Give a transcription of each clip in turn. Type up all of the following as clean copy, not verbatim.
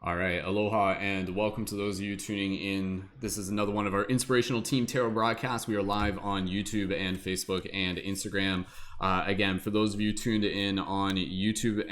All right, aloha and welcome to those of you tuning in. This is another one of our Inspirational Team Tarot broadcasts. We are live on YouTube and Facebook and Instagram. Again, for those of you tuned in on YouTube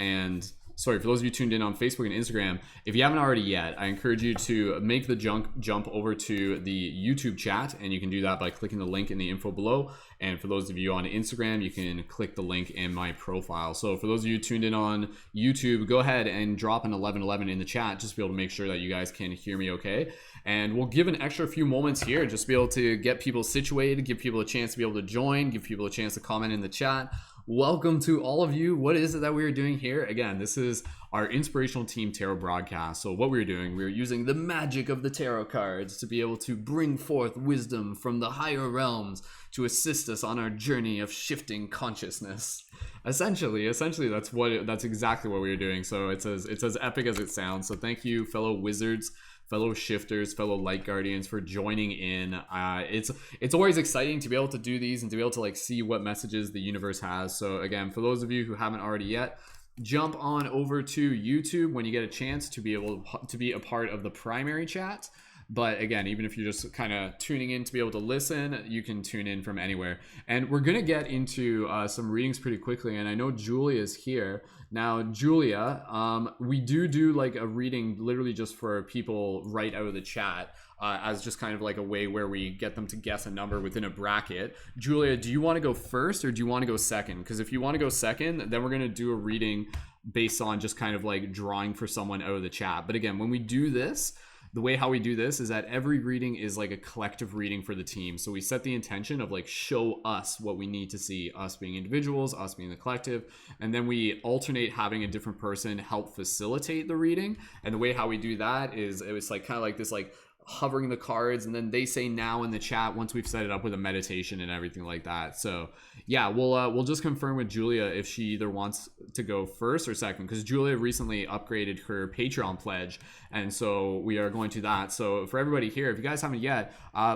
for those of you tuned in on Facebook and Instagram, if you haven't already yet, I encourage you to make the jump over to the YouTube chat, and you can do that by clicking the link in the info below. And for those of you on Instagram, you can click the link in my profile. So for those of you tuned in on YouTube, go ahead and drop an 1111 in the chat just to be able to make sure that you guys can hear me okay. And we'll give an extra few moments here just to be able to get people situated, give people a chance to be able to join, give people a chance to comment in the chat. Welcome to all of you. What is it that we are doing here? Again, this is our Inspirational Team Tarot broadcast. So what we're doing, we're using the magic of the tarot cards to be able to bring forth wisdom from the higher realms to assist us on our journey of shifting consciousness. Essentially, that's exactly what we're doing. So it's as epic as it sounds. So thank you, fellow wizards, fellow shifters, fellow light guardians, for joining in. It's always exciting to be able to do these and to be able to like see what messages the universe has. So again, for those of you who haven't already yet, jump on over to YouTube when you get a chance to be able to be a part of the primary chat. But again, even if you're just kind of tuning in to be able to listen, you can tune in from anywhere. And we're going to get into some readings pretty quickly. And I know Julia is here. Now, Julia, we do like a reading literally just for people right out of the chat as just kind of like a way where we get them to guess a number within a bracket. Julia, do you want to go first or do you want to go second? Because if you want to go second, then we're going to do a reading based on just kind of like drawing for someone out of the chat. But again, when we do this, the way how we do this is that every reading is like a collective reading for the team. So we set the intention of like, show us what we need to see, us being individuals, us being the collective. And then we alternate having a different person help facilitate the reading. And the way how we do that is it was like kind of like this, like hovering the cards, and then they say now in the chat once we've set it up with a meditation and everything like that. So yeah, we'll just confirm with Julia if she either wants to go first or second, because Julia recently upgraded her Patreon pledge, and so we are going to that. So for everybody here, if you guys haven't yet,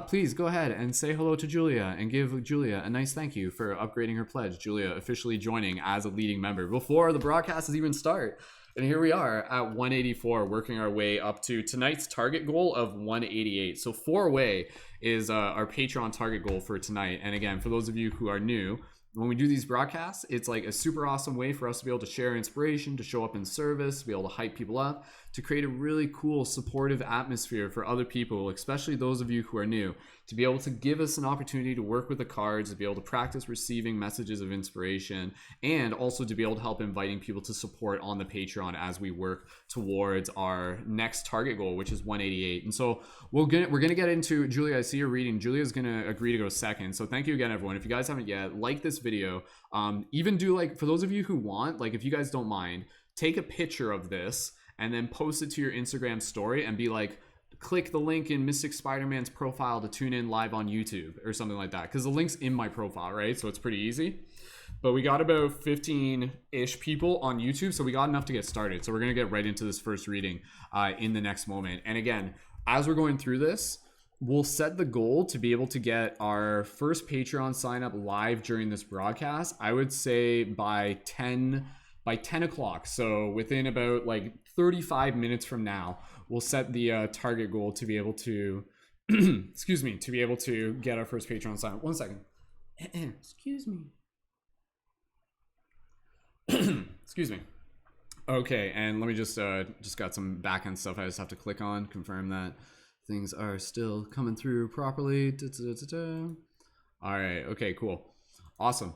please go ahead and say hello to Julia and give Julia a nice thank you for upgrading her pledge. Julia officially joining as a leading member before the broadcast has even start. And here we are at 184, working our way up to tonight's target goal of 188. So 4 away is our Patreon target goal for tonight. And again, for those of you who are new, when we do these broadcasts, it's like a super awesome way for us to be able to share inspiration, to show up in service, to be able to hype people up, to create a really cool supportive atmosphere for other people, especially those of you who are new, to be able to give us an opportunity to work with the cards, to be able to practice receiving messages of inspiration, and also to be able to help inviting people to support on the Patreon as we work towards our next target goal, which is 188. And so we're gonna get into Julia. I see your reading. Julia's gonna agree to go second. So thank you again, everyone. If you guys haven't yet, like this video. Even do, like, for those of you who want, like, if you guys don't mind, take a picture of this and then post it to your Instagram story and be like, click the link in Mystic Spider-Man's profile to tune in live on YouTube or something like that, because the link's in my profile, right? So it's pretty easy. But we got about 15-ish people on YouTube, so we got enough to get started. So we're gonna get right into this first reading in the next moment. And again, as we're going through this, we'll set the goal to be able to get our first Patreon sign up live during this broadcast, I would say by 10 o'clock. So within about like 35 minutes from now, we'll set the target goal to be able to excuse me, to be able to get our first Patreon sign up. 1 second. Excuse me. Excuse me. Okay, and let me just got some back-end stuff I just have to click on, confirm that things are still coming through properly. All right, okay, cool. Awesome.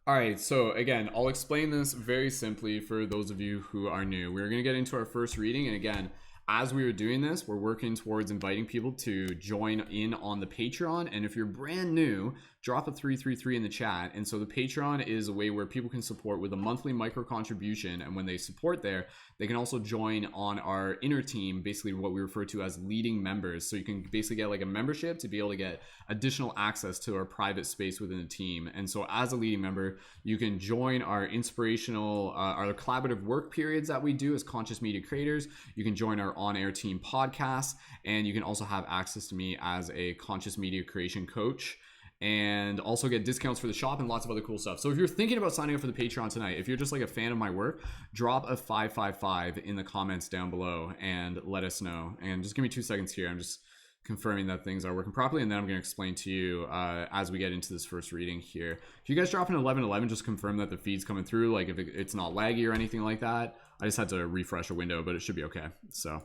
All right, so again, I'll explain this very simply for those of you who are new. We're gonna get into our first reading, and again, as we are doing this, we're working towards inviting people to join in on the Patreon. And if you're brand new, drop a 333 in the chat. And so the Patreon is a way where people can support with a monthly micro contribution. And when they support there, they can also join on our inner team, basically what we refer to as leading members. So you can basically get like a membership to be able to get additional access to our private space within the team. And so as a leading member, you can join our inspirational, our collaborative work periods that we do as conscious media creators. You can join our on-air team podcast, and you can also have access to me as a conscious media creation coach. and also get discounts for the shop and lots of other cool stuff. So if you're thinking about signing up for the Patreon tonight, if you're just like a fan of my work, drop a 555 in the comments down below and let us know. And just give me 2 seconds here. I'm just confirming that things are working properly, and then I'm going to explain to you as we get into this first reading here. If you guys drop an 1111, just confirm that the feed's coming through, like if it's not laggy or anything like that. I just had to refresh a window, but it should be okay. So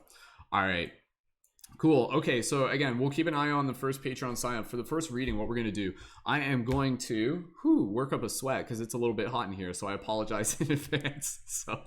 all right, cool. Okay, so again, we'll keep an eye on the first Patreon sign up. For the first reading, what we're going to do, I am going to work up a sweat because it's a little bit hot in here, so I apologize in advance. So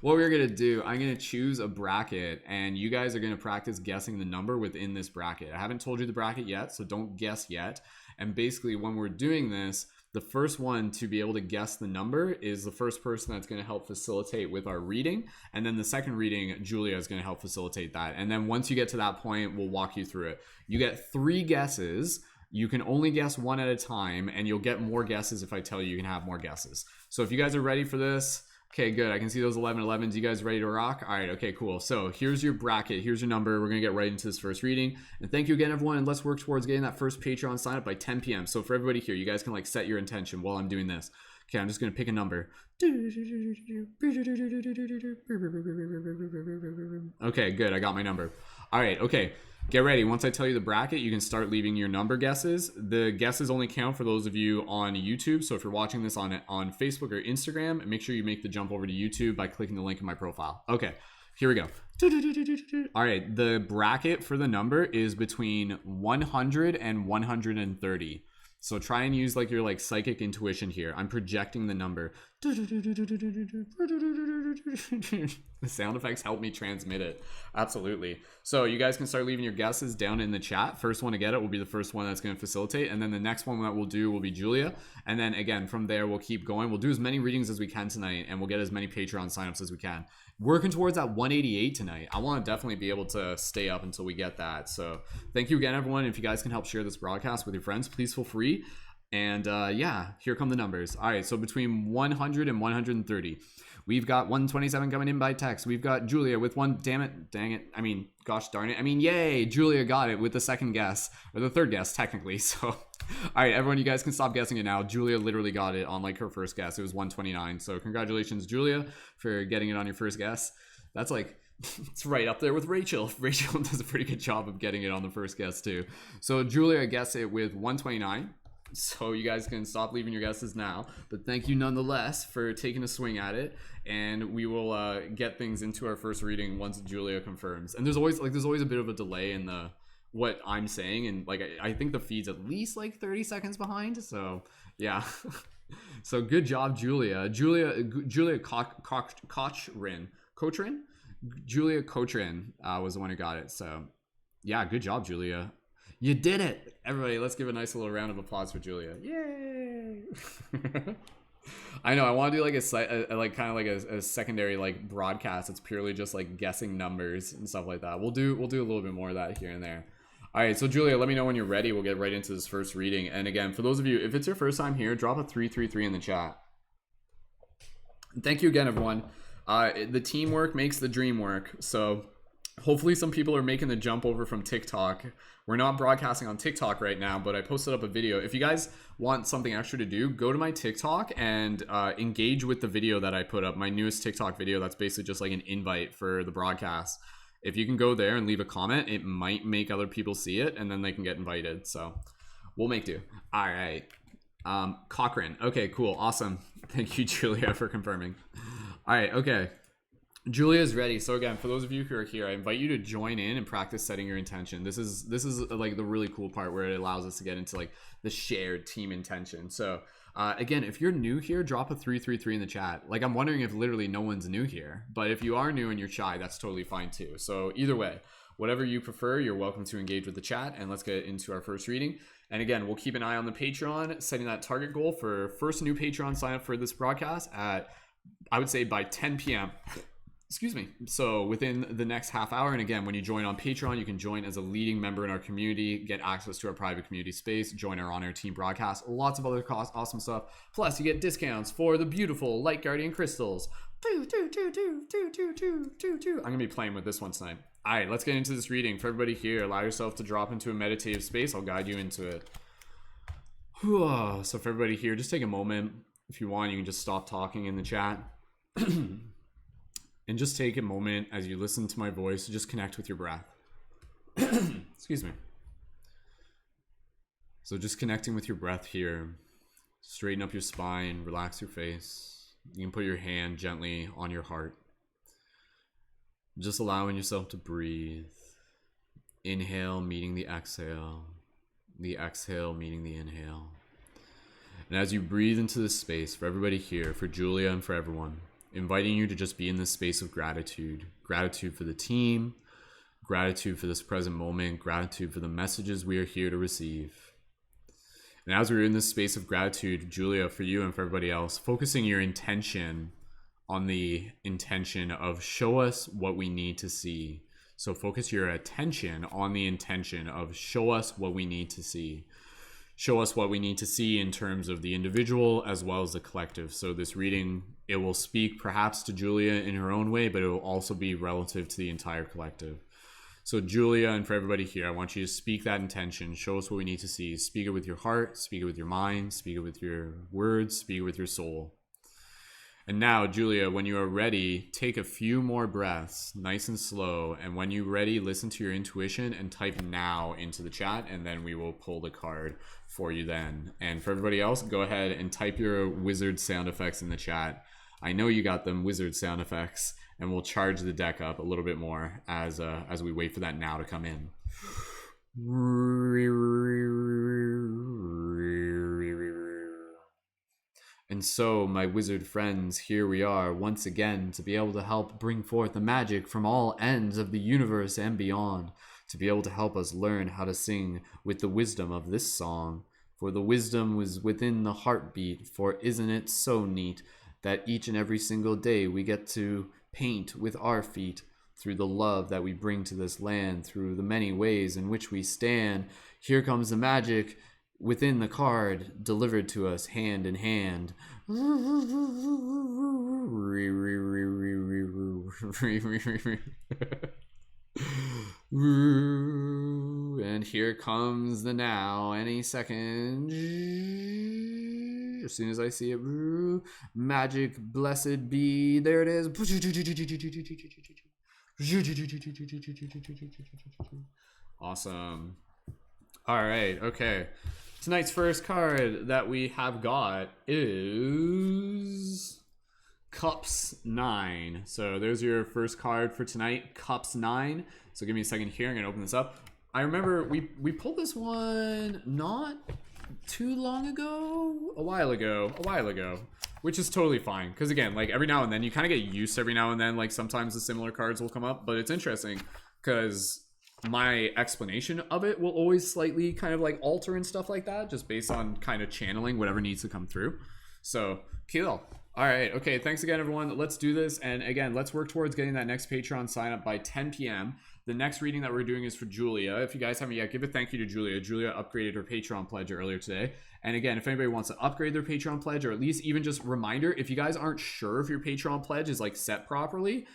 what we're going to do, I'm going to choose a bracket, and you guys are going to practice guessing the number within this bracket. I haven't told you the bracket yet, so don't guess yet. And basically, when we're doing this, the first one to be able to guess the number is the first person that's going to help facilitate with our reading. And then the second reading, Julia is going to help facilitate that. And then once you get to that point, we'll walk you through it. You get 3 guesses. You can only guess 1 at a time, and you'll get more guesses if I tell you you can have more guesses. So if you guys are ready for this, okay, good. I can see those 1111s. You guys ready to rock? All right, okay, cool. So here's your bracket. Here's your number. We're going to get right into this first reading. And thank you again, everyone. And let's work towards getting that first Patreon sign up by 10 p.m. So for everybody here, you guys can like set your intention while I'm doing this. Okay, I'm just going to pick a number. Okay, good. I got my number. All right, okay. Get ready. Once I tell you the bracket, you can start leaving your number guesses. The guesses only count for those of you on YouTube. So if you're watching this on Facebook or Instagram, make sure you make the jump over to YouTube by clicking the link in my profile. Okay, here we go. All right, the bracket for the number is between 100 and 130. So try and use like your like psychic intuition here. I'm projecting the number. The sound effects help me transmit it. Absolutely. So you guys can start leaving your guesses down in the chat. First one to get it will be the first one that's going to facilitate. And then the next one that we'll do will be Julia. And then again, from there, we'll keep going. We'll do as many readings as we can tonight, and we'll get as many Patreon signups as we can. Working towards that 188 tonight. I want to definitely be able to stay up until we get that. So thank you again, everyone. If you guys can help share this broadcast with your friends, please feel free. And yeah, here come the numbers. All right, so between 100 and 130. We've got 127 coming in by text. We've got Julia with one. Dang it. I mean, gosh darn it. I mean, yay. Julia got it with the second guess, or the third guess, technically. So, all right, everyone, you guys can stop guessing it now. Julia literally got it on like her first guess. It was 129. So, congratulations, Julia, for getting it on your first guess. That's like, it's right up there with Rachel. Rachel does a pretty good job of getting it on the first guess, too. So, Julia guessed it with 129. So you guys can stop leaving your guesses now, but thank you nonetheless for taking a swing at it, and we will get things into our first reading once Julia confirms. And there's always a bit of a delay in the what I'm saying, and like I think the feed's at least like 30 seconds behind. So yeah. So good job, Julia. Julia Cochran. Julia Cochran was the one who got it. So yeah, good job, Julia. You did it! Everybody, let's give a nice little round of applause for Julia. Yay! I know, I want to do like a secondary like broadcast. It's purely just like guessing numbers and stuff like that. We'll do a little bit more of that here and there. All right, so Julia, let me know when you're ready. We'll get right into this first reading. And again, for those of you, if it's your first time here, drop a 333 in the chat. Thank you again, everyone. The teamwork makes the dream work. So hopefully some people are making the jump over from TikTok. We're not broadcasting on TikTok right now, but I posted up a video. If you guys want something extra to do, go to my TikTok and engage with the video that I put up, my newest TikTok video. That's basically just like an invite for the broadcast. If you can go there and leave a comment, it might make other people see it, and then they can get invited. So we'll make do. All right. Cochran. Okay, cool. Awesome. Thank you, Julia, for confirming. All right. Okay. Julia is ready. So again, for those of you who are here, I invite you to join in and practice setting your intention. This is like the really cool part where it allows us to get into like the shared team intention. So again, if you're new here, drop a 333 in the chat. Like I'm wondering if literally no one's new here, but if you are new and you're shy, that's totally fine too. So either way, whatever you prefer, you're welcome to engage with the chat, and let's get into our first reading. And again, we'll keep an eye on the Patreon, setting that target goal for first new Patreon sign up for this broadcast at, I would say by 10 p.m. Excuse me. So within the next half hour. And again, when you join on Patreon, you can join as a leading member in our community, get access to our private community space, join our on-air team broadcast, lots of other awesome stuff. Plus you get discounts for the beautiful Light Guardian crystals. I'm gonna be playing with this one tonight. All right, let's get into this reading. For everybody here, allow yourself to drop into a meditative space. I'll guide you into it. So for everybody here, just take a moment. If you want, you can just stop talking in the chat. And just take a moment as you listen to my voice to just connect with your breath. Excuse me. So just connecting with your breath here. Straighten up your spine, relax your face. You can put your hand gently on your heart. Just allowing yourself to breathe. Inhale meeting the exhale meeting the inhale. And as you breathe into this space, for everybody here, for Julia and for everyone, inviting you to just be in this space of gratitude. Gratitude for the team, gratitude for this present moment, gratitude for the messages we are here to receive. And as we're in this space of gratitude, Julia, for you and for everybody else, focusing your intention on the intention of show us what we need to see. So focus your attention on the intention of show us what we need to see. Show us what we need to see in terms of the individual as well as the collective. So this reading, it will speak perhaps to Julia in her own way, but it will also be relative to the entire collective. So Julia, and for everybody here, I want you to speak that intention. Show us what we need to see. Speak it with your heart, speak it with your mind, speak it with your words, speak it with your soul. And now, Julia, when you are ready, take a few more breaths, nice and slow. And when you're ready, listen to your intuition and type now into the chat, and then we will pull the card for you then. And for everybody else, go ahead and type your wizard sound effects in the chat. I know you got them, wizard sound effects, and we'll charge the deck up a little bit more as we wait for that now to come in. And so, my wizard friends, here we are once again to be able to help bring forth the magic from all ends of the universe and beyond, to be able to help us learn how to sing with the wisdom of this song. For the wisdom was within the heartbeat, for isn't it so neat that each and every single day we get to paint with our feet through the love that we bring to this land, through the many ways in which we stand. Here comes the magic within the card, delivered to us hand in hand. And here comes the now, any second. As soon as I see it, magic, blessed be, there it is. Awesome. All right, okay. Tonight's first card that we have got is Cups 9. So there's your first card for tonight, Cups 9. So give me a second here. I'm going to open this up. I remember we pulled this one not too long ago, a while ago, which is totally fine. Because again, like every now and then, you kind of get used to every now and then, like sometimes the similar cards will come up, but it's interesting because my explanation of it will always slightly kind of like alter and stuff like that, just based on kind of channeling whatever needs to come through. So cool. All right, okay, thanks again everyone. Let's do this, and again, let's work towards getting that next Patreon sign up by 10 p.m. The next reading that we're doing is for Julia. If you guys haven't yet, give a thank you to Julia. Julia upgraded her Patreon pledge earlier today. And again, if anybody wants to upgrade their Patreon pledge, or at least even just reminder, if you guys aren't sure if your Patreon pledge is like set properly,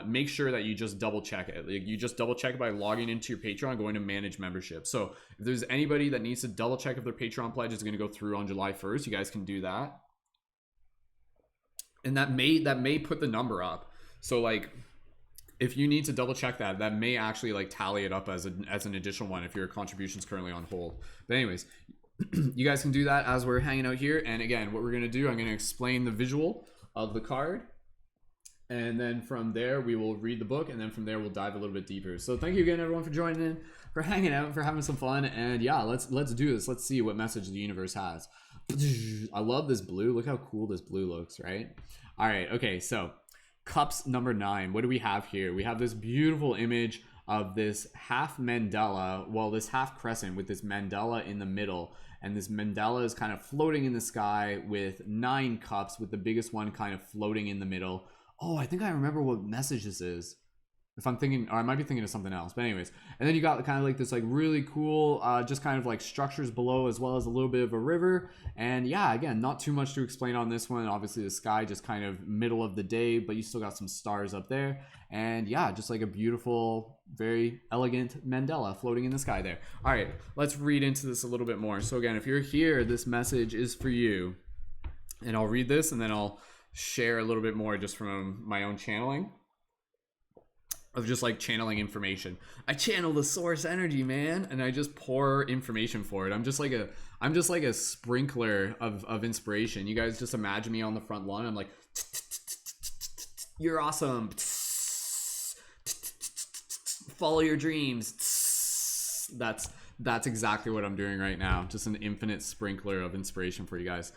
make sure that you just double check it. Like, you just double check it by logging into your Patreon, going to manage membership. So if there's anybody that needs to double check if their Patreon pledge is going to go through on July 1st, you guys can do that. And that may put the number up. So like, if you need to double check that, that may actually like tally it up as an additional one if your contribution's currently on hold. But anyways, you guys can do that as we're hanging out here. And again, what we're going to do, I'm going to explain the visual of the card. And then from there, we will read the book. And then from there, we'll dive a little bit deeper. So thank you again, everyone, for joining in, for hanging out, for having some fun. And yeah, let's do this. Let's see what message the universe has. I love this blue. Look how cool this blue looks, right? All right. Okay. So Cups number 9. What do we have here? We have this beautiful image of this half mandala, well, this half crescent with this mandala in the middle. And this mandala is kind of floating in the sky with 9 cups, with the biggest one kind of floating in the middle. Oh, I think I remember what message this is. If I'm thinking, or I might be thinking of something else, but anyways. And then you got kind of like this like really cool, just kind of like structures below, as well as a little bit of a river. And yeah, again, not too much to explain on this one. Obviously the sky just kind of middle of the day, but you still got some stars up there. And yeah, just like a beautiful, very elegant mandala floating in the sky there. All right, let's read into this a little bit more. So again, if you're here, this message is for you. And I'll read this and then I'll share a little bit more just from my own channeling of just like channeling information. I channel the source energy, man, and I just pour information for it. I'm just like a sprinkler of inspiration. You guys just imagine me on the front lawn. I'm like, you're awesome. Follow your dreams. That's exactly what I'm doing right now. Just an infinite sprinkler of inspiration for you guys.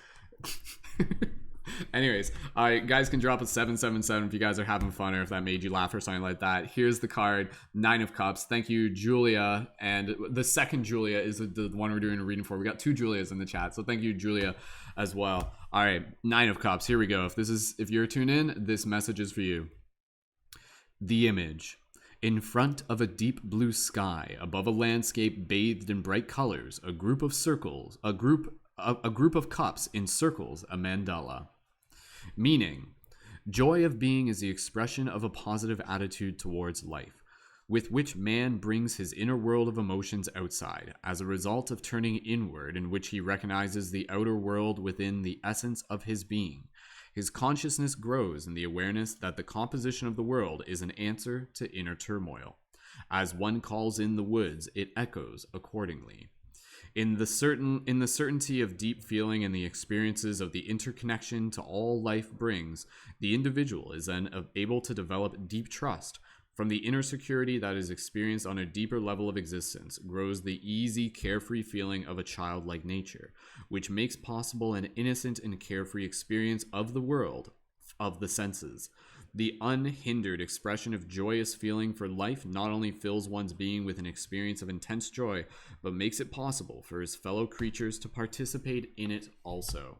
Anyways, all right, guys can drop a 777 if you guys are having fun or if that made you laugh or something like that. Here's the card, 9 of Cups. Thank you, Julia. And the second Julia is the one we're doing a reading for. We got 2 Julias in the chat, so thank you, Julia, as well. All right, 9 of Cups. Here we go. If you're tuned in, this message is for you. The image. In front of a deep blue sky, above a landscape bathed in bright colors, a group of cups encircles a mandala. Meaning, joy of being is the expression of a positive attitude towards life, with which man brings his inner world of emotions outside, as a result of turning inward, in which he recognizes the outer world within the essence of his being. His consciousness grows in the awareness that the composition of the world is an answer to inner turmoil. As one calls in the woods, it echoes accordingly. In the certainty of deep feeling and the experiences of the interconnection to all life brings, the individual is then able to develop deep trust. From the inner security that is experienced on a deeper level of existence grows the easy, carefree feeling of a childlike nature, which makes possible an innocent and carefree experience of the world, of the senses. The unhindered expression of joyous feeling for life not only fills one's being with an experience of intense joy, but makes it possible for his fellow creatures to participate in it also.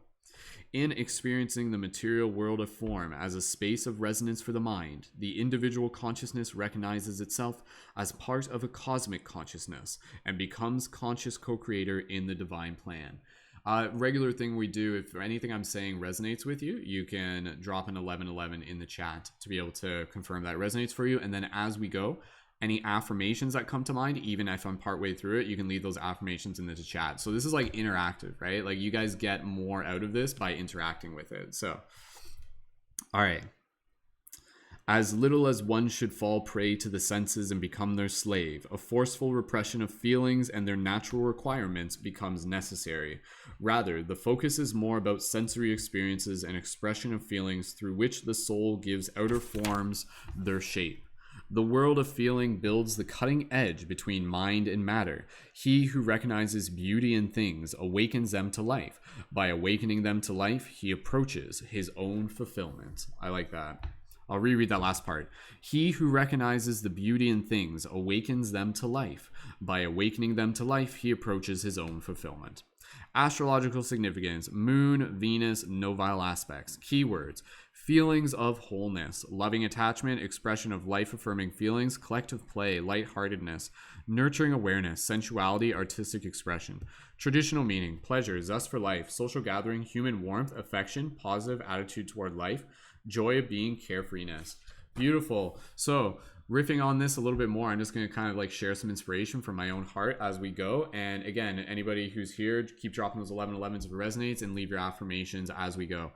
In experiencing the material world of form as a space of resonance for the mind, the individual consciousness recognizes itself as part of a cosmic consciousness and becomes conscious co-creator in the divine plan. Regular thing we do, if anything I'm saying resonates with you, you can drop an 1111 in the chat to be able to confirm that resonates for you. And then as we go, any affirmations that come to mind, even if I'm partway through it, you can leave those affirmations in the chat. So this is like interactive, right? Like you guys get more out of this by interacting with it. So, all right. As little as one should fall prey to the senses and become their slave, a forceful repression of feelings and their natural requirements becomes necessary. Rather, the focus is more about sensory experiences and expression of feelings through which the soul gives outer forms their shape. The world of feeling builds the cutting edge between mind and matter. He who recognizes beauty in things awakens them to life. By awakening them to life, he approaches his own fulfillment. I like that. I'll reread that last part. He who recognizes the beauty in things awakens them to life. By awakening them to life, he approaches his own fulfillment. Astrological significance: Moon, Venus, novile aspects. Keywords: feelings of wholeness, loving attachment, expression of life-affirming feelings, collective play, lightheartedness, nurturing awareness, sensuality, artistic expression. Traditional meaning: pleasure, zest for life, social gathering, human warmth, affection, positive attitude toward life, joy of being, carefreeness. Beautiful. So riffing on this a little bit more, I'm just going to kind of like share some inspiration from my own heart as we go. And again, anybody who's here, keep dropping those 1111s if it resonates, and leave your affirmations as we go.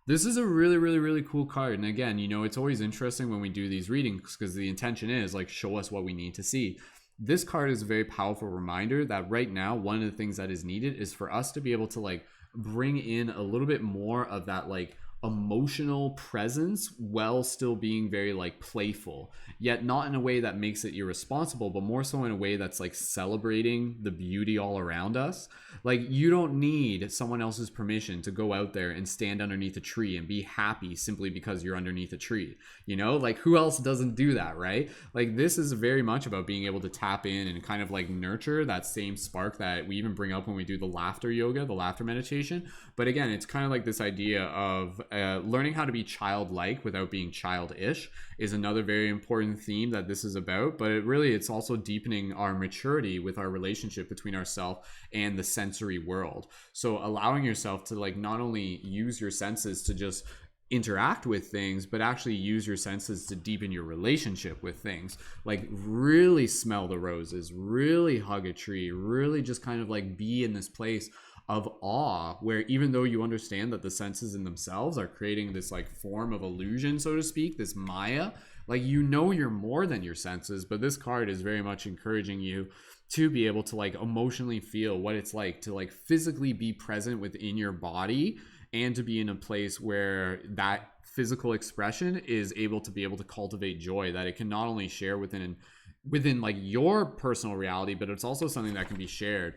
This is a really, really, really cool card. And again, you know, it's always interesting when we do these readings because the intention is like, show us what we need to see. This card is a very powerful reminder that right now, one of the things that is needed is for us to be able to like bring in a little bit more of that like emotional presence while still being very like playful, yet not in a way that makes it irresponsible, but more so in a way that's like celebrating the beauty all around us. Like, you don't need someone else's permission to go out there and stand underneath a tree and be happy simply because you're underneath a tree. You know, like, who else doesn't do that, right? Like, this is very much about being able to tap in and kind of like nurture that same spark that we even bring up when we do the laughter yoga, the laughter meditation. But again, it's kind of like this idea of learning how to be childlike without being childish is another very important theme that this is about. But it's also deepening our maturity with our relationship between ourselves and the sensory world. So allowing yourself to like not only use your senses to just interact with things, but actually use your senses to deepen your relationship with things. Like really smell the roses, really hug a tree, really just kind of like be in this place of awe, where even though you understand that the senses in themselves are creating this like form of illusion, so to speak, this Maya, like you're more than your senses. But this card is very much encouraging you to be able to like emotionally feel what it's like to like physically be present within your body, and to be in a place where that physical expression is able to cultivate joy that it can not only share within like your personal reality, but it's also something that can be shared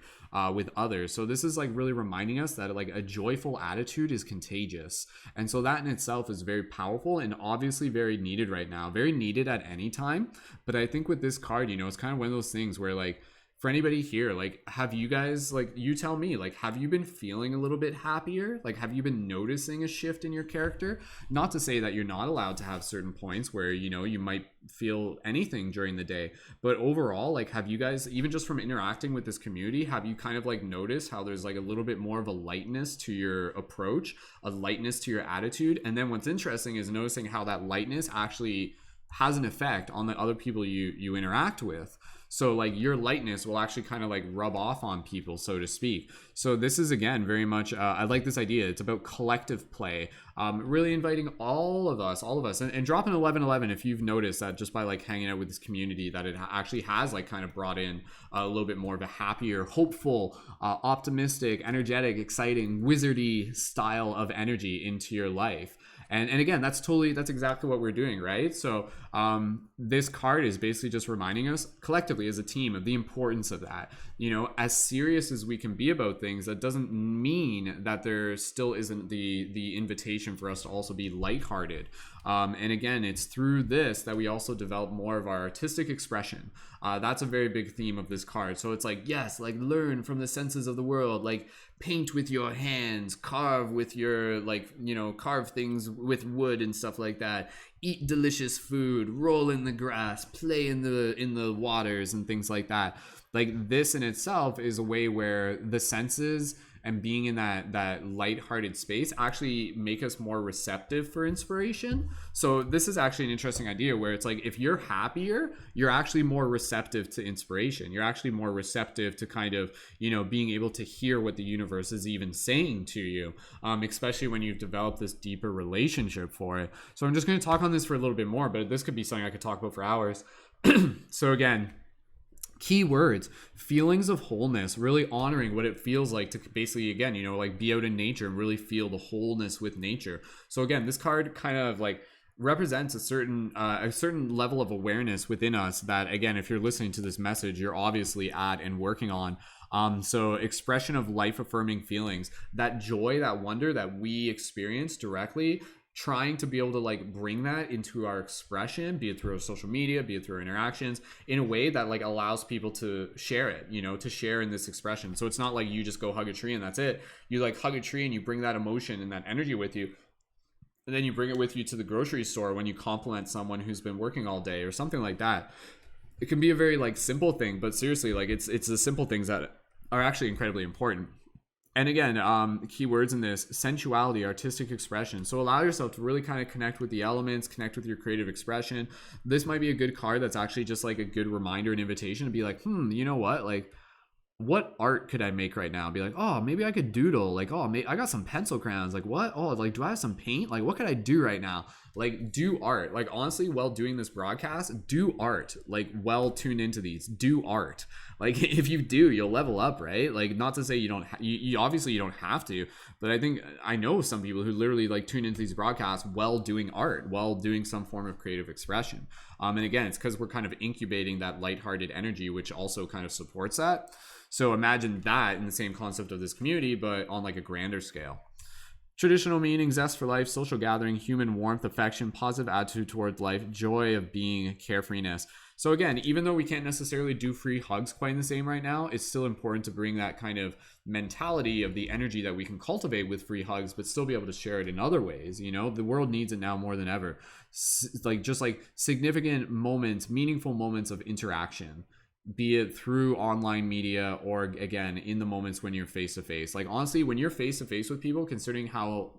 with others. So this is like really reminding us that like a joyful attitude is contagious. And so that in itself is very powerful and obviously very needed right now, very needed at any time. But I think with this card, it's kind of one of those things where like, for anybody here, like, have you guys, like, you tell me, like, have you been feeling a little bit happier? Like, have you been noticing a shift in your character? Not to say that you're not allowed to have certain points where, you might feel anything during the day. But overall, like, have you guys, even just from interacting with this community, have you kind of, like, noticed how there's, like, a little bit more of a lightness to your approach, a lightness to your attitude? And then what's interesting is noticing how that lightness actually has an effect on the other people you interact with. So like your lightness will actually kind of like rub off on people, so to speak. So this is, again, very much, I like this idea. It's about collective play, really inviting all of us, and drop an 1111 if you've noticed that just by like hanging out with this community, that it actually has like kind of brought in a little bit more of a happier, hopeful, optimistic, energetic, exciting, wizardy style of energy into your life. And again, that's exactly what we're doing, right? So this card is basically just reminding us collectively as a team of the importance of that. As serious as we can be about things, that doesn't mean that there still isn't the invitation for us to also be lighthearted. And again, it's through this that we also develop more of our artistic expression. That's a very big theme of this card. So it's like, yes, like learn from the senses of the world, like paint with your hands, carve with your, like, carve things with wood and stuff like that. Eat delicious food, roll in the grass, play in the waters and things like that. Like this in itself is a way where the senses and being in that lighthearted space actually make us more receptive for inspiration. So this is actually an interesting idea where it's like, if you're happier, you're actually more receptive to inspiration. You're actually more receptive to kind of, being able to hear what the universe is even saying to you, especially when you've developed this deeper relationship for it. So I'm just going to talk on this for a little bit more, but this could be something I could talk about for hours. So again, key words, feelings of wholeness, really honoring what it feels like to basically, again, like be out in nature and really feel the wholeness with nature. So again, this card kind of like represents a certain level of awareness within us that, again, if you're listening to this message, you're obviously at and working on. So expression of life affirming feelings, that joy, that wonder that we experience directly, trying to be able to like bring that into our expression, be it through social media, be it through our interactions, in a way that like allows people to share it, to share in this expression. So it's not like you just go hug a tree and that's it. You like hug a tree and you bring that emotion and that energy with you. And then you bring it with you to the grocery store when you compliment someone who's been working all day or something like that. It can be a very like simple thing, but seriously, like it's the simple things that are actually incredibly important. And again, keywords in this: sensuality, artistic expression. So allow yourself to really kind of connect with the elements, connect with your creative expression. This might be a good card that's actually just like a good reminder and invitation to be like, you know what? Like, what art could I make right now? Be like, oh, maybe I could doodle. Like, oh, I got some pencil crayons. Like, what? Oh, like, do I have some paint? Like, what could I do right now? Like, do art. Like, honestly, while doing this broadcast, do art. Like, well tuned into these, do art. Like, if you do, you'll level up, right? Like, not to say you don't, you obviously you don't have to, but I know some people who literally like tune into these broadcasts while doing art, while doing some form of creative expression. And again, it's because we're kind of incubating that lighthearted energy, which also kind of supports that. So imagine that in the same concept of this community, but on like a grander scale. Traditional meaning: zest for life, social gathering, human warmth, affection, positive attitude towards life, joy of being, carefreeness. So again, even though we can't necessarily do free hugs quite in the same right now, it's still important to bring that kind of mentality of the energy that we can cultivate with free hugs, but still be able to share it in other ways. You know, the world needs it now more than ever. Just like significant moments, meaningful moments of interaction, be it through online media or again in the moments when you're face to face. Like honestly, when you're face to face with people, considering how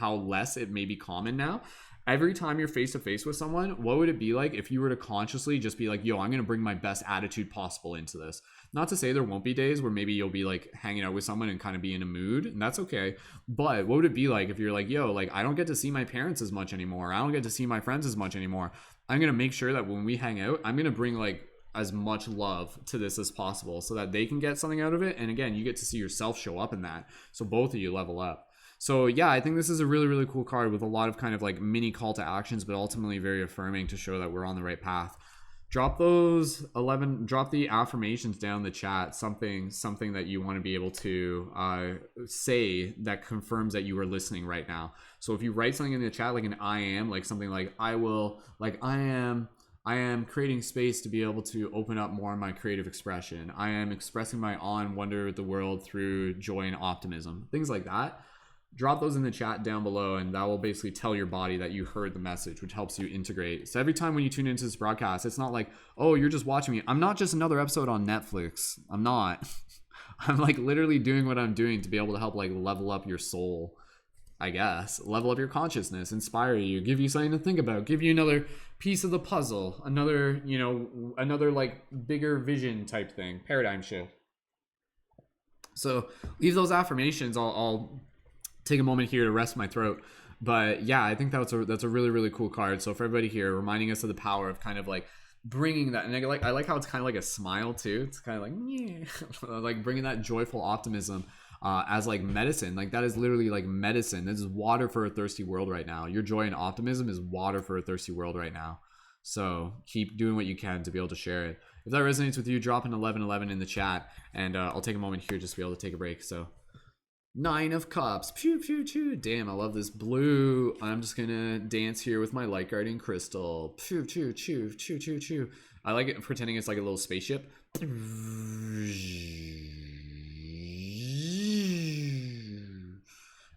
less it may be common now, every time you're face to face with someone, what would it be like if you were to consciously just be like, yo, I'm gonna bring my best attitude possible into this? Not to say there won't be days where maybe you'll be like hanging out with someone and kind of be in a mood, and that's okay. But what would it be like if you're like, yo, like I don't get to see my parents as much anymore, I don't get to see my friends as much anymore, I'm gonna make sure that when we hang out, I'm gonna bring like as much love to this as possible so that they can get something out of it, and again, you get to see yourself show up in that, so both of you level up. So yeah, I think this is a really, really cool card with a lot of kind of like mini call to actions, but ultimately very affirming to show that we're on the right path. Drop the affirmations down in the chat, something that you want to be able to say that confirms that you are listening right now. So if you write something in the chat like an I am, like something like I will, like I am creating space to be able to open up more of my creative expression. I am expressing my awe and wonder at the world through joy and optimism. Things like that. Drop those in the chat down below, and that will basically tell your body that you heard the message, which helps you integrate. So every time when you tune into this broadcast, it's not like, oh, you're just watching me. I'm not just another episode on Netflix. I'm not. I'm like literally doing what I'm doing to be able to help like level up your soul, I guess, level up your consciousness, inspire you, give you something to think about, give you another piece of the puzzle, another, you know, another like bigger vision type thing, paradigm shift. So leave those affirmations. I'll take a moment here to rest my throat. But yeah, I think that's a really, really cool card. So for everybody here, reminding us of the power of kind of like bringing that, and I like how it's kind of like a smile too. It's kind of like, yeah, like bringing that joyful optimism as like medicine. Like that is literally like medicine. This is water for a thirsty world right now. Your joy and optimism is water for a thirsty world right now. So keep doing what you can to be able to share it. If that resonates with you, drop an 1111 in the chat, and I'll take a moment here just to be able to take a break. So 9 of Cups. Pew, pew, pew. Damn, I love this blue. I'm just gonna dance here with my light guardian crystal. Pew, pew, pew, pew, pew, pew. I like it pretending it's like a little spaceship.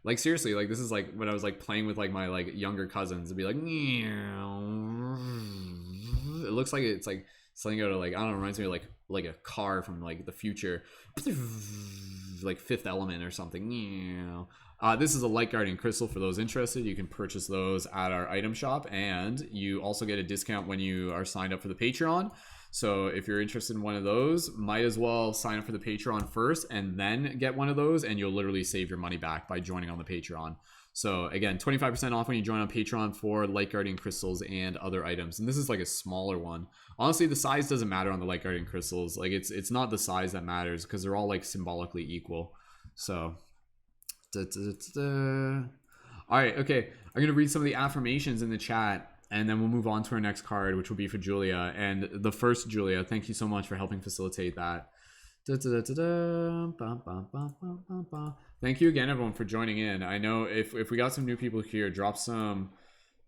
Like seriously, like this is like when I was like playing with like my like younger cousins. It'd be like, it looks like it's like something out of like, I don't know, reminds me of like a car from like the future, like Fifth Element or something. This is a light guardian crystal. For those interested, you can purchase those at our item shop, and you also get a discount when you are signed up for the Patreon. So if you're interested in one of those, might as well sign up for the Patreon first and then get one of those, and you'll literally save your money back by joining on the Patreon. So again, 25% off when you join on Patreon for light guardian crystals and other items. And this is like a smaller one. Honestly, the size doesn't matter on the light guardian crystals. Like it's not the size that matters because they're all like symbolically equal. So all right, okay, I'm gonna read some of the affirmations in the chat, and then we'll move on to our next card, which will be for Julia. And the first, Julia, thank you so much for helping facilitate that. Thank you again, everyone, for joining in. I know if we got some new people here, drop some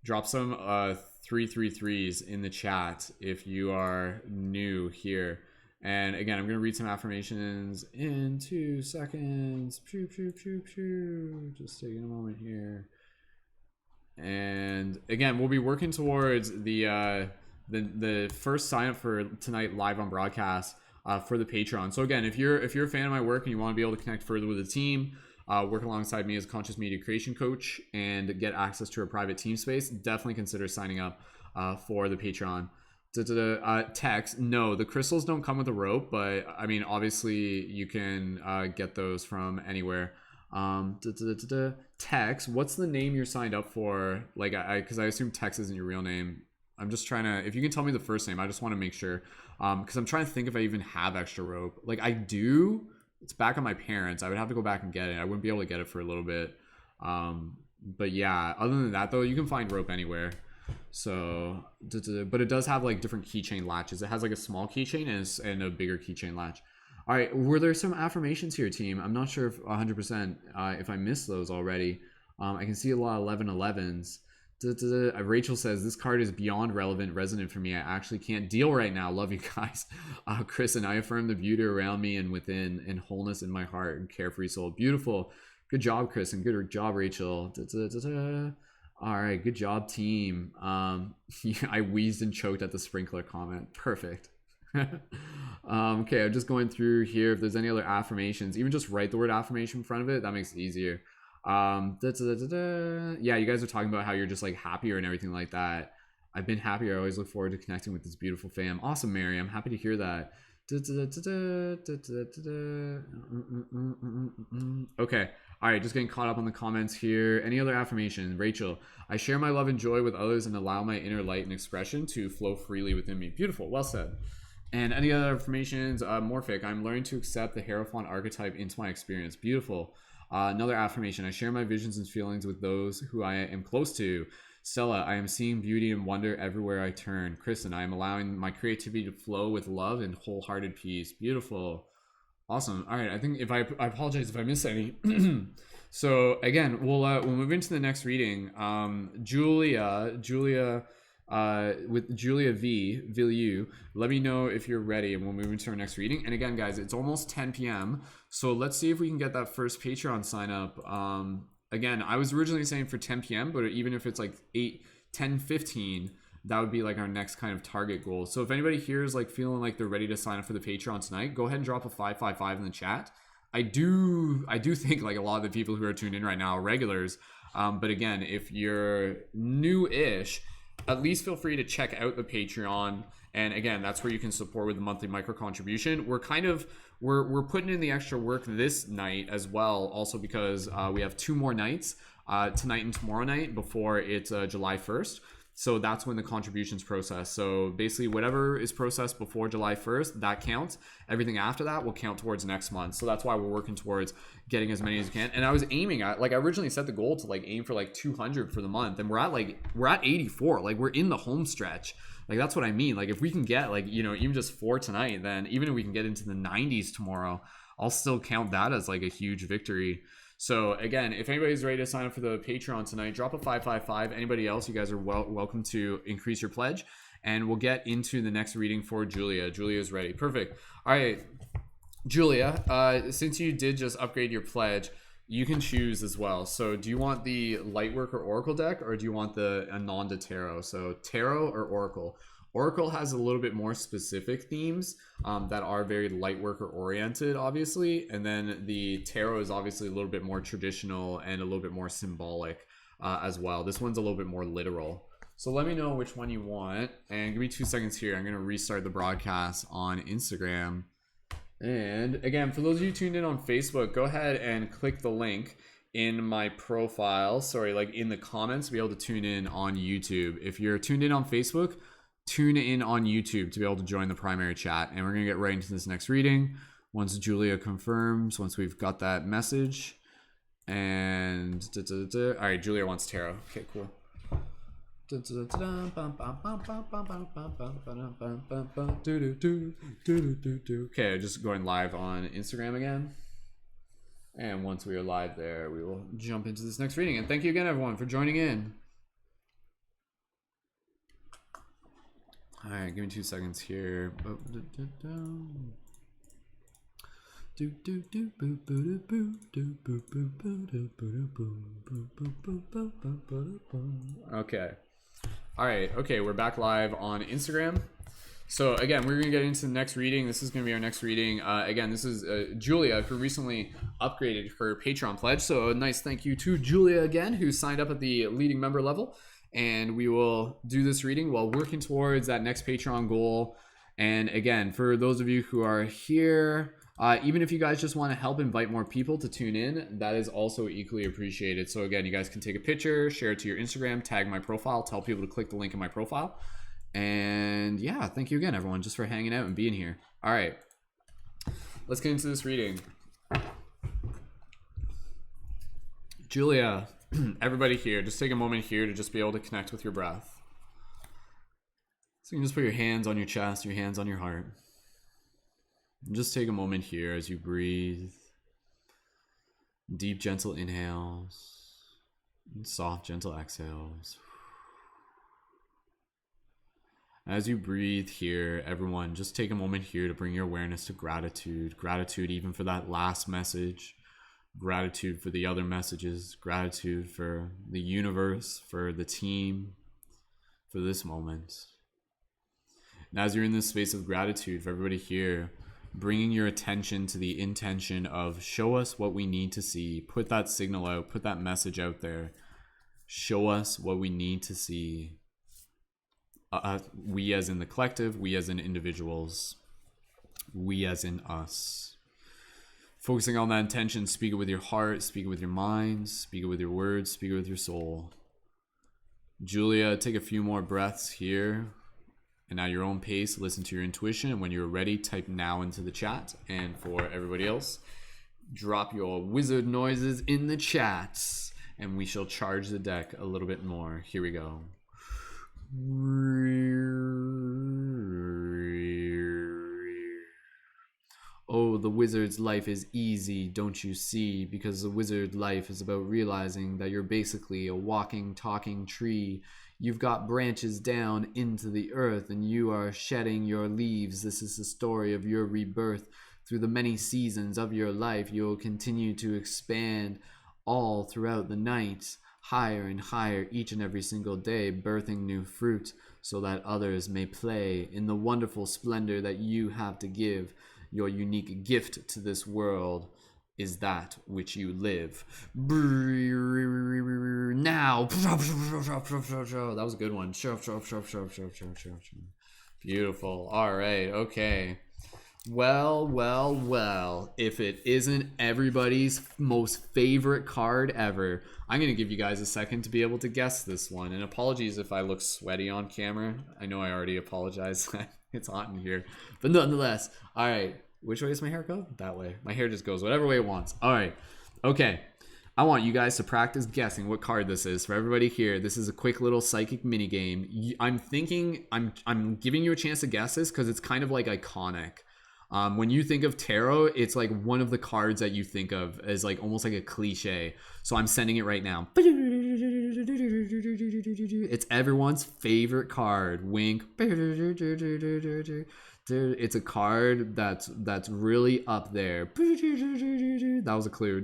333s in the chat if you are new here. And again, I'm gonna read some affirmations in 2 seconds. Pew, pew, pew, pew. Just taking a moment here. And again, we'll be working towards the first sign up for tonight live on broadcast for the Patreon. So again, if you're a fan of my work and you want to be able to connect further with the team, work alongside me as a conscious media creation coach, and get access to a private team space, definitely consider signing up for the Patreon. Text, no, the crystals don't come with a rope, but I mean, obviously you can get those from anywhere. Tex, what's the name you're signed up for? Like, because I assume Tex isn't your real name. I'm just trying to, if you can tell me the first name, I just want to make sure. Because I'm trying to think if I even have extra rope. Like I do. It's back on my parents. I would have to go back and get it. I wouldn't be able to get it for a little bit. But yeah, other than that though, you can find rope anywhere. So, but it does have like different keychain latches. It has like a small keychain and a bigger keychain latch. All right, were there some affirmations here, team? I'm not sure if 100% if I missed those already. I can see a lot of 1111s. Rachel says, this card is beyond relevant, resonant for me. I actually can't deal right now. Love you guys. Chris, and I affirm the beauty around me and within, and wholeness in my heart and carefree soul. Beautiful. Good job, Chris, and good job, Rachel. All right, good job, team. I wheezed and choked at the sprinkler comment. Perfect. Okay, I'm just going through here. If there's any other affirmations, even just write the word affirmation in front of it. That makes it easier. Yeah, you guys are talking about how you're just like happier and everything like that. I've been happier. I always look forward to connecting with this beautiful fam. Awesome, Mary. I'm happy to hear that. Okay. All right, just getting caught up on the comments here. Any other affirmation? Rachel, I share my love and joy with others and allow my inner light and expression to flow freely within me. Beautiful. Well said. And any other affirmations? Morphic, I'm learning to accept the Hierophant archetype into my experience. Beautiful. Another affirmation, I share my visions and feelings with those who I am close to. Stella, I am seeing beauty and wonder everywhere I turn. Kristen, I am allowing my creativity to flow with love and wholehearted peace. Beautiful. Awesome. All right, I think I apologize if I missed any. So again, we'll move into the next reading. Julia with Julia Villieu, let me know if you're ready and we'll move into our next reading. And again, guys, it's almost 10 p.m. So let's see if we can get that first Patreon sign up. Again, I was originally saying for 10 p.m., but even if it's like 8, 10, 15, that would be like our next kind of target goal. So if anybody here is like feeling like they're ready to sign up for the Patreon tonight, go ahead and drop a 555 in the chat. I do think like a lot of the people who are tuned in right now are regulars. But again, if you're new-ish, at least feel free to check out the Patreon. And again, that's where you can support with the monthly micro contribution. We're putting in the extra work this night as well, also because we have 2 more nights, tonight and tomorrow night, before it's July 1st. So that's when the contributions process. So basically whatever is processed before July 1st, that counts. Everything after that will count towards next month. So that's why we're working towards getting as many as we can. And I was aiming at, like, I originally set the goal to like aim for like 200 for the month, and we're at 84. Like, we're in the home stretch. Like, that's what I mean. Like, if we can get like, you know, even just 4 tonight, then even if we can get into the 90s tomorrow, I'll still count that as like a huge victory. So again, if anybody's ready to sign up for the Patreon tonight, drop a 555. Anybody else, you guys are welcome to increase your pledge, and we'll get into the next reading for Julia. Julia's ready. Perfect. All right, Julia, since you did just upgrade your pledge, you can choose as well. So do you want the Lightworker Oracle deck, or do you want the Ananda Tarot? So Tarot or Oracle? Oracle has a little bit more specific themes that are very Lightworker oriented, obviously. And then the Tarot is obviously a little bit more traditional and a little bit more symbolic as well. This one's a little bit more literal. So let me know which one you want. And give me 2 seconds here. I'm going to restart the broadcast on Instagram. And again, for those of you tuned in on Facebook, go ahead and click the link in my profile. Sorry, like in the comments to be able to tune in on YouTube. If you're tuned in on Facebook, tune in on YouTube to be able to join the primary chat. And we're going to get right into this next reading once Julia confirms, once we've got that message. And all right, Julia wants tarot. Okay, cool. Okay, just going live on Instagram again. And once we are live there, we will jump into this next reading. And thank you again, everyone, for joining in. All right, give me 2 seconds here. Okay. All right. Okay, we're back live on Instagram. So again, we're gonna get into the next reading. This is gonna be our next reading. Again, this is Julia, who recently upgraded her Patreon pledge. So a nice thank you to Julia again, who signed up at the leading member level. And we will do this reading while working towards that next Patreon goal. And again, for those of you who are here, even if you guys just want to help invite more people to tune in, that is also equally appreciated. So again, you guys can take a picture, share it to your Instagram, tag my profile, tell people to click the link in my profile. And yeah, thank you again, everyone, just for hanging out and being here. All right, let's get into this reading. Julia, everybody here, just take a moment here to just be able to connect with your breath. So you can just put your hands on your chest, your hands on your heart. And just take a moment here as you breathe. Deep, gentle inhales. And soft, gentle exhales. As you breathe here, everyone, just take a moment here to bring your awareness to gratitude. Gratitude even for that last message. Gratitude for the other messages. Gratitude for the universe, for the team, for this moment. And as you're in this space of gratitude for everybody here, bringing your attention to the intention of show us what we need to see. Put that signal out. Put that message out there. Show us what we need to see. We as in the collective, we as in individuals, we as in us. Focusing on that intention, speak it with your heart, speak it with your mind, speak it with your words, speak it with your soul. Julia, take a few more breaths here. And at your own pace, listen to your intuition. And when you're ready, type now into the chat. And for everybody else, drop your wizard noises in the chat. And we shall charge the deck a little bit more. Here we go. Oh, the wizard's life is easy, don't you see? Because the wizard life is about realizing that you're basically a walking, talking tree. You've got branches down into the earth and you are shedding your leaves. This is the story of your rebirth. Through the many seasons of your life, you'll continue to expand all throughout the night. Higher and higher each and every single day, birthing new fruit so that others may play in the wonderful splendor that you have to give. Your unique gift to this world is that which you live. Now. That was a good one. Beautiful. All right. Okay. Well, if it isn't everybody's most favorite card ever, I'm going to give you guys a second to be able to guess this one. And apologies if I look sweaty on camera. I know I already apologized. It's hot in here. But nonetheless, all right. Which way does my hair go? That way. My hair just goes whatever way it wants. All right. Okay. I want you guys to practice guessing what card this is. For everybody here, this is a quick little psychic mini game. I'm giving you a chance to guess this because it's kind of like iconic. When you think of tarot, it's like one of the cards that you think of as like almost like a cliche. So I'm sending it right now. It's everyone's favorite card. Wink. It's a card that's really up there. That was a clue.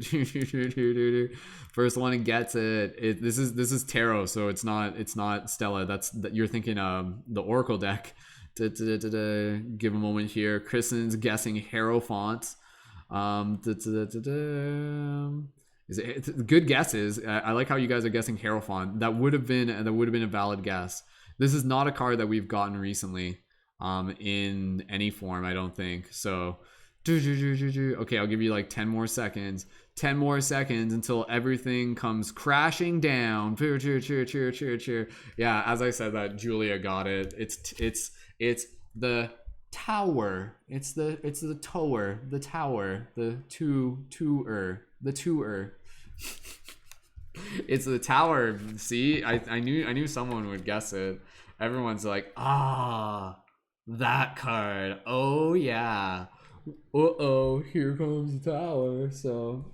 First one that gets it. This is tarot, so it's not Stella. You're thinking the Oracle deck. Give a moment here. Kristen's guessing Hierophant. Good guesses. I like how you guys are guessing Hierophant. That would have been a valid guess. This is not a card that we've gotten recently in any form, I don't think. So okay, I'll give you like 10 more seconds. 10 more seconds until everything comes crashing down. Yeah, as I said that, Julia got it. It's the tower. It's the tower. The tower. The tower. It's the tower. See, I knew someone would guess it. Everyone's like, that card. Oh yeah. Here comes the tower. So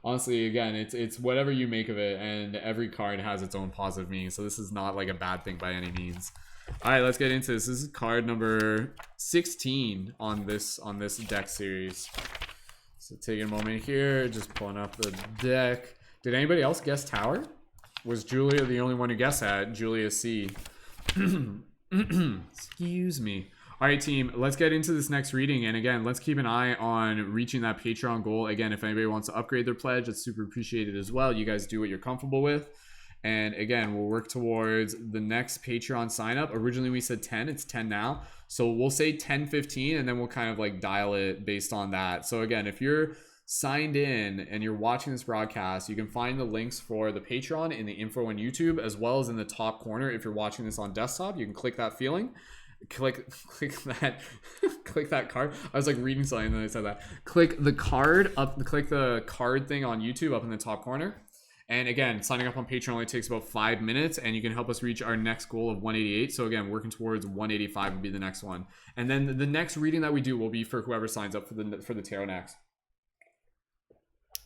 honestly, again, it's whatever you make of it, and every card has its own positive meaning. So this is not like a bad thing by any means. All right, let's get into this. This is card number 16 on this deck series. So taking a moment here, just pulling up the deck. Did anybody else guess tower? Was Julia the only one who guessed that? Julia C. Excuse me. All right, team, let's get into this next reading. And again, let's keep an eye on reaching that Patreon goal. Again, if anybody wants to upgrade their pledge, it's super appreciated as well. You guys do what you're comfortable with. And again, we'll work towards the next Patreon sign up. Originally, we said 10. It's 10 now. So we'll say 10, 15, and then we'll kind of like dial it based on that. So again, if you're signed in and you're watching this broadcast, you can find the links for the Patreon in the info on YouTube, as well as in the top corner. If you're watching this on desktop, you can click that feeling. Click that click that card. I was like reading something and then I said that. Click the card thing on YouTube up in the top corner. And again, signing up on Patreon only takes about 5 minutes, and you can help us reach our next goal of 188. So again, working towards 185 would be the next one. And then the next reading that we do will be for whoever signs up for the tarot next.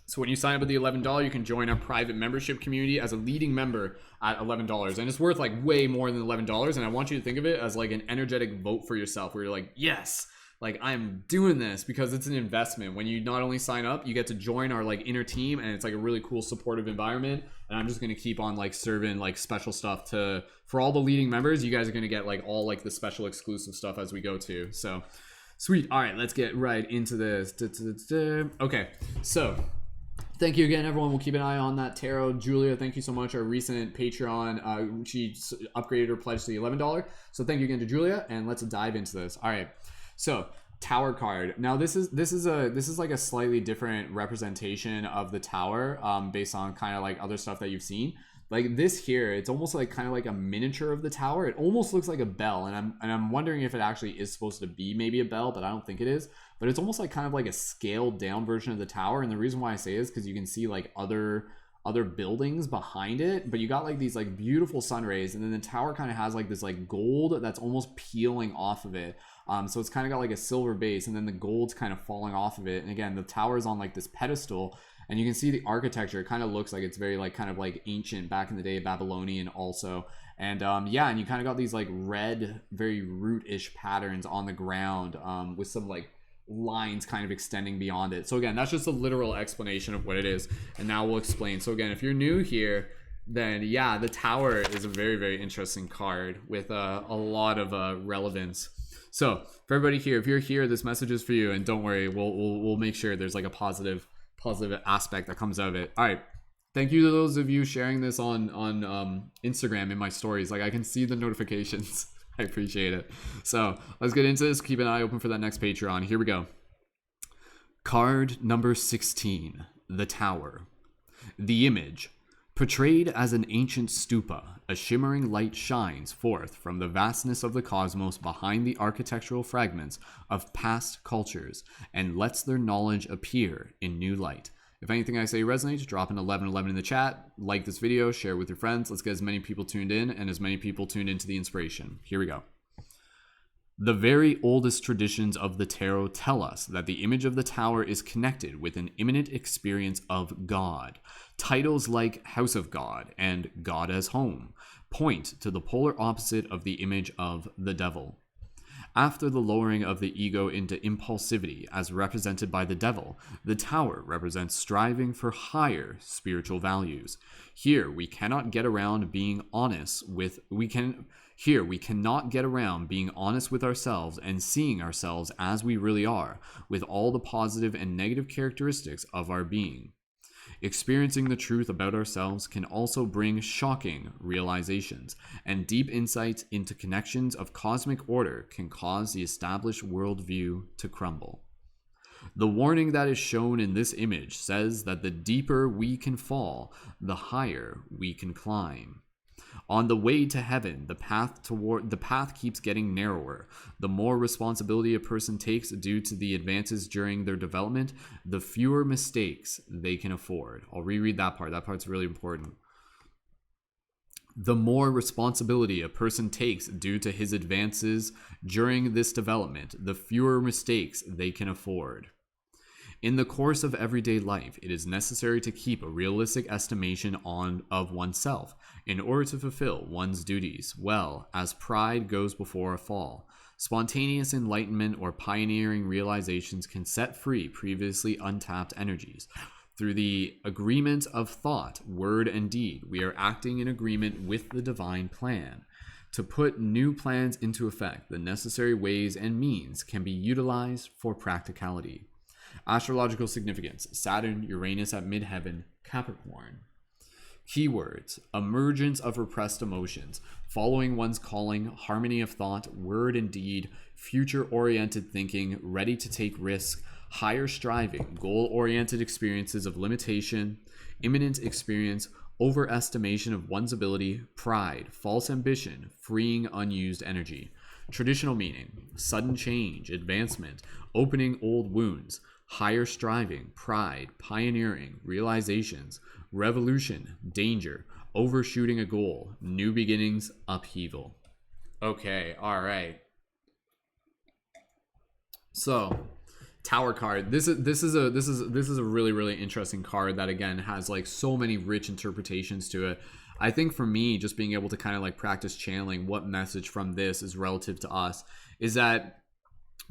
So when you sign up at the $11, you can join our private membership community as a leading member at $11. And it's worth like way more than $11. And I want you to think of it as like an energetic vote for yourself where you're like, yes, like I'm doing this, because it's an investment. When you not only sign up, you get to join our like inner team, and it's like a really cool supportive environment. And I'm just going to keep on like serving like special stuff for all the leading members. You guys are going to get like all like the special exclusive stuff as we go to. So sweet. All right, let's get right into this. Okay, so thank you again, everyone. We'll keep an eye on that tarot. Julia, thank you so much. Our recent Patreon, she upgraded her pledge to the $11. So thank you again to Julia, and let's dive into this. All right. So Tower card. Now this is like a slightly different representation of the Tower, based on kind of like other stuff that you've seen. Like this here, it's almost like kind of like a miniature of the Tower. It almost looks like a bell, and I'm wondering if it actually is supposed to be maybe a bell, but I don't think it is. But it's almost like kind of like a scaled down version of the Tower. And the reason why I say is because you can see like other buildings behind it, but you got like these like beautiful sun rays, and then the Tower kind of has like this like gold that's almost peeling off of it. So it's kind of got like a silver base, and then the gold's kind of falling off of it. And again, the Tower is on like this pedestal, and you can see the architecture. It kind of looks like it's very like kind of like ancient back in the day, Babylonian also. And yeah, and you kind of got these like red, very root-ish patterns on the ground, with some like lines kind of extending beyond it. So again, that's just a literal explanation of what it is, and now we'll explain. So again, if you're new here, then yeah, the Tower is a very, very interesting card with a lot of relevance. So for everybody here, if you're here, this message is for you, and don't worry, we'll make sure there's like a positive aspect that comes out of it. All right, thank you to those of you sharing this on Instagram in my stories. Like I can see the notifications. I appreciate it. So let's get into this. Keep an eye open for that next Patreon. Here we go. Card number 16, the Tower. The image. Portrayed as an ancient stupa, a shimmering light shines forth from the vastness of the cosmos behind the architectural fragments of past cultures and lets their knowledge appear in new light. If anything I say resonates, drop an 1111 in the chat, like this video, share it with your friends. Let's get as many people tuned in and as many people tuned into the inspiration. Here we go. The very oldest traditions of the tarot tell us that the image of the Tower is connected with an imminent experience of God. Titles like House of God and God as Home point to the polar opposite of the image of the devil. After the lowering of the ego into impulsivity as represented by the devil, the Tower represents striving for higher spiritual values. Here we cannot get around being honest with ourselves and seeing ourselves as we really are, with all the positive and negative characteristics of our being. Experiencing the truth about ourselves can also bring shocking realizations, and deep insights into connections of cosmic order can cause the established worldview to crumble. The warning that is shown in this image says that the deeper we can fall, the higher we can climb. On the way to heaven, the path keeps getting narrower. The more responsibility a person takes due to the advances during their development, the fewer mistakes they can afford. I'll reread that part. That part's really important. The more responsibility a person takes due to his advances during this development, the fewer mistakes they can afford. In the course of everyday life, it is necessary to keep a realistic estimation of oneself in order to fulfill one's duties well, as pride goes before a fall. Spontaneous enlightenment or pioneering realizations can set free previously untapped energies. Through the agreement of thought, word, and deed, we are acting in agreement with the divine plan. To put new plans into effect, the necessary ways and means can be utilized for practicality. Astrological significance: Saturn, Uranus at midheaven, Capricorn. Keywords: emergence of repressed emotions, following one's calling, harmony of thought, word and deed, future-oriented thinking, ready to take risks, higher striving, goal-oriented experiences of limitation, imminent experience, overestimation of one's ability, pride, false ambition, freeing unused energy. Traditional meaning: sudden change, advancement, opening old wounds, higher striving, pride, pioneering, realizations, revolution, danger, overshooting a goal, new beginnings, upheaval. Okay, all right. So Tower card. This is a really, really interesting card that again has like so many rich interpretations to it. I think for me, just being able to kind of like practice channeling what message from this is relative to us is that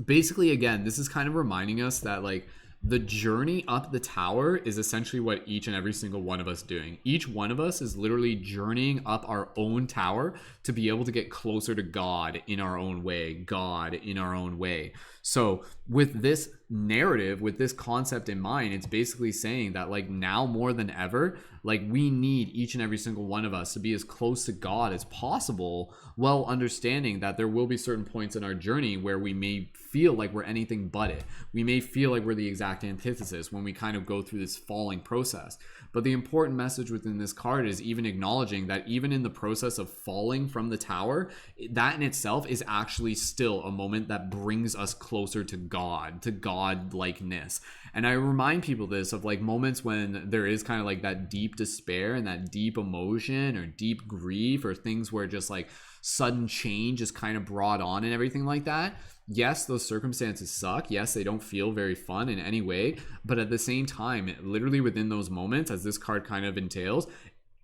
basically, again, this is kind of reminding us that like the journey up the tower is essentially what each and every single one of us doing. Each one of us is literally journeying up our own tower to be able to get closer to God in our own way, God in our own way. So with this narrative, with this concept in mind, it's basically saying that like now more than ever, like we need each and every single one of us to be as close to God as possible, while understanding that there will be certain points in our journey where we may feel like we're anything but it. We may feel like we're the exact antithesis when we kind of go through this falling process. But the important message within this card is even acknowledging that even in the process of falling from the tower, that in itself is actually still a moment that brings us closer to God, to God-likeness. And I remind people this of like moments when there is kind of like that deep despair and that deep emotion or deep grief or things where just like sudden change is kind of brought on and everything like that. Yes, those circumstances suck. Yes, they don't feel very fun in any way. But at the same time, literally within those moments, as this card kind of entails,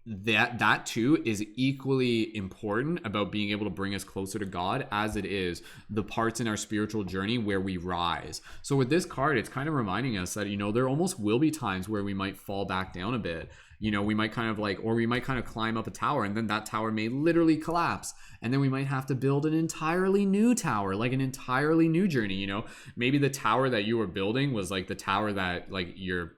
that too is equally important about being able to bring us closer to God as it is the parts in our spiritual journey where we rise. So with this card, it's kind of reminding us that, you know, there almost will be times where we might fall back down a bit. You know, we might kind of like, or we might kind of climb up a tower and then that tower may literally collapse. And then we might have to build an entirely new tower, like an entirely new journey. You know, maybe the tower that you were building was like the tower that like your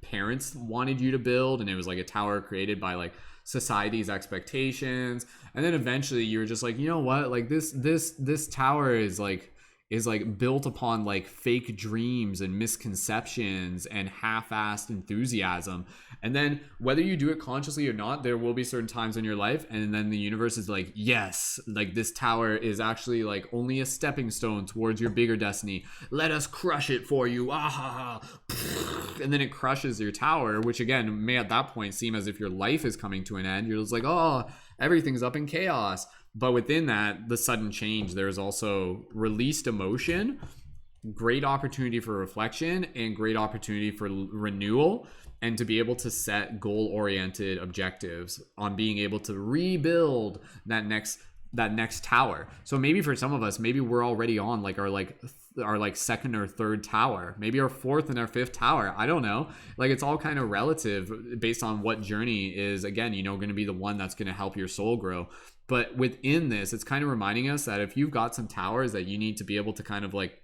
parents wanted you to build, and it was like a tower created by like society's expectations. And then eventually you were just like, you know what, like this tower is like built upon like fake dreams and misconceptions and half-assed enthusiasm. And then whether you do it consciously or not, there will be certain times in your life and then the universe is like, yes, like this tower is actually like only a stepping stone towards your bigger destiny. Let us crush it for you. Ah, and then it crushes your tower, which again may at that point seem as if your life is coming to an end. You're just like, oh, everything's up in chaos. But within that, the sudden change, there's also released emotion, great opportunity for reflection, and great opportunity for renewal, and to be able to set goal-oriented objectives on being able to rebuild that next tower. So maybe for some of us, maybe we're already on like our second or third tower, maybe our fourth and our fifth tower. I don't know. Like it's all kind of relative based on what journey is, again, you know, going to be the one that's going to help your soul grow. But within this, it's kind of reminding us that if you've got some towers that you need to be able to kind of like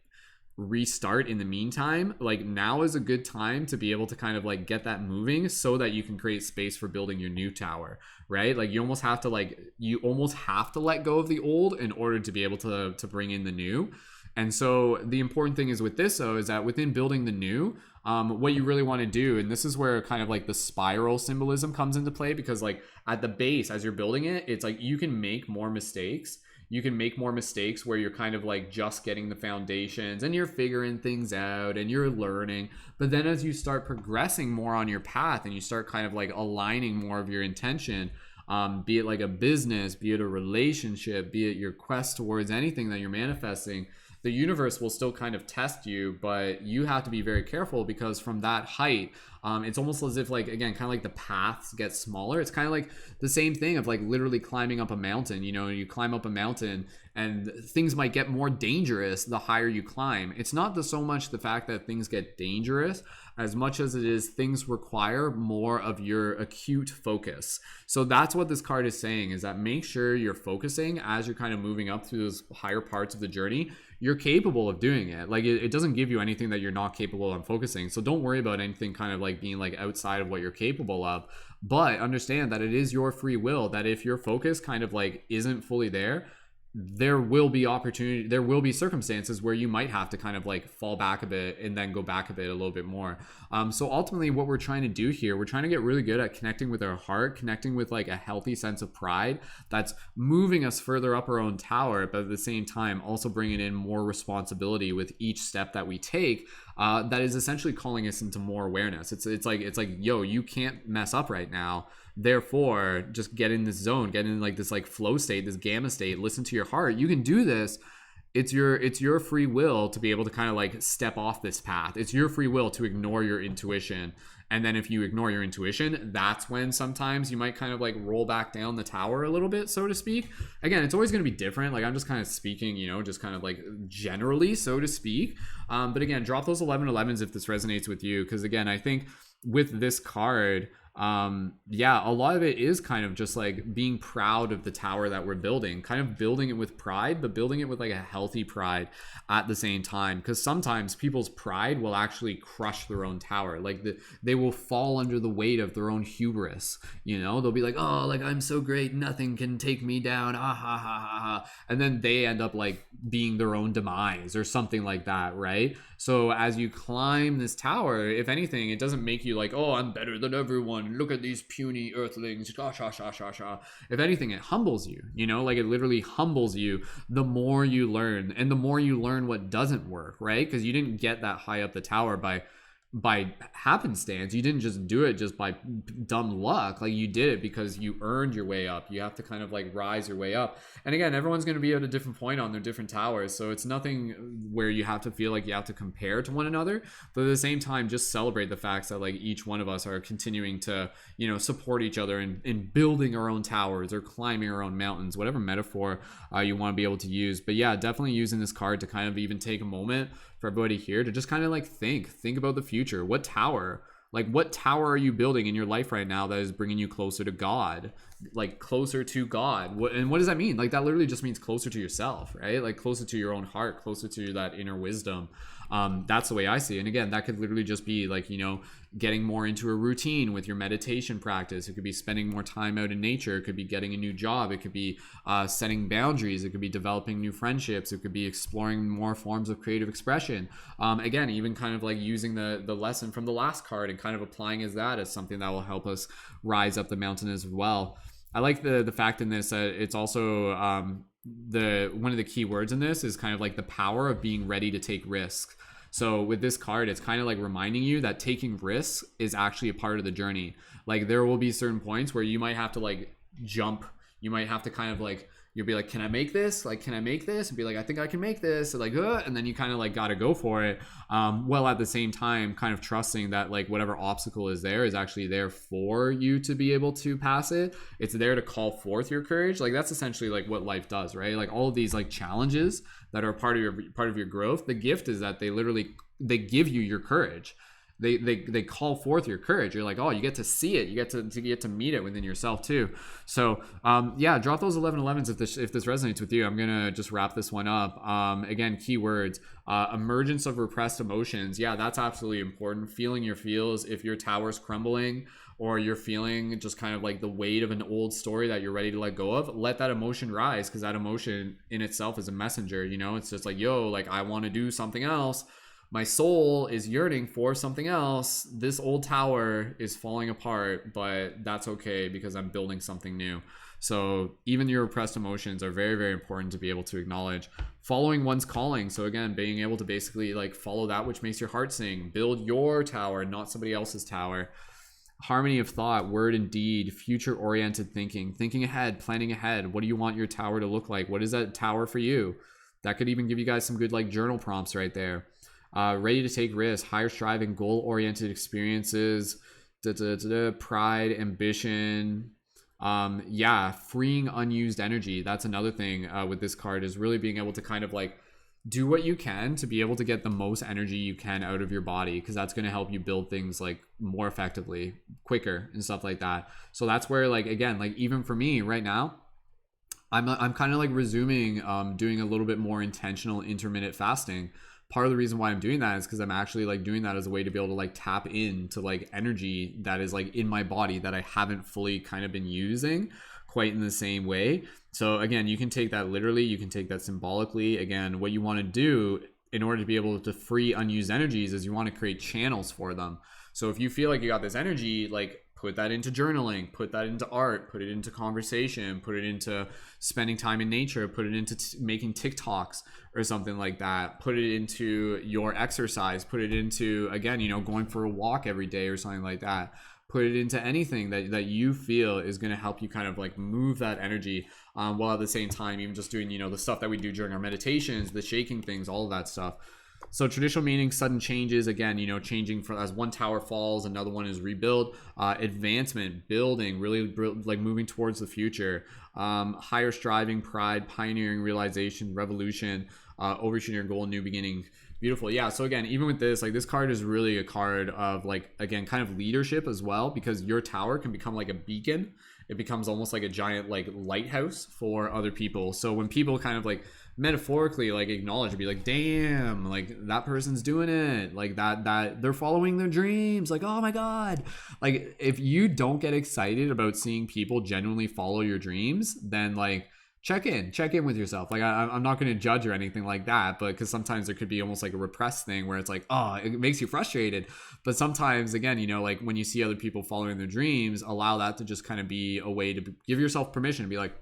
restart in the meantime, like now is a good time to be able to kind of like get that moving so that you can create space for building your new tower, right? Like you almost have to let go of the old in order to be able to bring in the new. And so the important thing is with this though, is that within building the new, what you really want to do, and this is where kind of like the spiral symbolism comes into play, because like at the base, as you're building it, it's like you can make more mistakes. You can make more mistakes where you're kind of like just getting the foundations and you're figuring things out and you're learning. But then as you start progressing more on your path and you start kind of like aligning more of your intention, be it like a business, be it a relationship, be it your quest towards anything that you're manifesting, the universe will still kind of test you, but you have to be very careful, because from that height, it's almost as if like, again, kind of like the paths get smaller. It's kind of like the same thing of like literally climbing up a mountain. You know, you climb up a mountain and things might get more dangerous the higher you climb. It's not so much the fact that things get dangerous as much as it is things require more of your acute focus. So that's what this card is saying, is that make sure you're focusing as you're kind of moving up through those higher parts of the journey. You're capable of doing it. Like it doesn't give you anything that you're not capable of focusing. So don't worry about anything kind of like being like outside of what you're capable of, but understand that it is your free will, that if your focus kind of like isn't fully there will be opportunity, there will be circumstances where you might have to kind of like fall back a bit and then go back a bit a little bit more. So ultimately what we're trying to do here, we're trying to get really good at connecting with our heart, connecting with like a healthy sense of pride that's moving us further up our own tower, but at the same time also bringing in more responsibility with each step that we take. That is essentially calling us into more awareness. It's like, yo, you can't mess up right now. Therefore, just get in this zone, get in like this like flow state, this gamma state, listen to your heart. You can do this. it's your free will to be able to kind of like step off this path. It's your free will to ignore your intuition. And then if you ignore your intuition, that's when sometimes you might kind of like roll back down the tower a little bit, so to speak. Again, it's always going to be different. Like I'm just kind of speaking, you know, just kind of like generally, so to speak. But again, drop those 1111s if this resonates with you. Because again, I think with this card, yeah, a lot of it is kind of just like being proud of the tower that we're building, kind of building it with pride, but building it with like a healthy pride at the same time. Because sometimes people's pride will actually crush their own tower. Like they will fall under the weight of their own hubris. You know, they'll be like, oh, like I'm so great, nothing can take me down, ah ha ha ha ha, and then they end up like being their own demise or something like that, right? So as you climb this tower, if anything, it doesn't make you like, oh, I'm better than everyone, look at these puny earthlings, sha sha sha sha sha. If anything, it humbles you, you know, like it literally humbles you the more you learn, and the more you learn what doesn't work, right? Because you didn't get that high up the tower by happenstance. You didn't just do it just by dumb luck. Like you did it because you earned your way up. You have to kind of like rise your way up. And again, everyone's going to be at a different point on their different towers, so it's nothing where you have to feel like you have to compare to one another, but at the same time, just celebrate the facts that like each one of us are continuing to, you know, support each other in building our own towers or climbing our own mountains, whatever metaphor you want to be able to use. But yeah, definitely using this card to kind of even take a moment for everybody here to just kind of like think about the future. What tower are you building in your life right now that is bringing you closer to God, like closer to God? And what does that mean? Like that literally just means closer to yourself, right? Like closer to your own heart, closer to that inner wisdom. That's the way I see it. And again, that could literally just be like, you know, getting more into a routine with your meditation practice. It could be spending more time out in nature. It could be getting a new job. It could be setting boundaries. It could be developing new friendships. It could be exploring more forms of creative expression. Again, even kind of like using the lesson from the last card and kind of applying as that as something that will help us rise up the mountain as well. I like the fact in this that it's also one of the key words in this is kind of like the power of being ready to take risks. So with this card, it's kind of like reminding you that taking risks is actually a part of the journey. Like there will be certain points where you might have to like jump. You might have to kind of like, you'll be like, can I make this? Like, can I make this? And be like, I think I can make this. So like, and then you kind of like got to go for it. Well, at the same time, kind of trusting that like whatever obstacle is there is actually there for you to be able to pass it. It's there to call forth your courage. Like that's essentially like what life does, right? Like all of these like challenges that are part of your growth. The gift is that they give you your courage. They call forth your courage. You're like, oh, you get to see it. You get to meet it within yourself too. So yeah, drop those 1111s if this resonates with you. I'm gonna just wrap this one up. Again, keywords: emergence of repressed emotions. Yeah, that's absolutely important. Feeling your feels. If your tower's crumbling, or you're feeling just kind of like the weight of an old story that you're ready to let go of, let that emotion rise, because that emotion in itself is a messenger. You know, it's just like, yo, like I want to do something else. My soul is yearning for something else. This old tower is falling apart, but that's okay because I'm building something new. So even your repressed emotions are very, very important to be able to acknowledge. Following one's calling. So again, being able to basically like follow that which makes your heart sing. Build your tower, not somebody else's tower. Harmony of thought, word and deed, future-oriented thinking ahead, planning ahead. What do you want your tower to look like? What is that tower for you? That could even give you guys some good like journal prompts right there. Ready to take risks, higher striving, goal-oriented experiences, pride, ambition. Yeah, freeing unused energy. That's another thing with this card, is really being able to kind of like do what you can to be able to get the most energy you can out of your body, because that's going to help you build things like more effectively, quicker and stuff like that. So that's where like, again, like even for me right now, I'm kind of like resuming doing a little bit more intentional intermittent fasting. Part of the reason why I'm doing that is because I'm actually like doing that as a way to be able to like tap into like energy that is like in my body that I haven't fully kind of been using quite in the same way. So again, you can take that literally, you can take that symbolically. Again, what you want to do in order to be able to free unused energies is you want to create channels for them. So if you feel like you got this energy, like put that into journaling, put that into art, put it into conversation, put it into spending time in nature, put it into making TikToks or something like that, put it into your exercise, put it into, again, you know, going for a walk every day or something like that. put it into anything that you feel is going to help you kind of like move that energy, while at the same time even just doing, the stuff that we do during our meditations, the shaking things, all of that stuff. So traditional meaning, sudden changes, again, changing from as one tower falls, another one is rebuilt. Advancement, building, really like moving towards the future. Higher striving, pride, pioneering, realization, revolution, overshooting your goal, new beginning. Beautiful. Yeah. So again, even with this, like this card is really a card of like, again, kind of leadership as well, because your tower can become like a beacon. It becomes almost like a giant like lighthouse for other people. So when people kind of like metaphorically like acknowledge, be like, damn, like that person's doing it, like that they're following their dreams, like, oh my god. Like if you don't get excited about seeing people genuinely follow your dreams, then like check in with yourself. Like I'm not going to judge or anything like that, but because sometimes there could be almost like a repressed thing where it's like, oh, it makes you frustrated. But sometimes, again, like when you see other people following their dreams, allow that to just kind of be a way to give yourself permission to be like,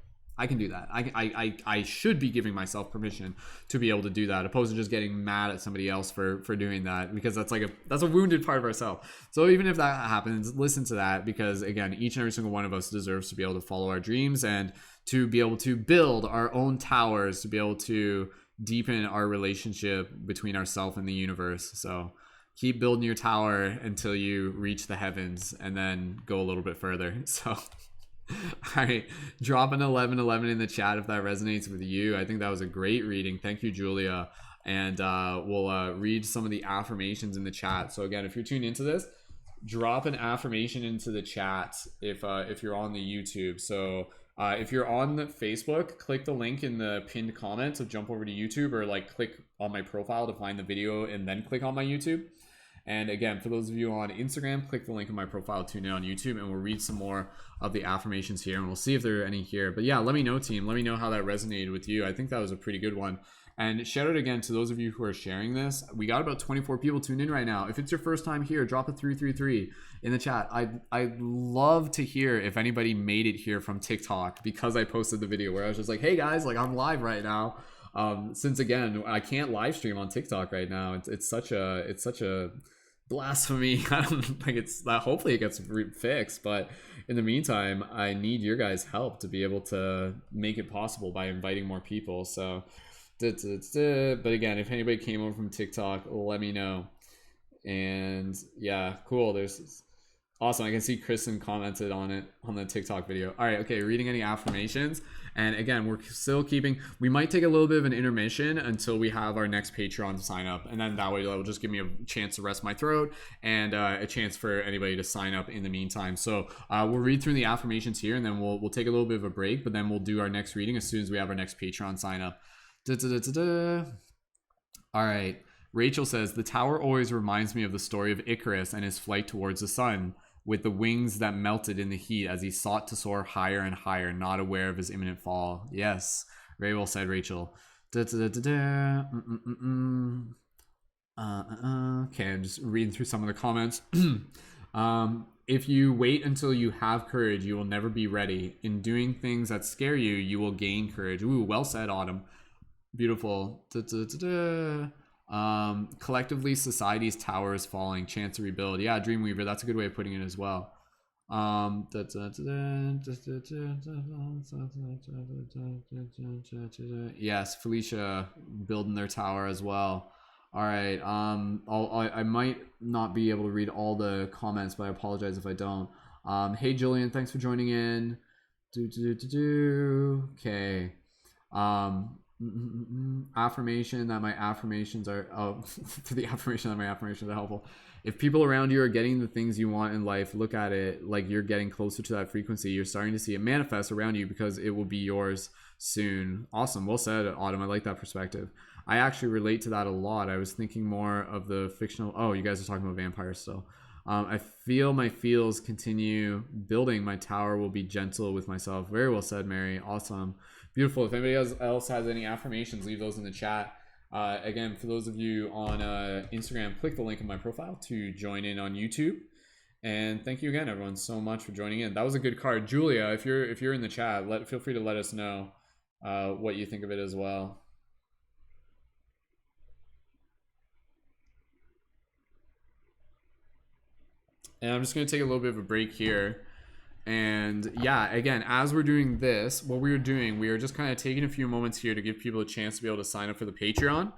I can do that. I should be giving myself permission to be able to do that, opposed to just getting mad at somebody else for doing that, because that's a wounded part of ourselves. So even if that happens, listen to that, because again, each and every single one of us deserves to be able to follow our dreams and to be able to build our own towers, to be able to deepen our relationship between ourselves and the universe. So keep building your tower until you reach the heavens, and then go a little bit further. So all right, drop an 1111 in the chat if that resonates with you. I think that was a great reading. Thank you, Julia. And we'll read some of the affirmations in the chat. So again, if you're tuned into this, drop an affirmation into the chat if you're on the YouTube. So if you're on the Facebook, click the link in the pinned comment to jump over to YouTube, or like click on my profile to find the video and then click on my YouTube. And again, for those of you on Instagram, click the link in my profile, tune in on YouTube, and we'll read some more of the affirmations here, and we'll see if there are any here. But yeah, let me know, team. Let me know how that resonated with you. I think that was a pretty good one. And shout out again to those of you who are sharing this. We got about 24 people tuned in right now. If it's your first time here, drop a 333 in the chat. I'd love to hear if anybody made it here from TikTok, because I posted the video where I was just like, hey guys, like I'm live right now. Since again, I can't live stream on TikTok right now. It's such a blasphemy. I don't think it's that. Hopefully it gets fixed, but in the meantime, I need your guys' help to be able to make it possible by inviting more people. So but again, if anybody came over from TikTok, let me know. And yeah, cool. There's awesome. I can see Kristen commented on it on the TikTok video. All right, okay, reading any affirmations. And again, we're still we might take a little bit of an intermission until we have our next Patreon sign up. And then that way that will just give me a chance to rest my throat, and a chance for anybody to sign up in the meantime. So we'll read through the affirmations here, and then we'll take a little bit of a break, but then we'll do our next reading as soon as we have our next Patreon sign up. All right. Rachel says, the tower always reminds me of the story of Icarus and his flight towards the sun, with the wings that melted in the heat as he sought to soar higher and higher, not aware of his imminent fall. Yes, very well said, Rachel. Okay, I'm just reading through some of the comments. If you wait until you have courage, you will never be ready. In doing things that scare you, you will gain courage. Ooh, well said, Autumn. Beautiful. Collectively, society's tower is falling. Chance to rebuild. Yeah, Dreamweaver. That's a good way of putting it as well. Yes, Felicia building their tower as well. All right. I might not be able to read all the comments, but I apologize if I don't. Hey, Julian, thanks for joining in. Okay. Affirmation that my affirmations are for the affirmation that my affirmations are helpful. If people around you are getting the things you want in life, look at it like you're getting closer to that frequency. You're starting to see it manifest around you because it will be yours soon. Awesome. Well said, Autumn. I like that perspective. I actually relate to that a lot. I was thinking more of the fictional. Oh, you guys are talking about vampires still. I feel my feels continue building. My tower will be gentle with myself. Very well said, Mary. Awesome. Beautiful. If anybody else has any affirmations, leave those in the chat. Again, for those of you on Instagram, click the link in my profile to join in on YouTube. And thank you again, everyone, so much for joining in. That was a good card. Julia, if you're in the chat, feel free to let us know what you think of it as well. And I'm just going to take a little bit of a break here. And yeah, again, as we're doing this, what we are just kind of taking a few moments here to give people a chance to be able to sign up for the Patreon.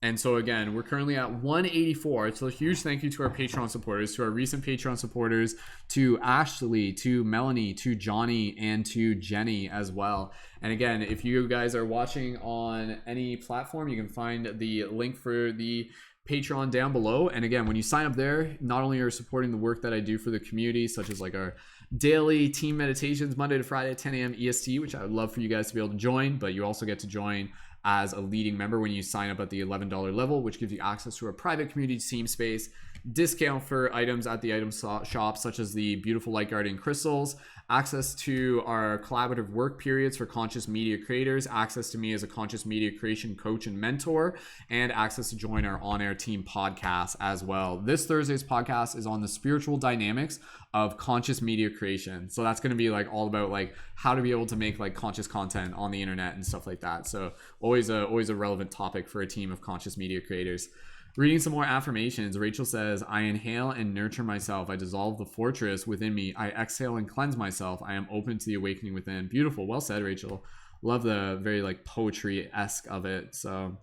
And so again, we're currently at 184. So a huge thank you to our Patreon supporters, to our recent Patreon supporters, to Ashley, to Melanie, to Johnny, and to Jenny as well. And again, if you guys are watching on any platform, you can find the link for the Patreon down below. And again, when you sign up there, not only are you supporting the work that I do for the community, such as like our daily team meditations Monday to Friday at 10 a.m. EST, which I would love for you guys to be able to join, but you also get to join as a leading member when you sign up at the $11 level, which gives you access to a private community team space, discount for items at the item shop, such as the beautiful light guardian crystals, access to our collaborative work periods for conscious media creators, access to me as a conscious media creation coach and mentor, and access to join our on-air team podcast as well. This Thursday's podcast is on the spiritual dynamics of conscious media creation. So that's going to be like all about like how to be able to make like conscious content on the internet and stuff like that. So always a relevant topic for a team of conscious media creators. Reading some more affirmations. Rachel says, I inhale and nurture myself. I dissolve the fortress within me. I exhale and cleanse myself. I am open to the awakening within. Beautiful. Well said, Rachel. Love the very like poetry-esque of it. So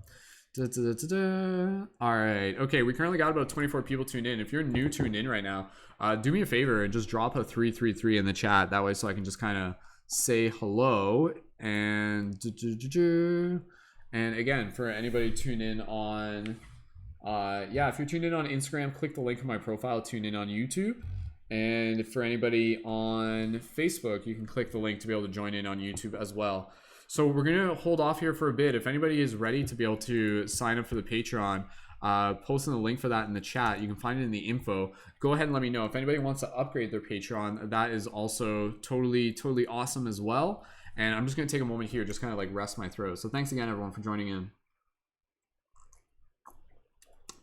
all right. Okay, we currently got about 24 people tuned in. If you're new tuned in right now, do me a favor and just drop a 333 in the chat. That way so I can just kind of say hello. And again, for anybody tuned in on if you're tuned in on Instagram, click the link in my profile, tune in on YouTube. And for anybody on Facebook, you can click the link to be able to join in on YouTube as well. So we're going to hold off here for a bit. If anybody is ready to be able to sign up for the Patreon, posting the link for that in the chat. You can find it in the info. Go ahead and let me know. If anybody wants to upgrade their Patreon, that is also totally awesome as well. And I'm just going to take a moment here, just kind of like rest my throat. So thanks again, everyone, for joining in.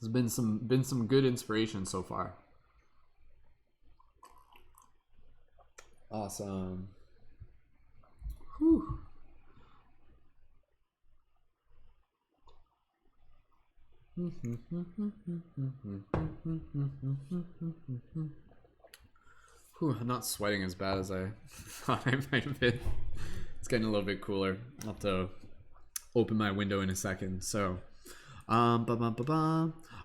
There's been some good inspiration so far. Awesome. Whew. Whew, I'm not sweating as bad as I thought I might have been. It's getting a little bit cooler. I'll have to open my window in a second. So, all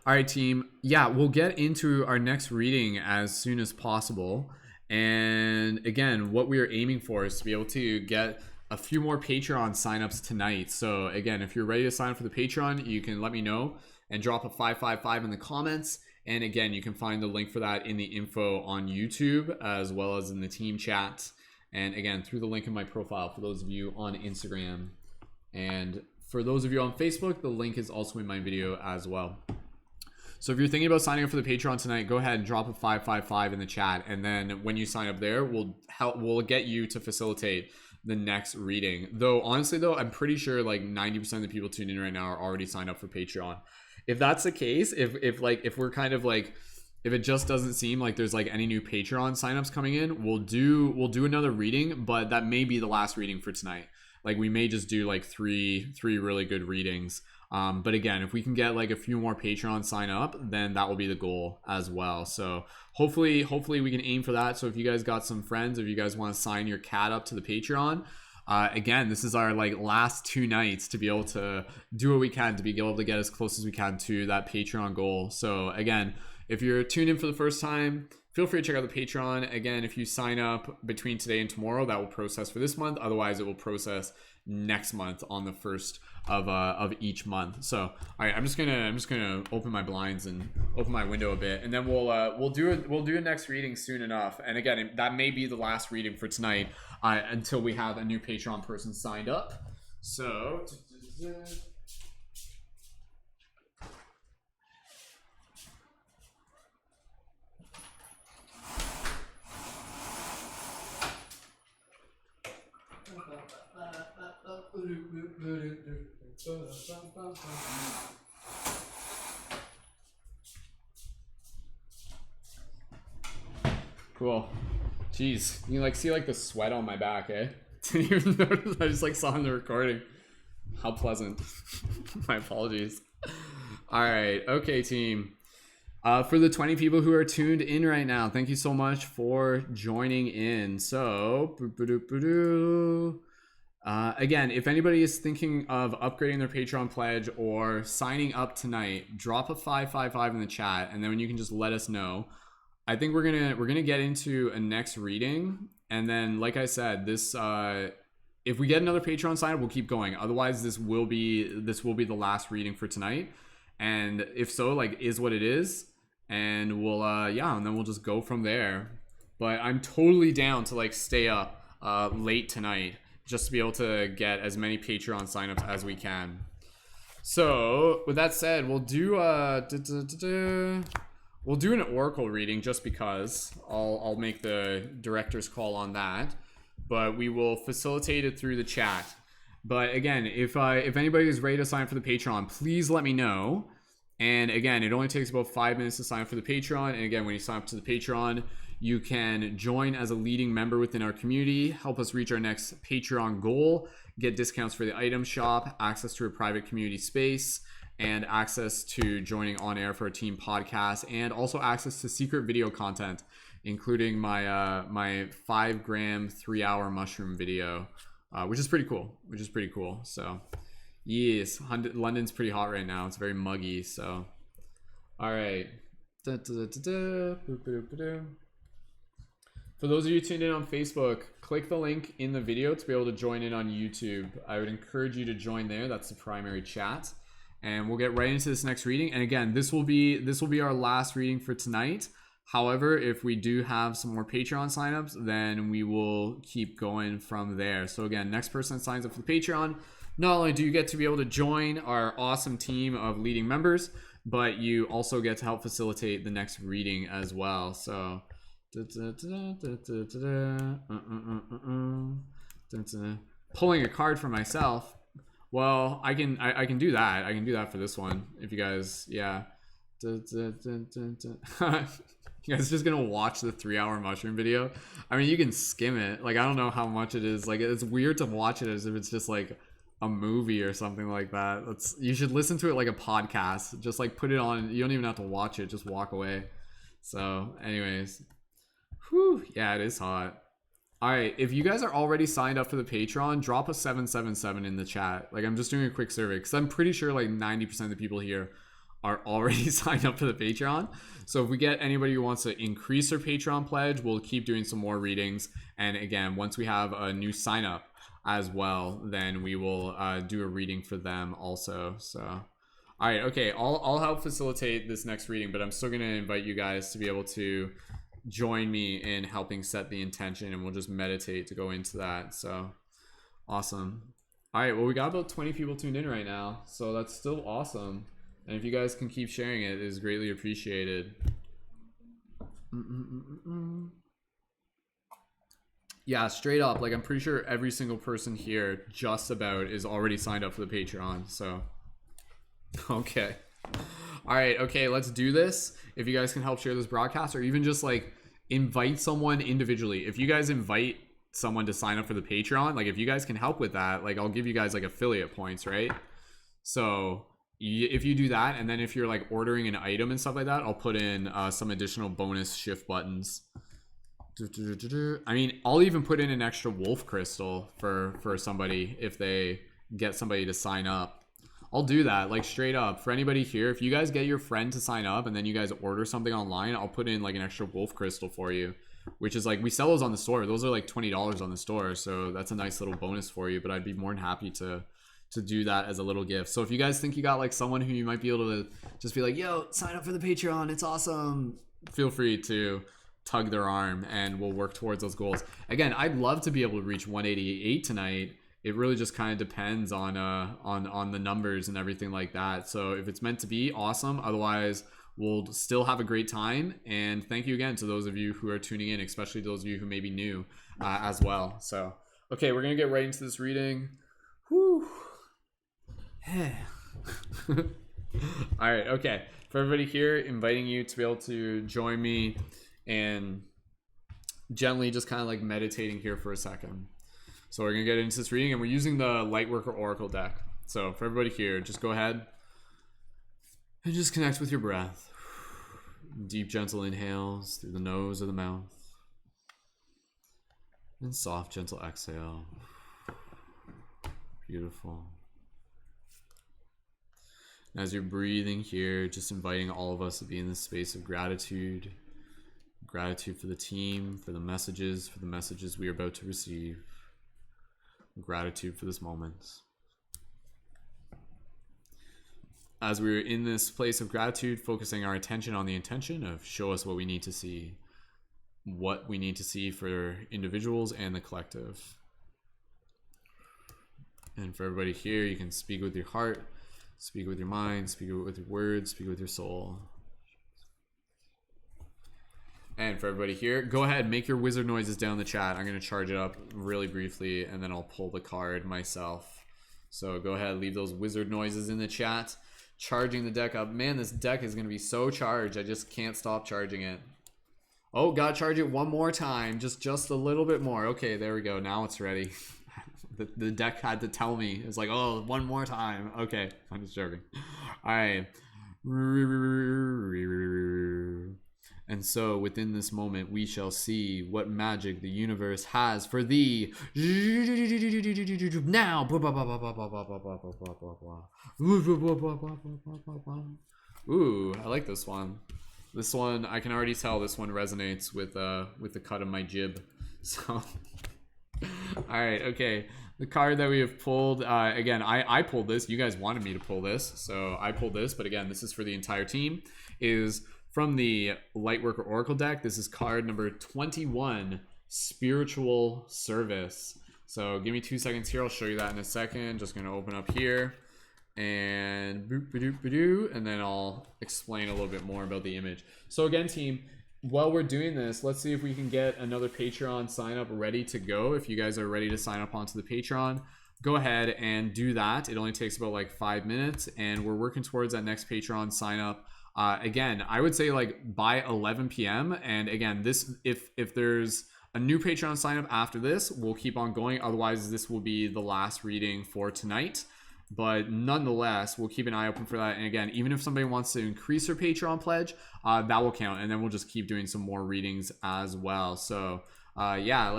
right, team. Yeah, we'll get into our next reading as soon as possible. And again, what we are aiming for is to be able to get a few more Patreon signups tonight. So again, if you're ready to sign up for the Patreon, you can let me know and drop a 555 in the comments. And again, you can find the link for that in the info on YouTube as well as in the team chat. And again, through the link in my profile for those of you on Instagram. And for those of you on Facebook, the link is also in my video as well. So if you're thinking about signing up for the Patreon tonight, go ahead and drop a 555 in the chat. And then when you sign up there, we'll get you to facilitate the next reading. Though honestly though, I'm pretty sure like 90% of the people tuning in right now are already signed up for Patreon. If that's the case, if we're kind of like, if it just doesn't seem like there's like any new Patreon signups coming in, we'll do another reading, but that may be the last reading for tonight. Like we may just do like three really good readings. But again, if we can get like a few more Patreon sign up, then that will be the goal as well. So hopefully we can aim for that. So if you guys got some friends, if you guys want to sign your cat up to the Patreon, again, this is our like last 2 nights to be able to do what we can to be able to get as close as we can to that Patreon goal. So again, if you're tuned in for the first time, feel free to check out the Patreon. Again, if you sign up between today and tomorrow, that will process for this month. Otherwise, it will process next month on the 1st of each month. So, all right, I'm just gonna open my blinds and open my window a bit, and then we'll do a next reading soon enough. And again, that may be the last reading for tonight until we have a new Patreon person signed up. So. Cool. Jeez, you like see like the sweat on my back, eh? Didn't even notice. I just like saw in the recording. How pleasant. My apologies. All right, okay, team. For the 20 people who are tuned in right now, thank you so much for joining in. So, again, if anybody is thinking of upgrading their Patreon pledge or signing up tonight, drop a 555 in the chat, and then you can just let us know. I think we're gonna get into a next reading, and then, like I said, this if we get another Patreon sign up, we'll keep going. Otherwise, this will be the last reading for tonight, and if so, like, is what it is. And we'll yeah, and then we'll just go from there. But I'm totally down to like stay up late tonight just to be able to get as many Patreon signups as we can. So with that said, we'll do we'll do an oracle reading just because I'll make the director's call on that, but we will facilitate it through the chat. But again, if anybody is ready to sign up for the Patreon, please let me know. And again, it only takes about 5 minutes to sign up for the Patreon. And again, when you sign up to the Patreon, you can join as a leading member within our community, help us reach our next Patreon goal, get discounts for the item shop, access to a private community space, and access to joining on air for a team podcast, and also access to secret video content, including my my 5 gram 3-hour mushroom video, which is pretty cool. So yes, London's pretty hot right now. It's very muggy. So all right. For those of you tuned in on Facebook, click the link in the video to be able to join in on YouTube. I would encourage you to join there. That's the primary chat. And we'll get right into this next reading. And again, this will be our last reading for tonight. However, if we do have some more Patreon signups, then we will keep going from there. So again, next person that signs up for the Patreon, not only do you get to be able to join our awesome team of leading members, but you also get to help facilitate the next reading as well. So pulling a card for myself. Well, I can do that. I can do that for this one. If you guys, yeah. You guys just gonna watch the 3-hour mushroom video? I mean, you can skim it. Like, I don't know how much it is. Like, it's weird to watch it as if it's just like a movie or something like that. You should listen to it like a podcast. Just like put it on. You don't even have to watch it. Just walk away. So anyways, whew, yeah, it is hot. All right, if you guys are already signed up for the Patreon, drop a 777 in the chat. Like, I'm just doing a quick survey because I'm pretty sure like 90% of the people here are already signed up for the Patreon. So if we get anybody who wants to increase their Patreon pledge, we'll keep doing some more readings. And again, once we have a new sign up as well, then we will do a reading for them also. So all right, okay, I'll help facilitate this next reading, but I'm still going to invite you guys to be able to join me in helping set the intention, and we'll just meditate to go into that. So awesome. All right, well, we got about 20 people tuned in right now, so that's still awesome. And if you guys can keep sharing it, it is greatly appreciated. Yeah, straight up, like, I'm pretty sure every single person here just about is already signed up for the Patreon. So okay. All right, okay, let's do this. If you guys can help share this broadcast, or even just like invite someone individually. If you guys invite someone to sign up for the Patreon, like, if you guys can help with that, like, I'll give you guys like affiliate points, right? So if you do that, and then if you're like ordering an item and stuff like that, I'll put in some additional bonus shift buttons. I mean, I'll even put in an extra wolf crystal for somebody if they get somebody to sign up. I'll do that, like, straight up. For anybody here, if you guys get your friend to sign up and then you guys order something online, I'll put in like an extra wolf crystal for you, which is like, we sell those on the store. Those are like $20 on the store, so that's a nice little bonus for you. But I'd be more than happy to do that as a little gift. So if you guys think you got like someone who you might be able to just be like, yo, sign up for the Patreon, it's awesome, feel free to tug their arm and we'll work towards those goals. Again, I'd love to be able to reach 188 tonight. It really just kind of depends on the numbers and everything like that. So if it's meant to be, awesome. Otherwise, we'll still have a great time. And thank you again to those of you who are tuning in, especially those of you who may be new as well. So, okay, we're going to get right into this reading. Whew. All right, okay. For everybody here, inviting you to be able to join me and gently just kind of like meditating here for a second. So we're going to get into this reading, and we're using the Lightworker Oracle deck. So for everybody here, just go ahead and just connect with your breath. Deep, gentle inhales through the nose or the mouth. And soft, gentle exhale. Beautiful. As you're breathing here, just inviting all of us to be in this space of gratitude. Gratitude for the team, for the messages we are about to receive. Gratitude for this moment. As we're in this place of gratitude, focusing our attention on the intention of show us what we need to see. What we need to see for individuals and the collective. And for everybody here, you can speak with your heart, speak with your mind, speak with your words, speak with your soul. And for everybody here, go ahead, make your wizard noises down in the chat. I'm going to charge it up really briefly, and then I'll pull the card myself. So go ahead, leave those wizard noises in the chat. Charging the deck up. Man, this deck is going to be so charged. I just can't stop charging it. Oh, gotta charge it one more time. Just a little bit more. Okay, there we go. Now it's ready. The deck had to tell me. It was like, oh, one more time. Okay, I'm just joking. All right. And so within this moment, we shall see what magic the universe has for thee. Now. Ooh, I like this one. This one, I can already tell this one resonates with the cut of my jib. So, all right, okay. The card that we have pulled, again, I pulled this. You guys wanted me to pull this, so I pulled this. But again, this is for the entire team. Is from the Lightworker Oracle deck. This is card number 21, Spiritual Service. So give me 2 seconds here. I'll show you that in a second. Just going to open up here. And and then I'll explain a little bit more about the image. So again, team, while we're doing this, let's see if we can get another Patreon sign up ready to go. If you guys are ready to sign up onto the Patreon, go ahead and do that. It only takes about like 5 minutes, and we're working towards that next Patreon sign up. Again, I would say like by 11 p.m. And again, this if there's a new Patreon sign up after this, we'll keep on going. Otherwise, this will be the last reading for tonight. But nonetheless, we'll keep an eye open for that. And again, even if somebody wants to increase their Patreon pledge, that will count. And then we'll just keep doing some more readings as well. So yeah,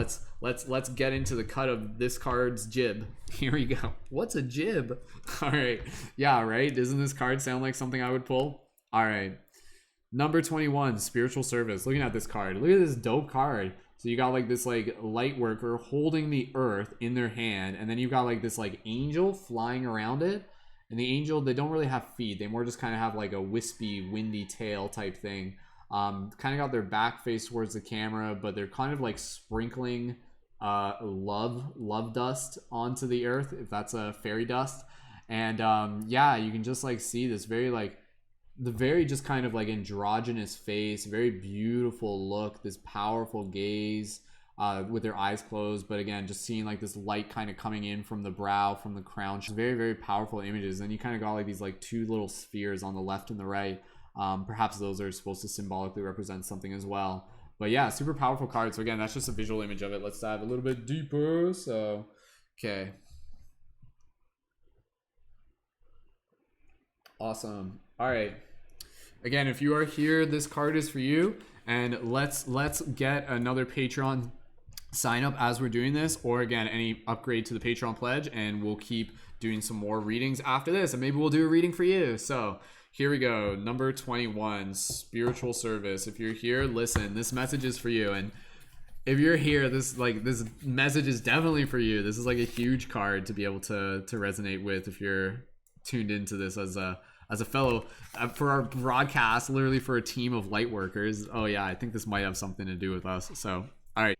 let's get into the cut of this card's jib. Here we go. What's a jib? All right. Yeah, right. Doesn't this card sound like something I would pull? All right. Number 21, Spiritual Service. Looking at this card. Look at this dope card. So you got like this like light worker holding the earth in their hand, and then you got like this like angel flying around it. And the angel, they don't really have feet. They more just kind of have like a wispy, windy tail type thing. Kind of got their back face towards the camera, but they're kind of like sprinkling love dust onto the earth, if that's a fairy dust. And yeah, you can just like see this very like the very just kind of like androgynous face, very beautiful look, this powerful gaze with their eyes closed, but again, just seeing like this light kind of coming in from the brow, from the crown. Just very, very powerful images. And you kind of got like these like two little spheres on the left and the right. Perhaps those are supposed to symbolically represent something as well. But yeah, super powerful card. So again, that's just a visual image of it. Let's dive a little bit deeper. So, okay. Awesome. All right. Again, if you are here, this card is for you. And let's get another Patreon sign up as we're doing this, or again, any upgrade to the Patreon pledge, and we'll keep doing some more readings after this, and maybe we'll do a reading for you. So here we go. Number 21, Spiritual Service. If you're here, listen, this message is for you. And if you're here, this message is definitely for you. This is like a huge card to be able to resonate with if you're tuned into this as a fellow for our broadcast, literally for a team of light workers. Oh yeah, I think this might have something to do with us. So, all right.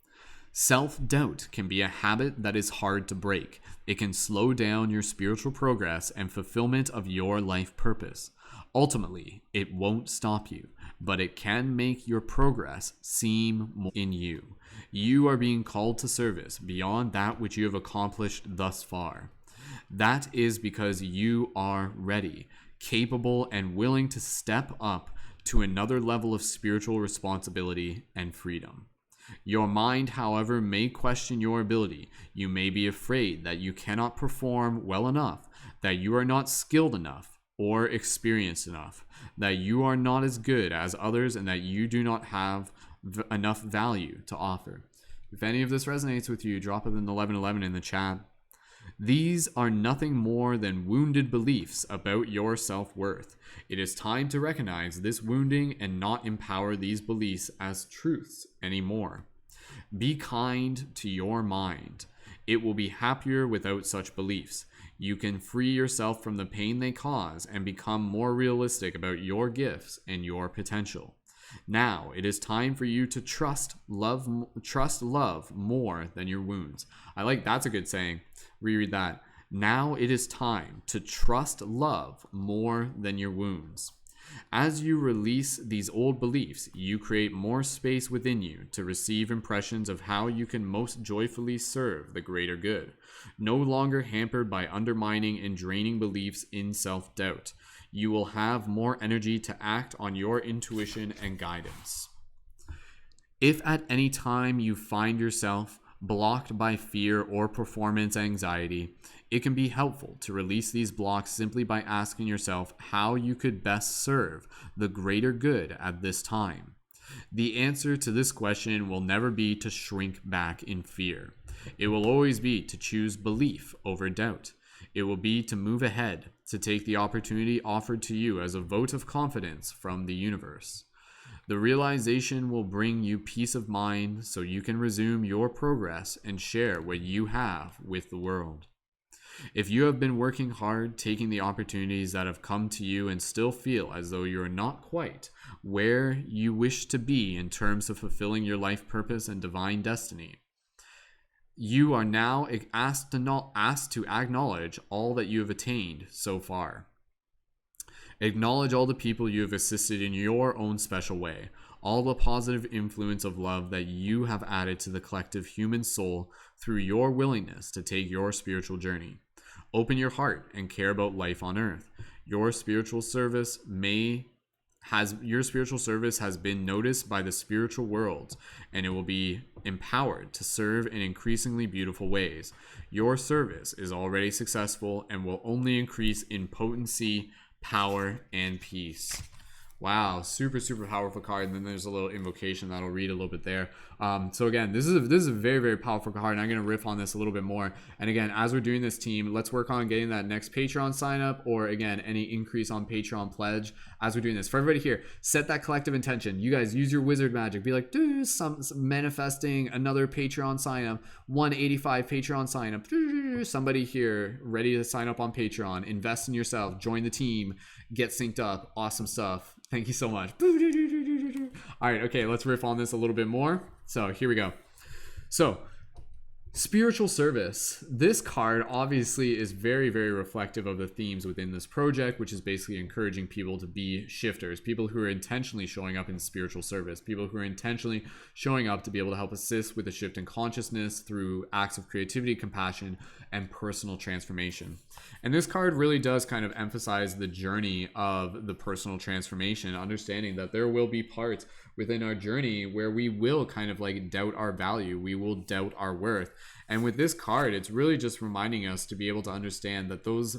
Self-doubt can be a habit that is hard to break. It can slow down your spiritual progress and fulfillment of your life purpose. Ultimately, it won't stop you, but it can make your progress seem more in you. You are being called to service beyond that which you have accomplished thus far. That is because you are ready, capable, and willing to step up to another level of spiritual responsibility and freedom. Your mind, however, may question your ability. You may be afraid that you cannot perform well enough, that you are not skilled enough, or experienced enough, that you are not as good as others, and that you do not have enough value to offer. If any of this resonates with you, drop it in 1111 in the chat. These are nothing more than wounded beliefs about your self-worth. It is time to recognize this wounding and not empower these beliefs as truths anymore. Be kind to your mind. It will be happier without such beliefs. You can free yourself from the pain they cause and become more realistic about your gifts and your potential. Now it is time for you to trust love more than your wounds. That's a good saying. Reread that. Now it is time to trust love more than your wounds. As you release these old beliefs, you create more space within you to receive impressions of how you can most joyfully serve the greater good, no longer hampered by undermining and draining beliefs in self-doubt. You will have more energy to act on your intuition and guidance. If at any time you find yourself blocked by fear or performance anxiety, it can be helpful to release these blocks simply by asking yourself how you could best serve the greater good at this time. The answer to this question will never be to shrink back in fear. It will always be to choose belief over doubt. It will be to move ahead, to take the opportunity offered to you as a vote of confidence from the universe. The realization will bring you peace of mind so you can resume your progress and share what you have with the world. If you have been working hard, taking the opportunities that have come to you and still feel as though you are not quite where you wish to be in terms of fulfilling your life purpose and divine destiny, you are now asked to acknowledge all that you have attained so far. Acknowledge all the people you have assisted in your own special way, all the positive influence of love that you have added to the collective human soul through your willingness to take your spiritual journey. Open your heart and care about life on earth. Your spiritual service has been noticed by the spiritual world, and it will be empowered to serve in increasingly beautiful ways. Your service is already successful and will only increase in potency, power, and peace. Wow, super, super powerful card. And then there's a little invocation that I'll read a little bit there. So again, this is a very, very powerful card, and I'm going to riff on this a little bit more. And again, as we're doing this, team, let's work on getting that next Patreon sign up, or again, any increase on Patreon pledge as we're doing this. For everybody here, set that collective intention. You guys use your wizard magic. Be like, dude, some manifesting another Patreon sign up, 185 Patreon sign up. Somebody here ready to sign up on Patreon. Invest in yourself. Join the team. Get synced up. Awesome stuff. Thank you so much. All right, okay, let's riff on this a little bit more. So here we go. So spiritual service. This card obviously is very, very reflective of the themes within this project, which is basically encouraging people to be shifters, people who are intentionally showing up in spiritual service, people who are intentionally showing up to be able to help assist with a shift in consciousness through acts of creativity, compassion, and personal transformation. And this card really does kind of emphasize the journey of the personal transformation, understanding that there will be parts within our journey where we will kind of like doubt our value, we will doubt our worth. And with this card, it's really just reminding us to be able to understand that those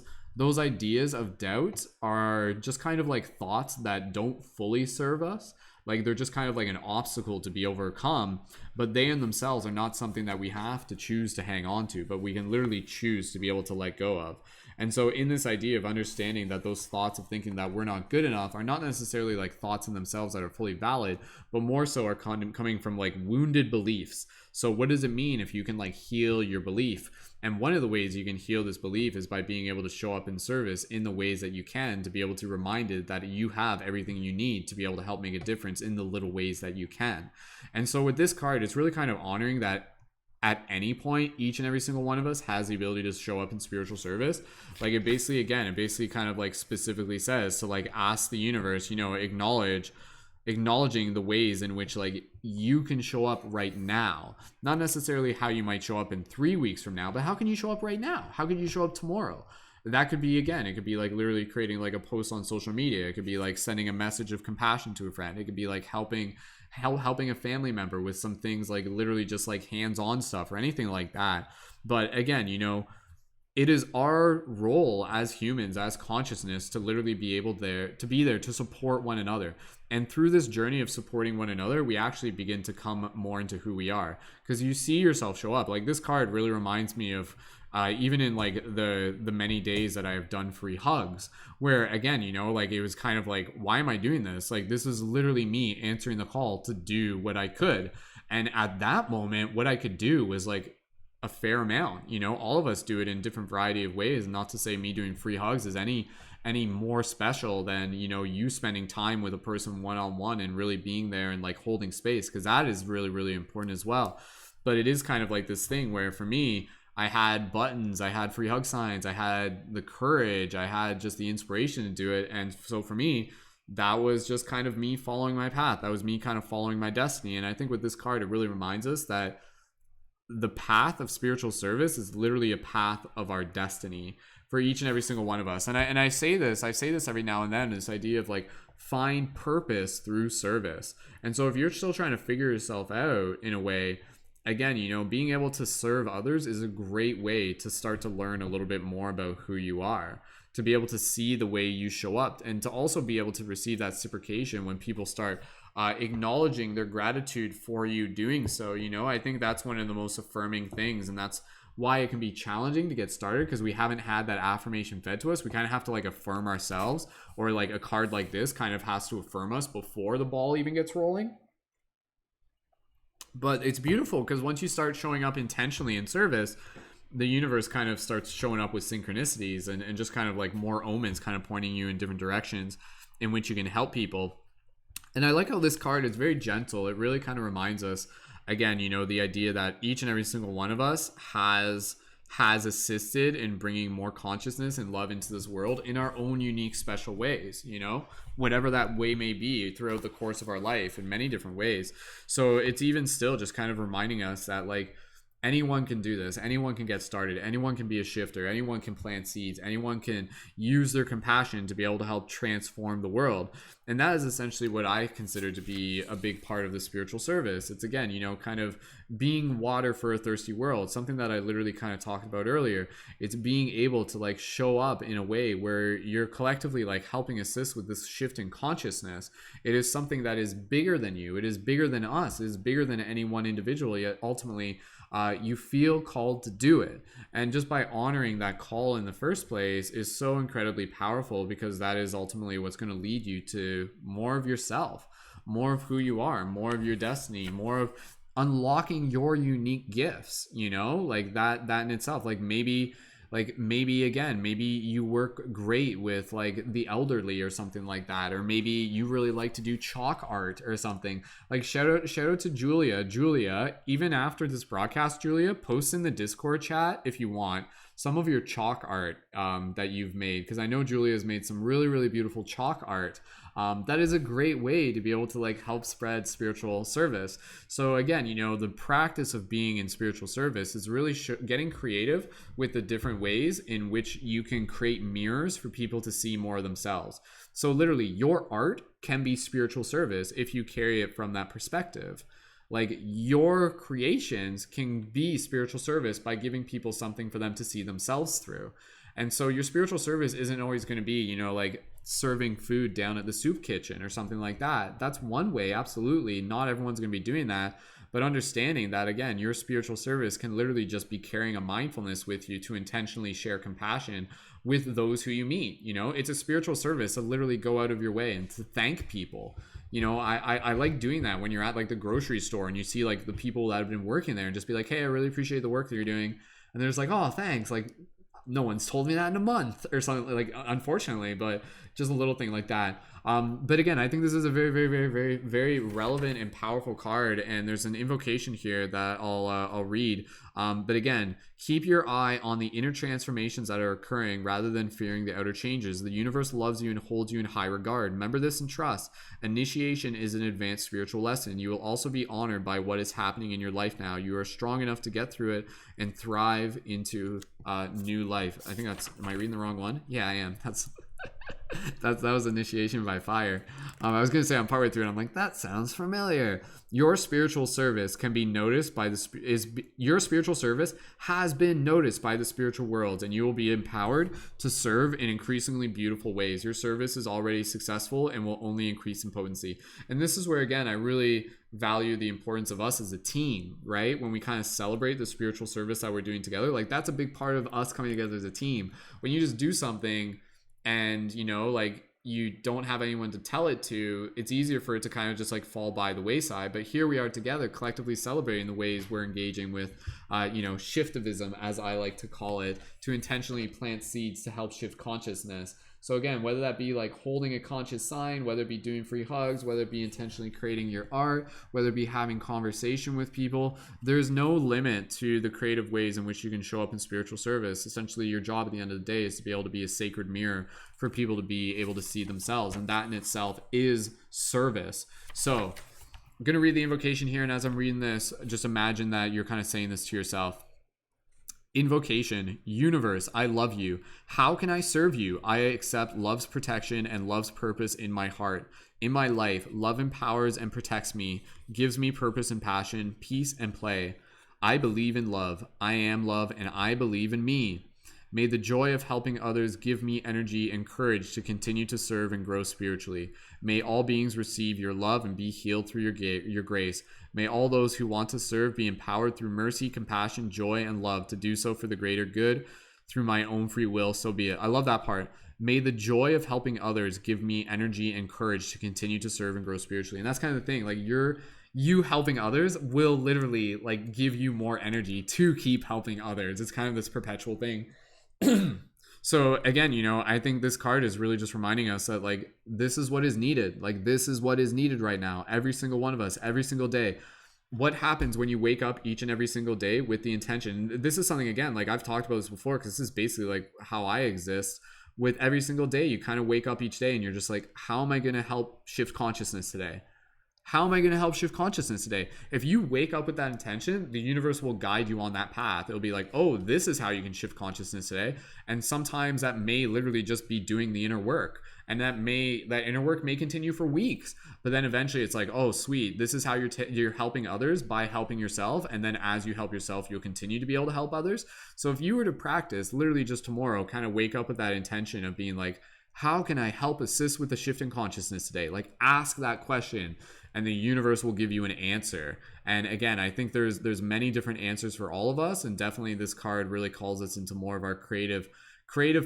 ideas of doubt are just kind of like thoughts that don't fully serve us. Like they're just kind of like an obstacle to be overcome, but they in themselves are not something that we have to choose to hang on to, but we can literally choose to be able to let go of. And so in this idea of understanding that those thoughts of thinking that we're not good enough are not necessarily like thoughts in themselves that are fully valid, but more so are coming from like wounded beliefs. So what does it mean if you can like heal your belief? And one of the ways you can heal this belief is by being able to show up in service in the ways that you can, to be able to remind it that you have everything you need to be able to help make a difference in the little ways that you can. And so with this card, it's really kind of honoring that at any point, each and every single one of us has the ability to show up in spiritual service. Like it basically kind of like specifically says to like ask the universe, you know, acknowledging the ways in which like you can show up right now, not necessarily how you might show up in 3 weeks from now, but how can you show up right now? How can you show up tomorrow? That could be, again, it could be like literally creating like a post on social media. It could be like sending a message of compassion to a friend. It could be like helping a family member with some things, like literally just like hands-on stuff or anything like that. But again, you know, it is our role as humans, as consciousness, to literally be able to be there to support one another. And through this journey of supporting one another, we actually begin to come more into who we are, because you see yourself show up. Like, this card really reminds me of even in like the many days that I have done free hugs, where again, you know, like it was kind of like, why am I doing this? Like, this is literally me answering the call to do what I could. And at that moment, what I could do was like a fair amount. You know, all of us do it in different variety of ways. Not to say me doing free hugs is any more special than, you know, you spending time with a person one-on-one and really being there and like holding space, because that is really, really important as well. But it is kind of like this thing where for me, I had buttons, I had free hug signs, I had the courage, I had just the inspiration to do it. And so for me, that was just kind of me following my path. That was me kind of following my destiny. And I think with this card, it really reminds us that the path of spiritual service is literally a path of our destiny for each and every single one of us. And I say this every now and then, this idea of like, find purpose through service. And so if you're still trying to figure yourself out in a way, again, you know, being able to serve others is a great way to start to learn a little bit more about who you are, to be able to see the way you show up, and to also be able to receive that reciprocation when people start acknowledging their gratitude for you doing so. You know, I think that's one of the most affirming things, and that's why it can be challenging to get started, because we haven't had that affirmation fed to us. We kind of have to like affirm ourselves, or like a card like this kind of has to affirm us before the ball even gets rolling. But it's beautiful, because once you start showing up intentionally in service, the universe kind of starts showing up with synchronicities and just kind of like more omens kind of pointing you in different directions in which you can help people. And I like how this card is very gentle. It really kind of reminds us, again, you know, the idea that each and every single one of us has assisted in bringing more consciousness and love into this world in our own unique special ways, you know, whatever that way may be throughout the course of our life in many different ways. So it's even still just kind of reminding us that like, anyone can do this. Anyone can get started. Anyone can be a shifter. Anyone can plant seeds. Anyone can use their compassion to be able to help transform the world. And that is essentially what I consider to be a big part of the spiritual service. It's, again, you know, kind of being water for a thirsty world, something that I literally kind of talked about earlier. It's being able to like show up in a way where you're collectively like helping assist with this shift in consciousness. It is something that is bigger than you. It is bigger than us. It is bigger than any one individual, yet ultimately you feel called to do it. And just by honoring that call in the first place is so incredibly powerful, because that is ultimately what's going to lead you to more of yourself, more of who you are, more of your destiny, more of unlocking your unique gifts, you know, like that in itself. Like maybe again, maybe you work great with like the elderly or something like that, or maybe you really like to do chalk art or something. Like shout out to Julia, even after this broadcast, Julia, post in the Discord chat if you want some of your chalk art that you've made, because I know Julia has made some really, really beautiful chalk art. That is a great way to be able to like help spread spiritual service. So again, you know, the practice of being in spiritual service is really getting creative with the different ways in which you can create mirrors for people to see more of themselves. So literally your art can be spiritual service if you carry it from that perspective. Like your creations can be spiritual service by giving people something for them to see themselves through. And so your spiritual service isn't always going to be, you know, like serving food down at the soup kitchen or something like that. That's one way, absolutely. Not everyone's going to be doing that. But understanding that, again, your spiritual service can literally just be carrying a mindfulness with you to intentionally share compassion with those who you meet. You know, it's a spiritual service to literally go out of your way and to thank people. You know, I like doing that when you're at like the grocery store and you see like the people that have been working there and just be like, hey, I really appreciate the work that you're doing. And there's like, oh, thanks. Like, no one's told me that in a month or something, like, unfortunately, but just a little thing like that. But again, I think this is a very, very, very, very, very relevant and powerful card. And there's an invocation here that I'll read. But again, keep your eye on the inner transformations that are occurring rather than fearing the outer changes. The universe loves you and holds you in high regard. Remember this and trust. Initiation is an advanced spiritual lesson. You will also be honored by what is happening in your life now. You are strong enough to get through it and thrive into new life. I think am I reading the wrong one? Yeah, I am. That's That was initiation by fire. I was gonna say I'm partway through, and I'm like, that sounds familiar. Your spiritual service can be noticed by your spiritual service has been noticed by the spiritual world, and you will be empowered to serve in increasingly beautiful ways. Your service is already successful and will only increase in potency. And this is where, again, I really value the importance of us as a team, right? When we kind of celebrate the spiritual service that we're doing together, like that's a big part of us coming together as a team. When you just do something and like you don't have anyone to tell it to, it's easier for it to kind of just like fall by the wayside. But here we are together collectively celebrating the ways we're engaging with shiftivism, as I like to call it, to intentionally plant seeds to help shift consciousness. So again, whether that be like holding a conscious sign, whether it be doing free hugs, whether it be intentionally creating your art, whether it be having conversation with people, there's no limit to the creative ways in which you can show up in spiritual service. Essentially, your job at the end of the day is to be able to be a sacred mirror for people to be able to see themselves. And that in itself is service. So I'm going to read the invocation here. And as I'm reading this, just imagine that you're kind of saying this to yourself. Invocation. Universe, I love you. How can I serve you? I accept love's protection and love's purpose in my heart. In my life, love empowers and protects me, gives me purpose and passion, peace and play. I believe in love. I am love, and I believe in me. May the joy of helping others give me energy and courage to continue to serve and grow spiritually. May all beings receive your love and be healed through your grace. May all those who want to serve be empowered through mercy, compassion, joy, and love to do so for the greater good through my own free will, so be it. I love that part. May the joy of helping others give me energy and courage to continue to serve and grow spiritually. And that's kind of the thing, like you helping others will literally like give you more energy to keep helping others. It's kind of this perpetual thing. So again, I think this card is really just reminding us that like this is what is needed. Like this is what is needed right now. Every single one of us, every single day. What happens when you wake up each and every single day with the intention? This is something, again, like I've talked about this before, because this is basically like how I exist. With every single day, you kind of wake up each day and you're just like, how am I going to help shift consciousness today? How am I going to help shift consciousness today? If you wake up with that intention, the universe will guide you on that path. It'll be like, oh, this is how you can shift consciousness today. And sometimes that may literally just be doing the inner work. And that inner work may continue for weeks. But then eventually it's like, oh, sweet. This is how you're helping others by helping yourself. And then as you help yourself, you'll continue to be able to help others. So if you were to practice literally just tomorrow, kind of wake up with that intention of being like, how can I help assist with the shift in consciousness today? Like ask that question, and the universe will give you an answer. And again, I think there's many different answers for all of us, and definitely this card really calls us into more of our creative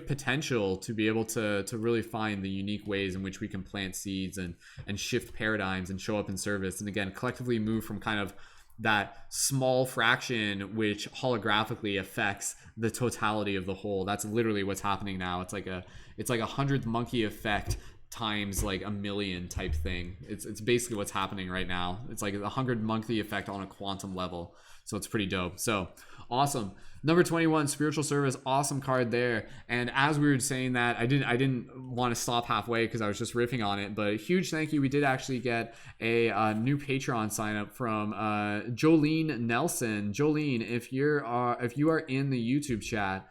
potential to be able to really find the unique ways in which we can plant seeds and shift paradigms and show up in service. And again, collectively move from kind of that small fraction which holographically affects the totality of the whole. That's literally what's happening now. It's like a 100th monkey effect times like a million type thing. It's basically what's happening right now. It's like a 100 monkey effect on a quantum level. So it's pretty dope. So awesome. Number 21, spiritual service. Awesome card there. And as we were saying that, I didn't want to stop halfway because I was just riffing on it. But huge thank you. We did actually get a new Patreon sign up from Jolene Nelson. Jolene, if you are in the YouTube chat,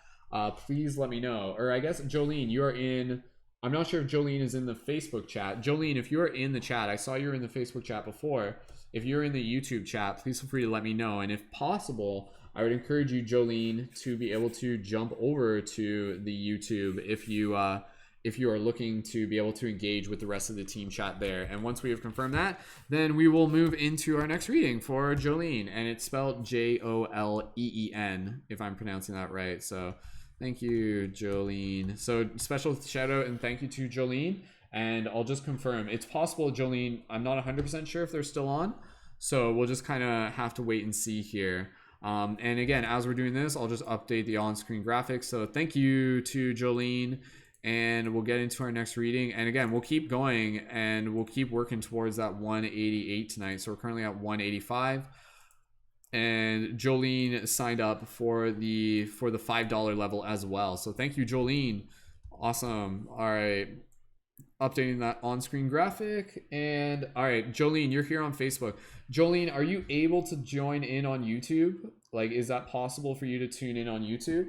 please let me know. Or I guess Jolene, you are in. I'm not sure if Jolene is in the Facebook chat. Jolene, if you are in the chat, I saw you were in the Facebook chat before. If you're in the YouTube chat, please feel free to let me know. And if possible, I would encourage you, Jolene, to be able to jump over to the YouTube if you are looking to be able to engage with the rest of the team chat there. And once we have confirmed that, then we will move into our next reading for Jolene. And it's spelled Joleen, if I'm pronouncing that right. So thank you, Jolene. So special shout out and thank you to Jolene. And I'll just confirm. It's possible, Jolene, I'm not 100% sure if they're still on. So we'll just kind of have to wait and see here. And again, as we're doing this, I'll just update the on-screen graphics. So thank you to Jolene. And we'll get into our next reading. And again, we'll keep going and we'll keep working towards that 188 tonight. So we're currently at 185. And Jolene signed up for the $5 level as well. So thank you, Jolene. Awesome. All right. Updating that on-screen graphic. And all right, Jolene, you're here on Facebook. Jolene, are you able to join in on YouTube? Like, is that possible for you to tune in on YouTube?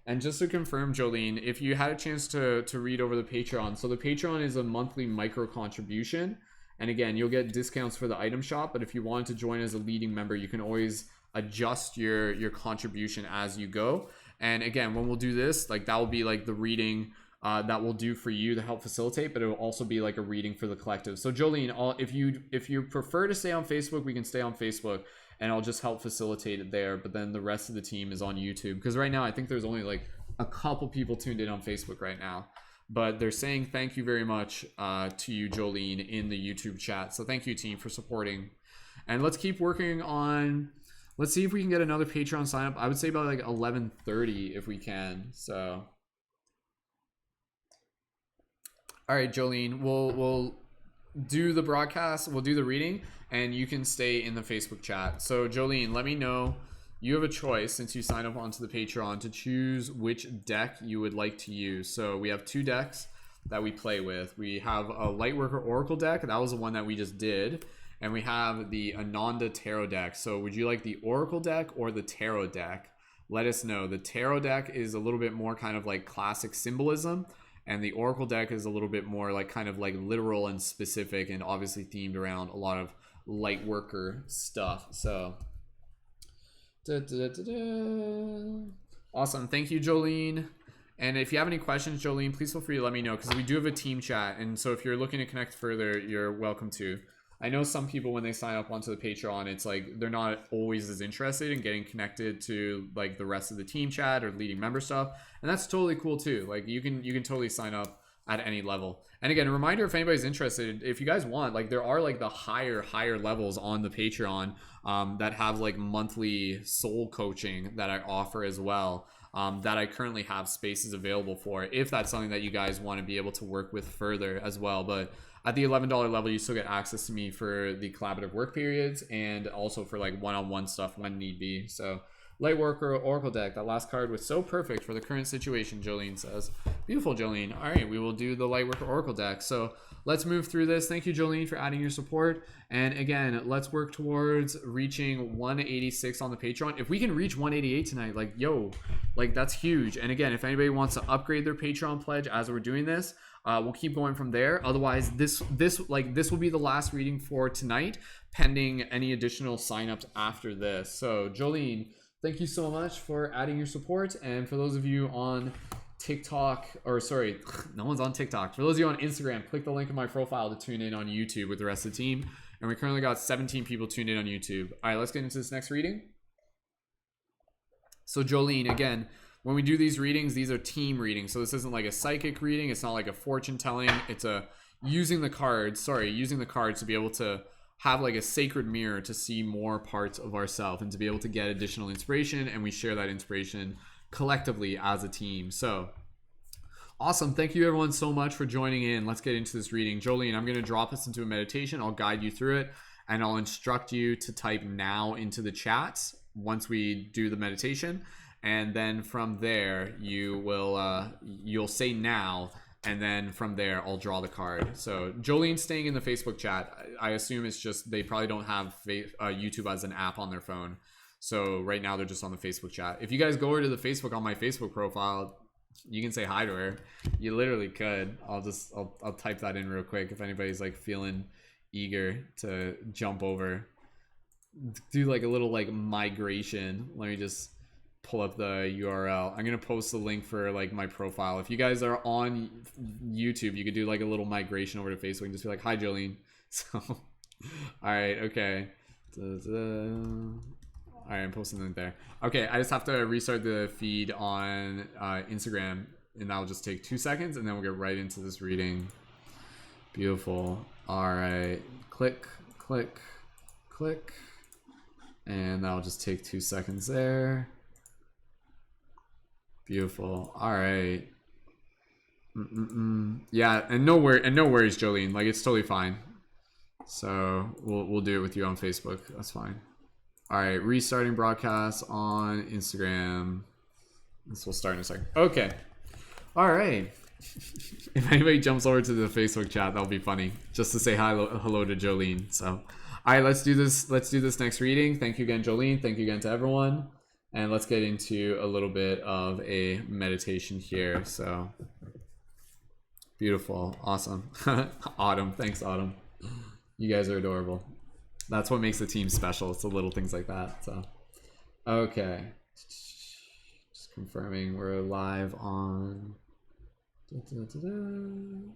And just to confirm, Jolene, if you had a chance to read over the Patreon, so the Patreon is a monthly micro contribution. And again, you'll get discounts for the item shop, but if you wanted to join as a leading member, you can always adjust your contribution as you go. And again, when we'll do this, like that will be like the reading that we'll do for you to help facilitate, but it will also be like a reading for the collective. So Jolene, if you prefer to stay on Facebook, we can stay on Facebook and I'll just help facilitate it there. But then the rest of the team is on YouTube, because right now I think there's only like a couple people tuned in on Facebook right now. But they're saying thank you very much to you, Jolene, in the YouTube chat. So thank you, team, for supporting. And let's keep working on, let's see if we can get another Patreon sign up. I would say about like 11:30 if we can. So, all right, Jolene, we'll do the broadcast, we'll do the reading, and you can stay in the Facebook chat. So Jolene, let me know. You have a choice, since you sign up onto the Patreon, to choose which deck you would like to use. So we have two decks that we play with. We have a Lightworker Oracle deck. That was the one that we just did. And we have the Ananda Tarot deck. So would you like the Oracle deck or the Tarot deck? Let us know. The Tarot deck is a little bit more kind of like classic symbolism. And the Oracle deck is a little bit more like kind of like literal and specific, and obviously themed around a lot of Lightworker stuff. So... Awesome. Thank you, Jolene. And if you have any questions, Jolene, please feel free to let me know, because we do have a team chat. And so if you're looking to connect further, you're welcome to. I know some people, when they sign up onto the Patreon, it's like they're not always as interested in getting connected to like the rest of the team chat or leading member stuff. And that's totally cool too. Like you can totally sign up at any level. And again, a reminder, if anybody's interested, if you guys want, like there are like the higher levels on the Patreon that have like monthly soul coaching that I offer as well, that I currently have spaces available for, if that's something that you guys want to be able to work with further as well. But at the $11 level, you still get access to me for the collaborative work periods, and also for like one-on-one stuff when need be. So Lightworker Oracle deck, that last card was so perfect for the current situation, Jolene says. Beautiful, Jolene. All right, we will do the Lightworker Oracle deck. So let's move through this. Thank you, Jolene, for adding your support. And again, let's work towards reaching 186 on the Patreon. If we can reach 188 tonight, like, yo, like that's huge. And again, if anybody wants to upgrade their Patreon pledge as we're doing this, we'll keep going from there. Otherwise, this will be the last reading for tonight, pending any additional signups after this. So Jolene, thank you so much for adding your support. And for those of you on TikTok, or sorry, no one's on TikTok. For those of you on Instagram, click the link in my profile to tune in on YouTube with the rest of the team. And we currently got 17 people tuned in on YouTube. All right, let's get into this next reading. So Jolene, again, when we do these readings, these are team readings. So this isn't like a psychic reading. It's not like a fortune telling. It's using the cards to be able to have like a sacred mirror to see more parts of ourselves and to be able to get additional inspiration, and we share that inspiration collectively as a team. So awesome. Thank you everyone so much for joining in. Let's get into this reading. Jolene, I'm going to drop us into a meditation. I'll guide you through it, and I'll instruct you to type now into the chat once we do the meditation. And then from there you will you'll say now, and then from there I'll draw the card. So Jolene's staying in the Facebook chat. I assume it's just they probably don't have YouTube as an app on their phone. So right now they're just on the Facebook chat. If you guys go over to the Facebook on my Facebook profile, you can say hi to her. You literally could. I'll type that in real quick if anybody's like feeling eager to jump over. Do like a little like migration. Let me just pull up the URL. I'm gonna post the link for like my profile. If you guys are on YouTube, you could do like a little migration over to Facebook and just be like, hi Jolene. So all right, okay. All right, I'm posting the link there. Okay, I just have to restart the feed on Instagram, and that'll just take 2 seconds, and then we'll get right into this reading. Beautiful. All right, click, click, click, and that'll just take 2 seconds there. Beautiful. All right. Yeah, and no worries, Jolene. Like it's totally fine. So we'll do it with you on Facebook. That's fine. All right, restarting broadcast on Instagram. This will start in a second. Okay. All right. If anybody jumps over to the Facebook chat, that'll be funny. Just to say hello to Jolene. So, all right, let's do this. Let's do this next reading. Thank you again, Jolene. Thank you again to everyone. And let's get into a little bit of a meditation here. So beautiful. Awesome. Autumn. Thanks, Autumn. You guys are adorable. That's what makes the team special. It's the little things like that. So, okay. Just confirming we're live on. I'm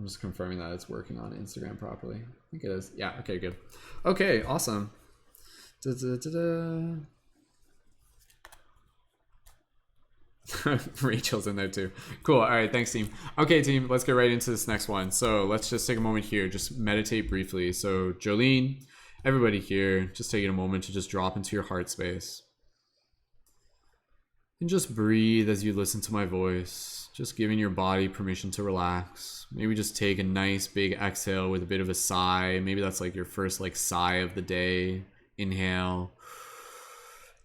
just confirming that it's working on Instagram properly. I think it is. Yeah. Okay, good. Okay, awesome. Rachel's in there too. Cool. All right, thanks, team. Okay, team, let's get right into this next one. So let's just take a moment here, just meditate briefly. So Jolene, everybody here, just taking a moment to just drop into your heart space and just breathe as you listen to my voice, just giving your body permission to relax. Maybe just take a nice big exhale with a bit of a sigh. Maybe that's like your first like sigh of the day. Inhale,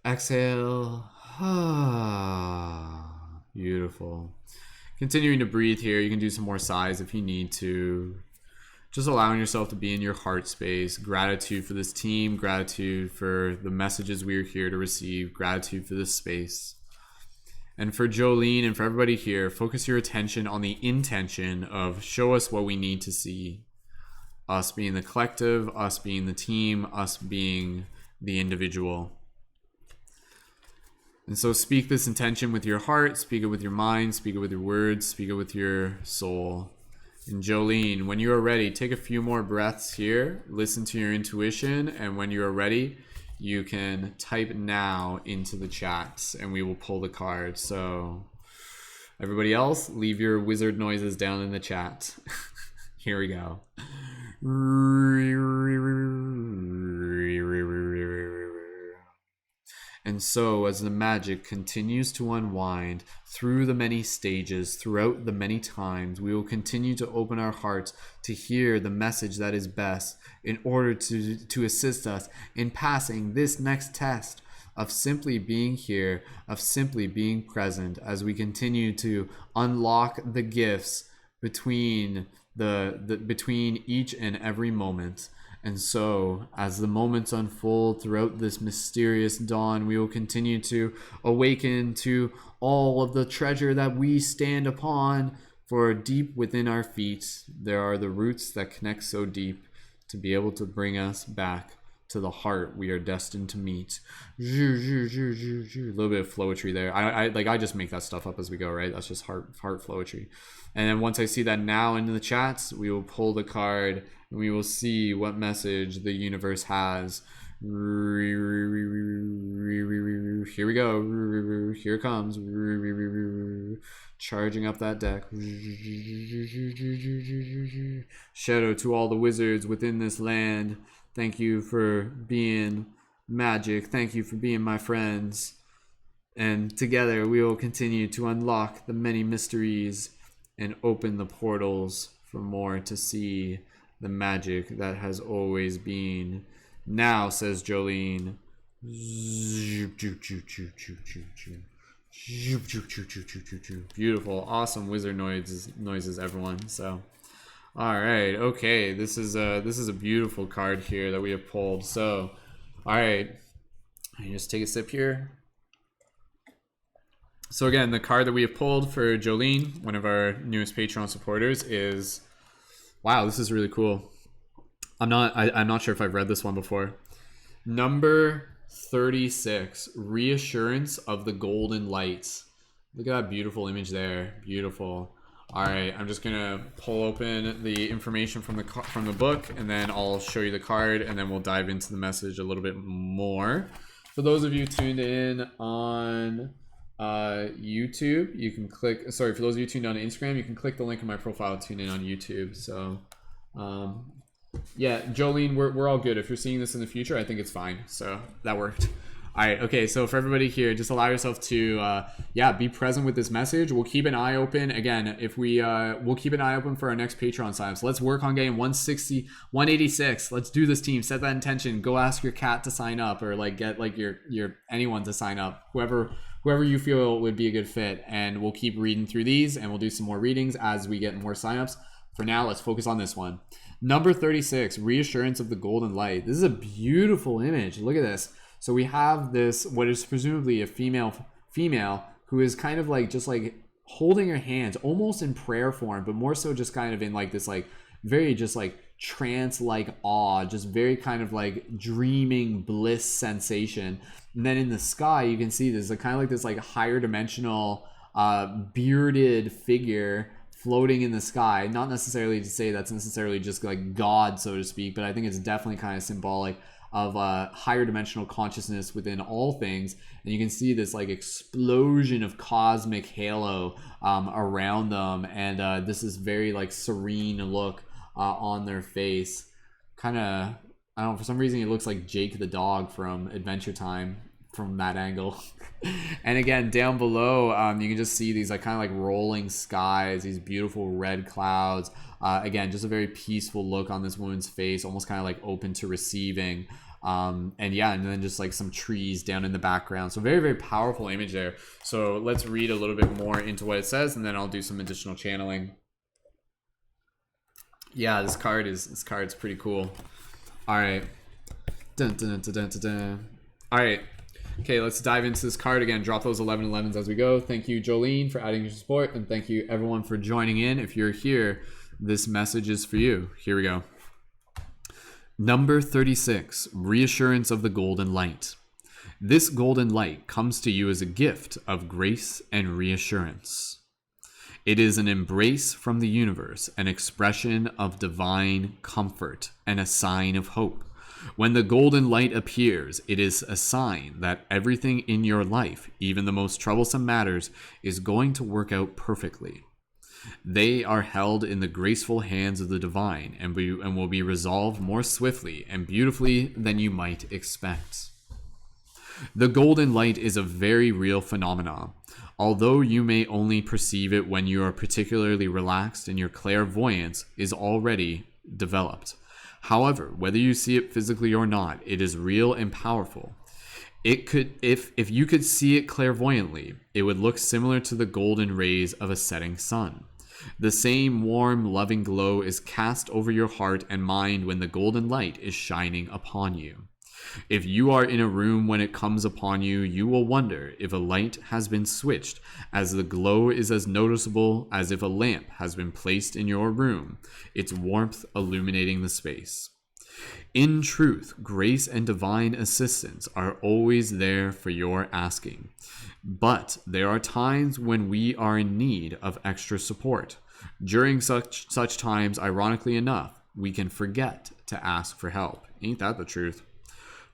exhale. Beautiful. Continuing to breathe here. You can do some more sighs if you need to. Just allowing yourself to be in your heart space. Gratitude for this team. Gratitude for the messages we are here to receive. Gratitude for this space. And for Jolene and for everybody here, focus your attention on the intention of show us what we need to see. Us being the collective, us being the team, us being the individual. And so speak this intention with your heart, speak it with your mind, speak it with your words, speak it with your soul. And Jolene, when you are ready, take a few more breaths here, listen to your intuition, and when you are ready, you can type now into the chat and we will pull the card. So everybody else, leave your wizard noises down in the chat. Here we go. And so as the magic continues to unwind through the many stages, throughout the many times, we will continue to open our hearts to hear the message that is best in order to assist us in passing this next test of simply being here, of simply being present as we continue to unlock the gifts between between each and every moment. And so, as the moments unfold throughout this mysterious dawn, we will continue to awaken to all of the treasure that we stand upon. For deep within our feet, there are the roots that connect so deep to be able to bring us back to the heart we are destined to meet. A little bit of flowetry there. I just make that stuff up as we go, right? That's just heart flowetry. And then once I see that now in the chats, we will pull the card and we will see what message the universe has. Here we go. Here it comes. Charging up that deck. Shadow to all the wizards within this land. Thank you for being magic. Thank you for being my friends. And together we will continue to unlock the many mysteries and open the portals for more to see the magic that has always been. Now, says Jolene. Beautiful, awesome wizard noises, everyone. So, all right, okay. This is a beautiful card here that we have pulled. So, all right, I just take a sip here. So again, the card that we have pulled for Jolene, one of our newest Patreon supporters, is, wow, this is really cool. I'm not sure if I've read this one before. Number 36, Reassurance of the Golden Light. Look at that beautiful image there. Beautiful. All right, I'm just gonna pull open the information from the book, and then I'll show you the card, and then we'll dive into the message a little bit more. For those of you tuned in on YouTube, you can click, sorry, for those of you tuned on Instagram, you can click the link in my profile to tune in on YouTube. So yeah, Jolene, we're all good. If you're seeing this in the future, I think it's fine. So that worked. All right, okay, so for everybody here, just allow yourself to be present with this message. We'll keep an eye open. Again, if we'll keep an eye open for our next Patreon sign-ups. Let's work on getting 160, 186. Let's do this, team. Set that intention. Go ask your cat to sign up, or like get like your anyone to sign up. Whoever you feel would be a good fit, and we'll keep reading through these, and we'll do some more readings as we get more signups. For now, let's focus on this one. Number 36, Reassurance of the Golden Light. This is a beautiful image. Look at this. So we have this, what is presumably a female who is kind of like just like holding her hands almost in prayer form, but more so just kind of in like this like very just like trance like awe, just very kind of like dreaming bliss sensation. And then in the sky you can see there's a kind of like this like higher dimensional bearded figure floating in the sky. Not necessarily to say that's necessarily just like God, so to speak, but I think it's definitely kind of symbolic of higher dimensional consciousness within all things. And you can see this like explosion of cosmic halo around them, and this is very like serene look on their face. Kind of, I don't know, for some reason it looks like Jake the dog from Adventure Time from that angle. And again, down below, you can just see these like kind of like rolling skies, these beautiful red clouds. Again, just a very peaceful look on this woman's face, almost kind of like open to receiving. And yeah, and then just like some trees down in the background. So very, very powerful image there. So let's read a little bit more into what it says, and then I'll do some additional channeling. Yeah, this card's pretty cool. All right. Dun, dun, dun, dun, dun, dun. All right. Okay, let's dive into this card again. Drop those 1111s as we go. Thank you, Jolene, for adding your support, and thank you everyone for joining in. If you're here, this message is for you. Here we go. Number 36, Reassurance of the Golden Light. This golden light comes to you as a gift of grace and reassurance. It is an embrace from the universe, an expression of divine comfort, and a sign of hope. When the golden light appears, it is a sign that everything in your life, even the most troublesome matters, is going to work out perfectly. They are held in the graceful hands of the divine and will be resolved more swiftly and beautifully than you might expect. The golden light is a very real phenomenon. Although you may only perceive it when you are particularly relaxed and your clairvoyance is already developed. However, whether you see it physically or not, it is real and powerful. It could, if you could see it clairvoyantly, it would look similar to the golden rays of a setting sun. The same warm, loving glow is cast over your heart and mind when the golden light is shining upon you. If you are in a room when it comes upon you, you will wonder if a light has been switched, as the glow is as noticeable as if a lamp has been placed in your room, its warmth illuminating the space. In truth, grace and divine assistance are always there for your asking. But there are times when we are in need of extra support. During such times, ironically enough, we can forget to ask for help. Ain't that the truth?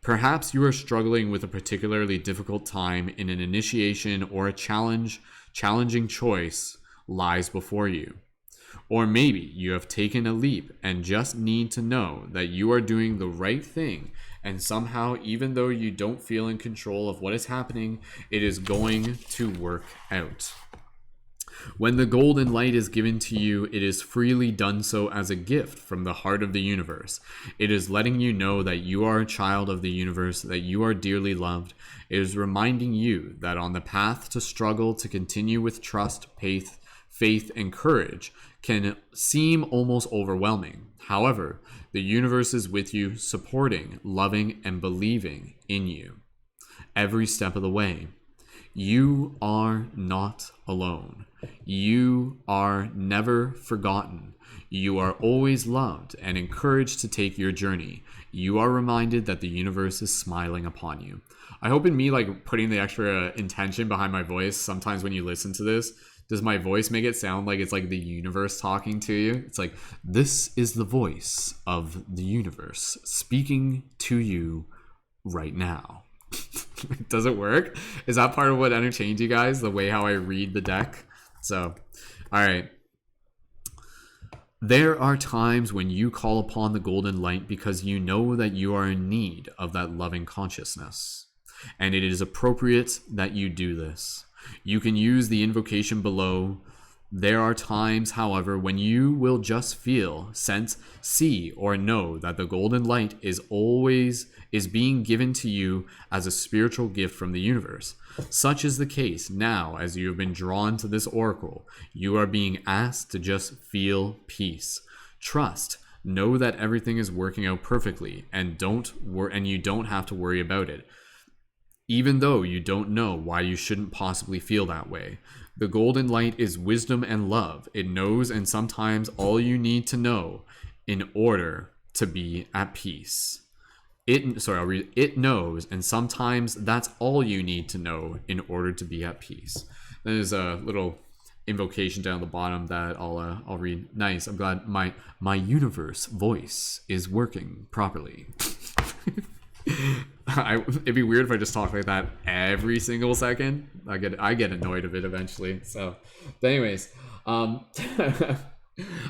Perhaps you are struggling with a particularly difficult time in an initiation, or a challenging choice lies before you. Or maybe you have taken a leap and just need to know that you are doing the right thing, and somehow, even though you don't feel in control of what is happening, it is going to work out. When the golden light is given to you, it is freely done so as a gift from the heart of the universe. It is letting you know that you are a child of the universe, that you are dearly loved. It is reminding you that on the path to struggle, to continue with trust, faith, and courage can seem almost overwhelming. However, the universe is with you, supporting, loving, and believing in you every step of the way. You are not alone. You are never forgotten. You are always loved and encouraged to take your journey. You are reminded that the universe is smiling upon you. I hope in me like putting the extra intention behind my voice, sometimes when you listen to this, does my voice make it sound like it's like the universe talking to you? It's like, this is the voice of the universe speaking to you right now. Does it work? Is that part of what entertains you guys? The way how I read the deck? So, all right. There are times when you call upon the golden light because you know that you are in need of that loving consciousness. And it is appropriate that you do this. You can use the invocation below. There are times, however, when you will just feel, sense, see, or know that the golden light is being given to you as a spiritual gift from the universe. Such is the case now as you have been drawn to this oracle. You are being asked to just feel peace. Trust. Know that everything is working out perfectly, and you don't have to worry about it. even though you don't know why you shouldn't possibly feel that way. The golden light is wisdom and love. It knows, and sometimes all you need to know in order to be at peace. I'll read. It knows, and sometimes that's all you need to know in order to be at peace. There's a little invocation down the bottom that I'll read. Nice. I'm glad my universe voice is working properly. It'd be weird if I just talked like that every single second. I get annoyed of it eventually. So, but anyways, all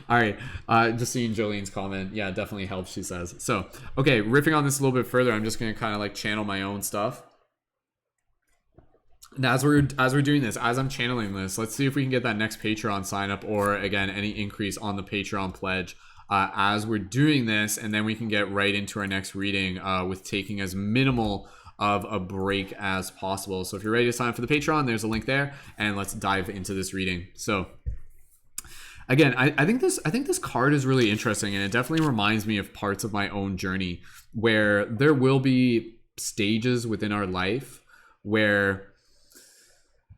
right. Just seeing Jolene's comment, yeah, definitely helps. She says so. Okay, riffing on this a little bit further, I'm just gonna kind of like channel my own stuff. And as we're doing this, as I'm channeling this, let's see if we can get that next Patreon sign up, or again any increase on the Patreon pledge. As we're doing this, and then we can get right into our next reading with taking as minimal of a break as possible. So if you're ready to sign up for the Patreon, there's a link there, and let's dive into this reading. So again, I think this card is really interesting, and it definitely reminds me of parts of my own journey where there will be stages within our life where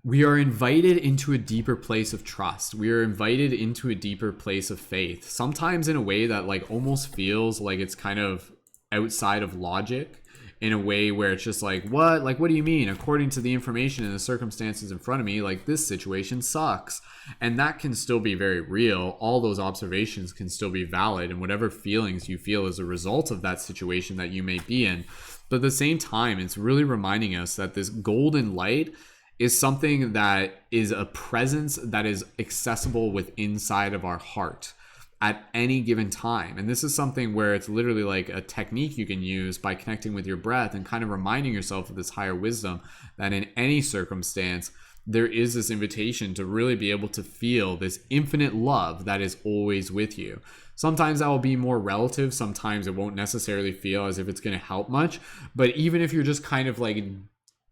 we are invited into a deeper place of trust. We are invited into a deeper place of faith, sometimes in a way that like almost feels like it's kind of outside of logic, in a way where it's just like, what do you mean? According to the information and the circumstances in front of me, like this situation sucks. And that can still be very real. All those observations can still be valid, and whatever feelings you feel as a result of that situation that you may be in. But at the same time, it's really reminding us that this golden light is something that is a presence that is accessible within inside of our heart at any given time. And this is something where it's literally like a technique you can use by connecting with your breath and kind of reminding yourself of this higher wisdom that in any circumstance, there is this invitation to really be able to feel this infinite love that is always with you. Sometimes that will be more relative. Sometimes it won't necessarily feel as if it's going to help much. But even if you're just kind of like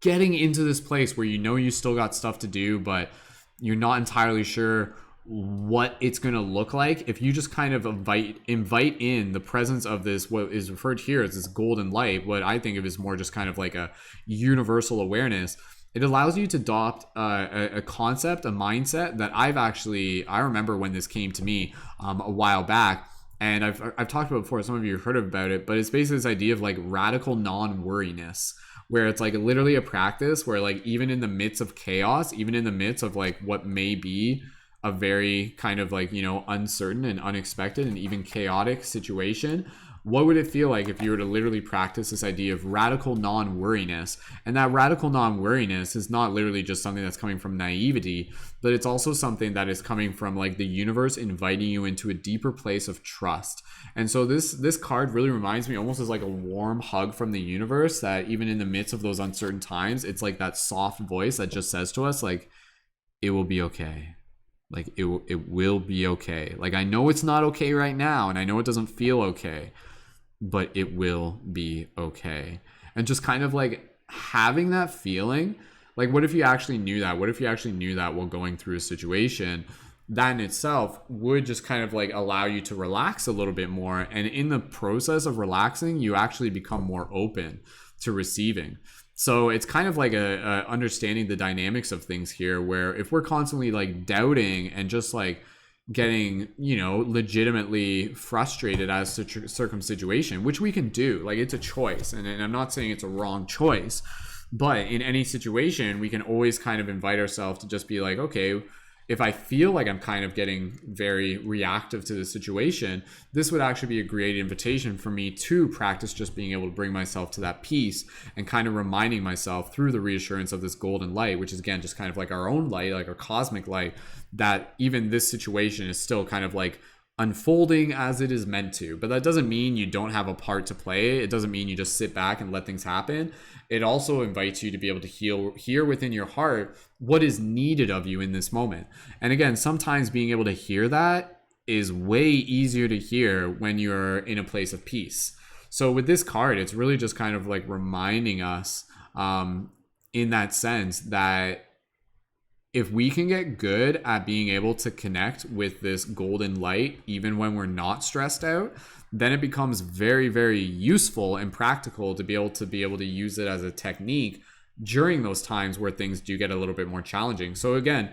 getting into this place where you know you still got stuff to do, but you're not entirely sure what it's going to look like, if you just kind of invite in the presence of this, what is referred here as this golden light, what I think of is more just kind of like a universal awareness, it allows you to adopt a concept, a mindset that I remember when this came to me a while back. And I've talked about it before, some of you have heard about it, but it's basically this idea of like radical non-worriness, where it's like literally a practice where like even in the midst of chaos, even in the midst of like what may be a very kind of like, you know, uncertain and unexpected and even chaotic situation, what would it feel like if you were to literally practice this idea of radical non-worriness? And that radical non-worriness is not literally just something that's coming from naivety, but it's also something that is coming from like the universe inviting you into a deeper place of trust. And so this card really reminds me almost as like a warm hug from the universe, that even in the midst of those uncertain times, it's like that soft voice that just says to us like, it will be okay. Like it will be okay. Like I know it's not okay right now, and I know it doesn't feel okay, but it will be okay. And just kind of like having that feeling, like what if you actually knew that? What if you actually knew that while going through a situation? That in itself would just kind of like allow you to relax a little bit more. And in the process of relaxing, you actually become more open to receiving. So it's kind of like a understanding the dynamics of things here, where if we're constantly like doubting and just like getting, you know, legitimately frustrated as to circum situation, which we can do, like it's a choice, and I'm not saying it's a wrong choice, but in any situation we can always kind of invite ourselves to just be like, okay, if I feel like I'm kind of getting very reactive to the situation, this would actually be a great invitation for me to practice just being able to bring myself to that peace and kind of reminding myself through the reassurance of this golden light, which is again just kind of like our own light, like our cosmic light, that even this situation is still kind of like unfolding as it is meant to. But that doesn't mean you don't have a part to play. It doesn't mean you just sit back and let things happen. It also invites you to be able to hear within your heart what is needed of you in this moment. And again, sometimes being able to hear that is way easier to hear when you're in a place of peace. So with this card, it's really just kind of like reminding us in that sense that if we can get good at being able to connect with this golden light, even when we're not stressed out, then it becomes very, very useful and practical to be able to use it as a technique during those times where things do get a little bit more challenging. So again,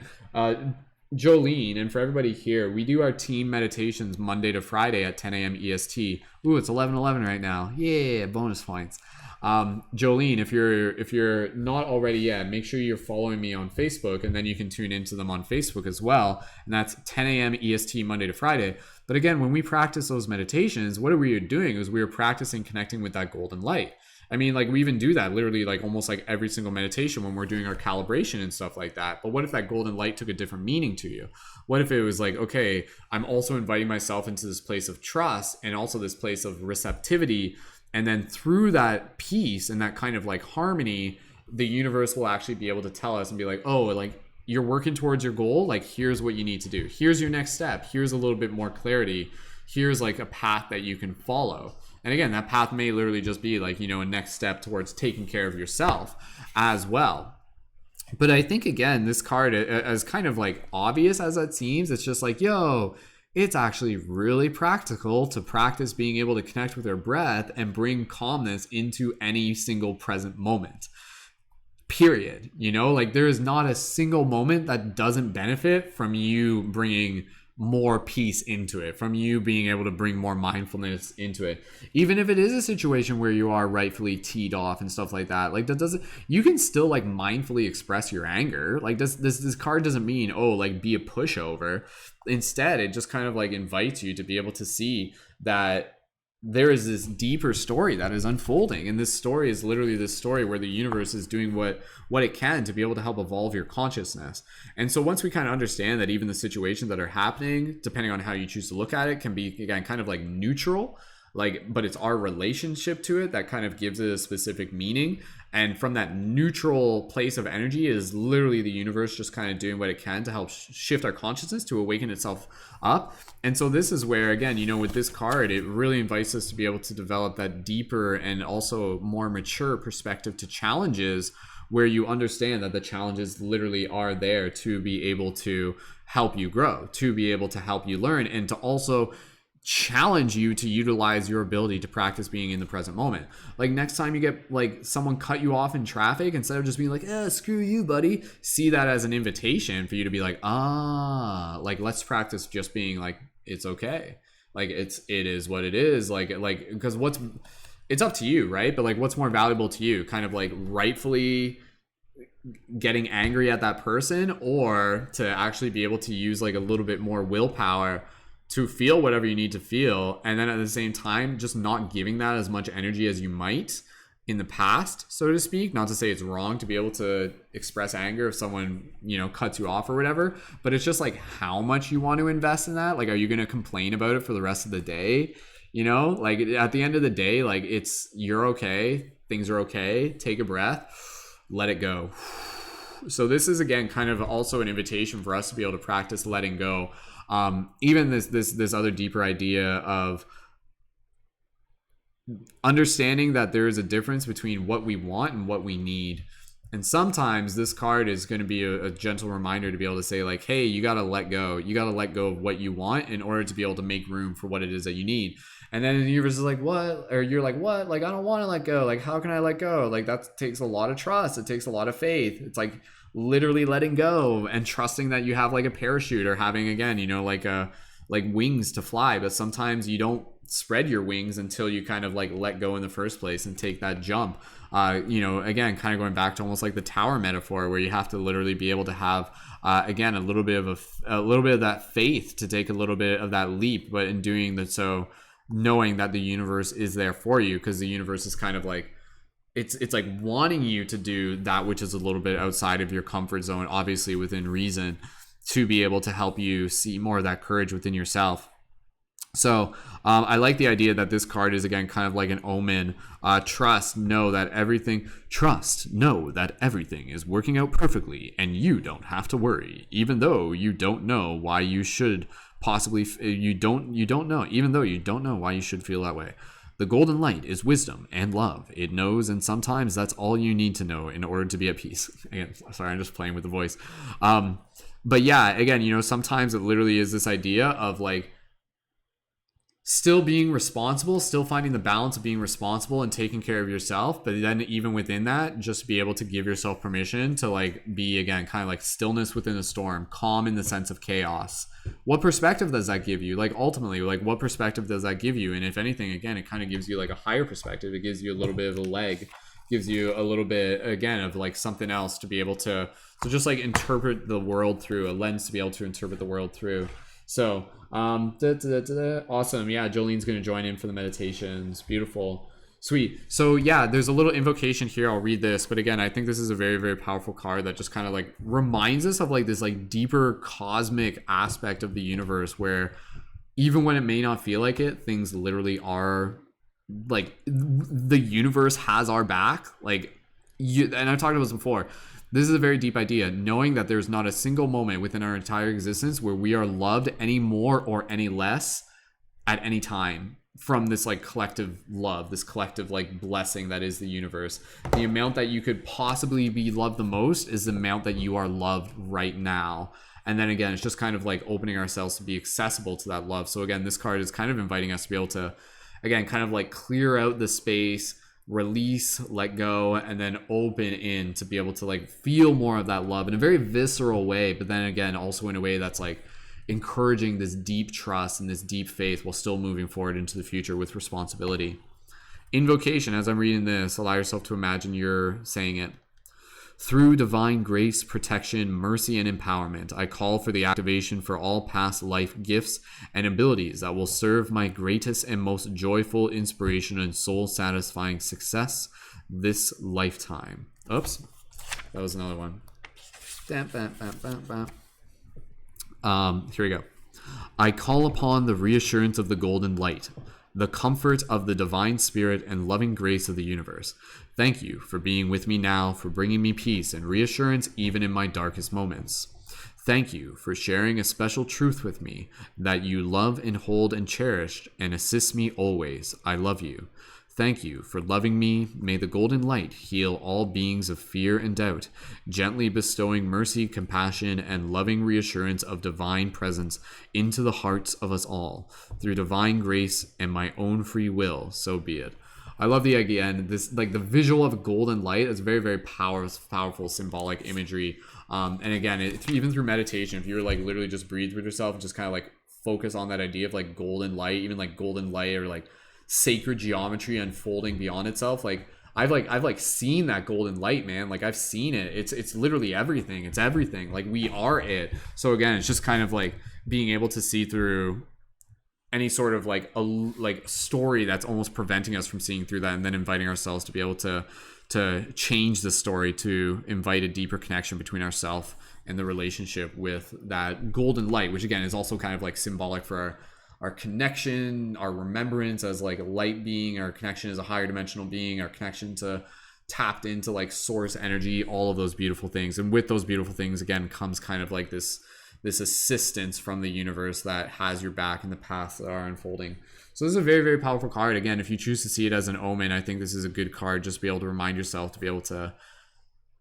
Jolene, and for everybody here, we do our team meditations Monday to Friday at 10 a.m. EST. Ooh, it's 11:11 right now. Yeah, bonus points. Jolene, if you're not already yet, make sure you're following me on Facebook, and then you can tune into them on Facebook as well. And that's 10 a.m. EST Monday to Friday. But again, when we practice those meditations, what we were doing is we were practicing connecting with that golden light. I mean, like we even do that literally like almost like every single meditation when we're doing our calibration and stuff like that. But what if that golden light took a different meaning to you? What if it was like, okay, I'm also inviting myself into this place of trust and also this place of receptivity. And then through that peace and that kind of like harmony, the universe will actually be able to tell us and be like, oh, like you're working towards your goal. Like, here's what you need to do. Here's your next step. Here's a little bit more clarity. Here's like a path that you can follow. And again, that path may literally just be like, a next step towards taking care of yourself as well. But I think, again, this card, as kind of like obvious as that seems, it's just like, yo, it's actually really practical to practice being able to connect with your breath and bring calmness into any single present moment. Period. Like there is not a single moment that doesn't benefit from you bringing more peace into it, from you being able to bring more mindfulness into it. Even if it is a situation where you are rightfully teed off and stuff like that, like that doesn't, you can still like mindfully express your anger. Like this card doesn't mean, oh, like be a pushover. Instead, it just kind of like invites you to be able to see that there is this deeper story that is unfolding, and this story is literally this story where the universe is doing what it can to be able to help evolve your consciousness. And so once we kind of understand that even the situations that are happening, depending on how you choose to look at it, can be, again, kind of like neutral, like, but it's our relationship to it that kind of gives it a specific meaning. And from that neutral place of energy is literally the universe just kind of doing what it can to help shift our consciousness to awaken itself up. And so this is where, again, with this card, it really invites us to be able to develop that deeper and also more mature perspective to challenges, where you understand that the challenges literally are there to be able to help you grow, to be able to help you learn, and to also challenge you to utilize your ability to practice being in the present moment. Like next time you get like someone cut you off in traffic, instead of just being like, screw you, buddy, see that as an invitation for you to be like, like let's practice just being like, it's okay. Like it is what it is. Like, because it's up to you, right? But like, what's more valuable to you? Kind of like rightfully getting angry at that person, or to actually be able to use like a little bit more willpower to feel whatever you need to feel, and then at the same time just not giving that as much energy as you might in the past, so to speak. Not to say it's wrong to be able to express anger if someone cuts you off or whatever, but it's just like how much you want to invest in that. Like, are you going to complain about it for the rest of the day? Like at the end of the day, like you're okay, things are okay, take a breath, let it go. So this is, again, kind of also an invitation for us to be able to practice letting go. Even this other deeper idea of understanding that there is a difference between what we want and what we need. And sometimes this card is going to be a gentle reminder to be able to say like, hey, you got to let go. You got to let go of what you want in order to be able to make room for what it is that you need. And then the universe is like, what? Or you're like, what? Like, I don't want to let go. Like, how can I let go? Like, that takes a lot of trust. It takes a lot of faith. It's like literally letting go and trusting that you have like a parachute, or having, again, like wings to fly. But sometimes you don't spread your wings until you kind of like let go in the first place and take that jump. Again, kind of going back to almost like the tower metaphor, where you have to literally be able to have, again, a little bit of that faith to take a little bit of that leap. But in doing that, so knowing that the universe is there for you, because the universe is kind of like, it's like wanting you to do that which is a little bit outside of your comfort zone, obviously within reason, to be able to help you see more of that courage within yourself. So I like the idea that this card is, again, kind of like an omen. Trust, know that everything is working out perfectly, and you don't have to worry, even though you don't know why you should possibly, you don't know, even though you don't know why you should feel that way. The golden light is wisdom and love. It knows, and sometimes that's all you need to know in order to be at peace. Again, sorry, I'm just playing with the voice. But yeah, again, sometimes it literally is this idea of like, still being responsible, still finding the balance of being responsible and taking care of yourself. But then even within that, just be able to give yourself permission to like be, again, kind of like stillness within a storm, calm in the sense of chaos. What perspective does that give you? Like ultimately, like what perspective does that give you? And if anything, again, it kind of gives you like a higher perspective. It gives you a little bit of a leg, gives you a little bit, again, of like something else to be able to just like interpret the world through, a lens to be able to interpret the world through. So awesome. Yeah, Jolene's gonna join in for the meditations. Beautiful. Sweet. So yeah, there's a little invocation here. I'll read this, but again, I think this is a very, very powerful card that just kind of like reminds us of like this like deeper cosmic aspect of the universe, where even when it may not feel like it, things literally are like, the universe has our back. Like and I've talked about this before. This is a very deep idea, knowing that there's not a single moment within our entire existence where we are loved any more or any less at any time from this like collective love, this collective like blessing that is the universe. The amount that you could possibly be loved the most is the amount that you are loved right now. And then again, it's just kind of like opening ourselves to be accessible to that love. So again, this card is kind of inviting us to be able to, again, kind of like clear out the space, release, let go, and then open in to be able to like feel more of that love in a very visceral way, but then again also in a way that's like encouraging this deep trust and this deep faith while still moving forward into the future with responsibility. Invocation. As I'm reading this, allow yourself to imagine you're saying it. Through divine grace, protection, mercy, and empowerment, I call for the activation for all past life gifts and abilities that will serve my greatest and most joyful inspiration and soul-satisfying success this lifetime. Oops, that was another one. Here we go. I call upon the reassurance of the golden light, the comfort of the divine spirit and loving grace of the universe. Thank you for being with me now, for bringing me peace and reassurance even in my darkest moments. Thank you for sharing a special truth with me that you love and hold and cherish and assist me always. I love you. Thank you for loving me. May the golden light heal all beings of fear and doubt, gently bestowing mercy, compassion, and loving reassurance of divine presence into the hearts of us all. Through divine grace and my own free will, so be it. I love the, again, this like the visual of golden light is very, very powerful symbolic imagery. And again, even through meditation, if you're like literally just breathe with yourself and just kind of like focus on that idea of like golden light, even like golden light or like sacred geometry unfolding beyond itself, like I've seen that golden light, man. Like I've seen it. It's literally everything. It's everything. Like we are it. So again, it's just kind of like being able to see through any sort of like a story that's almost preventing us from seeing through that, and then inviting ourselves to be able to change the story, to invite a deeper connection between ourselves and the relationship with that golden light, which again is also kind of like symbolic for our connection, our remembrance as like a light being, our connection as a higher dimensional being, our connection to tapped into like source energy, all of those beautiful things. And with those beautiful things, again, comes kind of like this assistance from the universe that has your back in the paths that are unfolding. So this is a very, very powerful card. Again, if you choose to see it as an omen, I think this is a good card. Just be able to remind yourself to be able to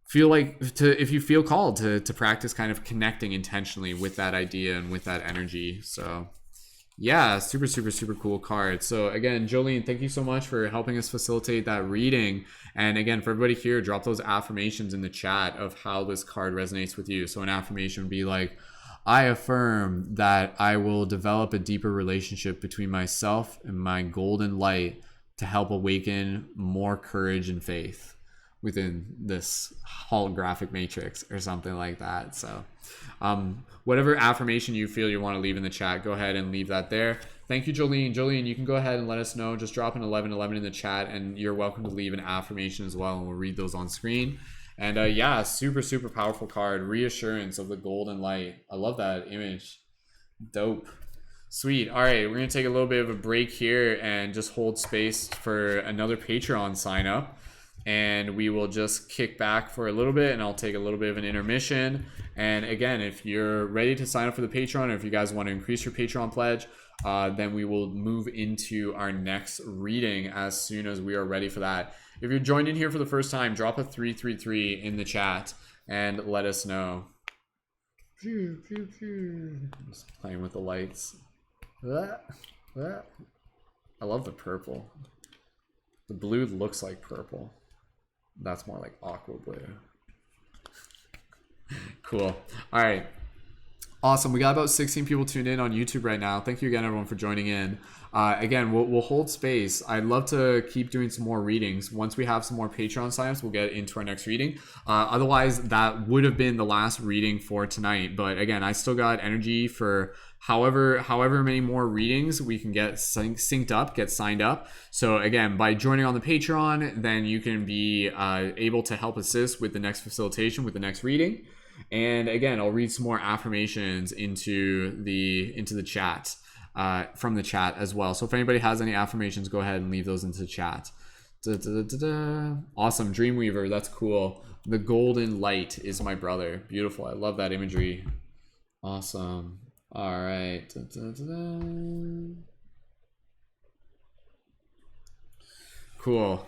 feel like, if you feel called to practice kind of connecting intentionally with that idea and with that energy. So yeah, super, super, super cool card. So again, Jolene, thank you so much for helping us facilitate that reading. And again, for everybody here, drop those affirmations in the chat of how this card resonates with you. So an affirmation would be like, I affirm that I will develop a deeper relationship between myself and my golden light to help awaken more courage and faith within this holographic matrix or something like that. So whatever affirmation you feel you want to leave in the chat, go ahead and leave that there. Thank you, Jolene. Jolene, you can go ahead and let us know. Just drop an 1111 in the chat, and you're welcome to leave an affirmation as well, and we'll read those on screen. And yeah, super, super powerful card. Reassurance of the golden light. I love that image. Dope. Sweet. All right, we're going to take a little bit of a break here and just hold space for another Patreon sign up. And we will just kick back for a little bit, and I'll take a little bit of an intermission. And again, if you're ready to sign up for the Patreon, or if you guys want to increase your Patreon pledge, then we will move into our next reading as soon as we are ready for that. If you're joined in here for the first time, drop a 333 in the chat and let us know. Just playing with the lights. Yeah. I love the purple. The blue looks like purple. That's more like aqua blue. Cool. All right. Awesome. We got about 16 people tuned in on YouTube right now. Thank you again, everyone, for joining in. Again, we'll hold space. I'd love to keep doing some more readings. Once we have some more Patreon signups, we'll get into our next reading. Otherwise, that would have been the last reading for tonight. But again, I still got energy for however many more readings we can get synced up, get signed up. So again, by joining on the Patreon, then you can be able to help assist with the next facilitation, with the next reading. And again, I'll read some more affirmations into the chat, from the chat as well. So if anybody has any affirmations, go ahead and leave those into the chat. Awesome. Dreamweaver, that's cool. The golden light is my brother. Beautiful. I love that imagery. Awesome. All right. Cool.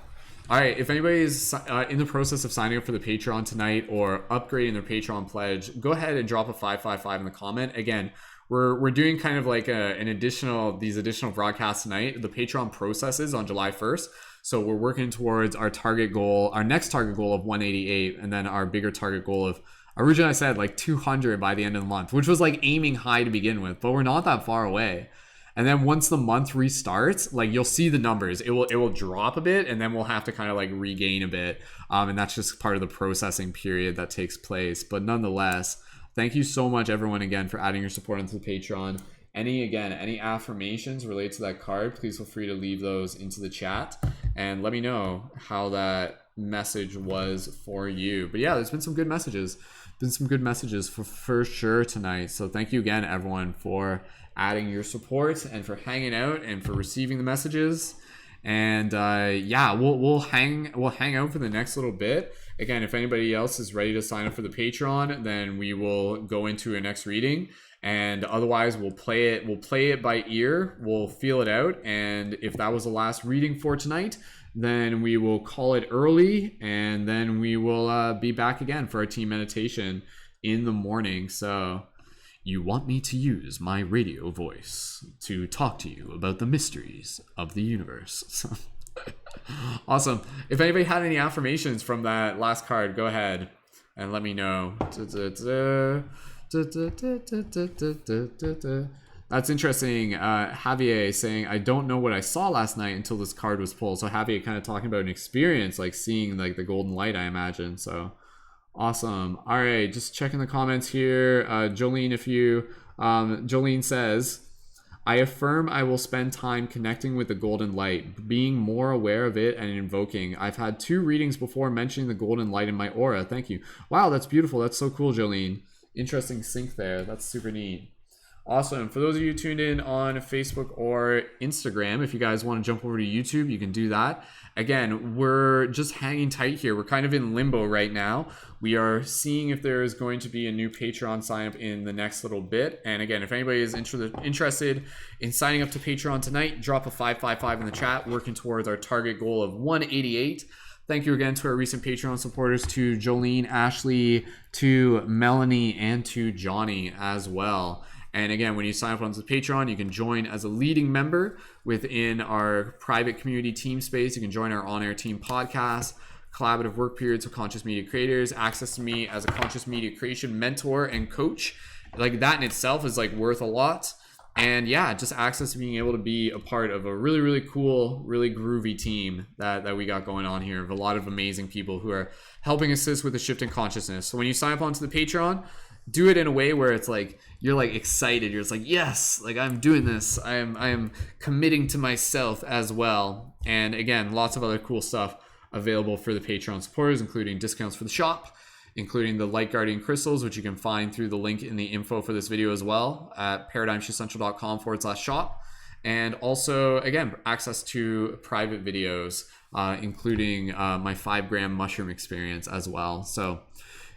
All right, if anybody's in the process of signing up for the Patreon tonight or upgrading their Patreon pledge, go ahead and drop a 555 in the comment. Again, we're doing kind of like these additional broadcasts tonight. The Patreon processes on July 1st. So we're working towards our next target goal of 188, and then our bigger target goal of, originally I said like 200 by the end of the month, which was like aiming high to begin with, but we're not that far away. And then once the month restarts, like you'll see the numbers, it will drop a bit, and then we'll have to kind of like regain a bit. And that's just part of the processing period that takes place. But nonetheless, thank you so much, everyone, again, for adding your support into the Patreon. Any affirmations related to that card, please feel free to leave those into the chat and let me know how that message was for you. But yeah, there's been some good messages. For sure tonight. So thank you again, everyone, for adding your support and for hanging out and for receiving the messages. And yeah, we'll hang out for the next little bit. Again, if anybody else is ready to sign up for the Patreon, then we will go into a next reading. And otherwise, we'll play it by ear. We'll feel it out. And if that was the last reading for tonight, then we will call it early, and then we will be back again for our team meditation in the morning. So you want me to use my radio voice to talk to you about the mysteries of the universe. Awesome. If anybody had any affirmations from that last card, go ahead and let me know. That's interesting. Javier saying, I don't know what I saw last night until this card was pulled. So Javier kind of talking about an experience, like seeing like the golden light, I imagine. So awesome. All right, just checking the comments here. Jolene, Jolene says, I affirm I will spend time connecting with the golden light, being more aware of it and invoking. I've had 2 readings before mentioning the golden light in my aura. Thank you. Wow, that's beautiful. That's so cool, Jolene. Interesting sync there. That's super neat. Awesome. For those of you tuned in on Facebook or Instagram, if you guys want to jump over to YouTube, you can do that. Again, we're just hanging tight here. We're kind of in limbo right now. We are seeing if there is going to be a new Patreon sign up in the next little bit. And again, if anybody is interested in signing up to Patreon tonight, drop a 555 in the chat, working towards our target goal of 188. Thank you again to our recent Patreon supporters, to Jolene, Ashley, to Melanie, and to Johnny as well. And again, when you sign up onto the Patreon, you can join as a leading member within our private community team space. You can join our on-air team podcast, collaborative work periods with conscious media creators, access to me as a conscious media creation mentor and coach. Like that in itself is like worth a lot. And yeah, just access to being able to be a part of a really, really cool, really groovy team that we got going on here of a lot of amazing people who are helping assist with the shift in consciousness. So when you sign up onto the Patreon, do it in a way where it's like you're like excited. You're just like, yes, like I'm doing this. I am committing to myself as well. And again, lots of other cool stuff available for the Patreon supporters, including discounts for the shop, including the Light Guardian crystals, which you can find through the link in the info for this video as well at paradigmshiftcentral.com/shop. And also, again, access to private videos, including my 5-gram mushroom experience as well. So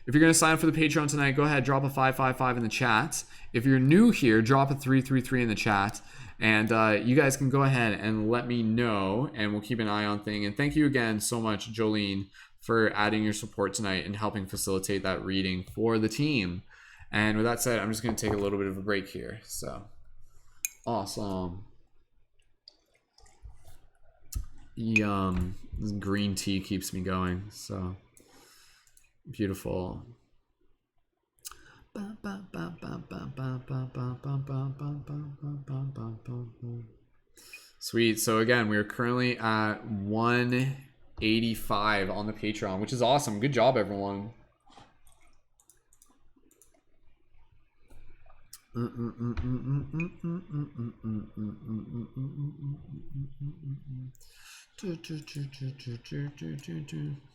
if you're going to sign up for the Patreon tonight, go ahead, drop a 555 in the chat. If you're new here, drop a 333 in the chat. And you guys can go ahead and let me know, and we'll keep an eye on things. And thank you again so much, Jolene, for adding your support tonight and helping facilitate that reading for the team. And with that said, I'm just going to take a little bit of a break here. So, awesome. Yum. This green tea keeps me going. So beautiful. Sweet. So again, we are currently at 185 on the Patreon, which is awesome. Good job, everyone.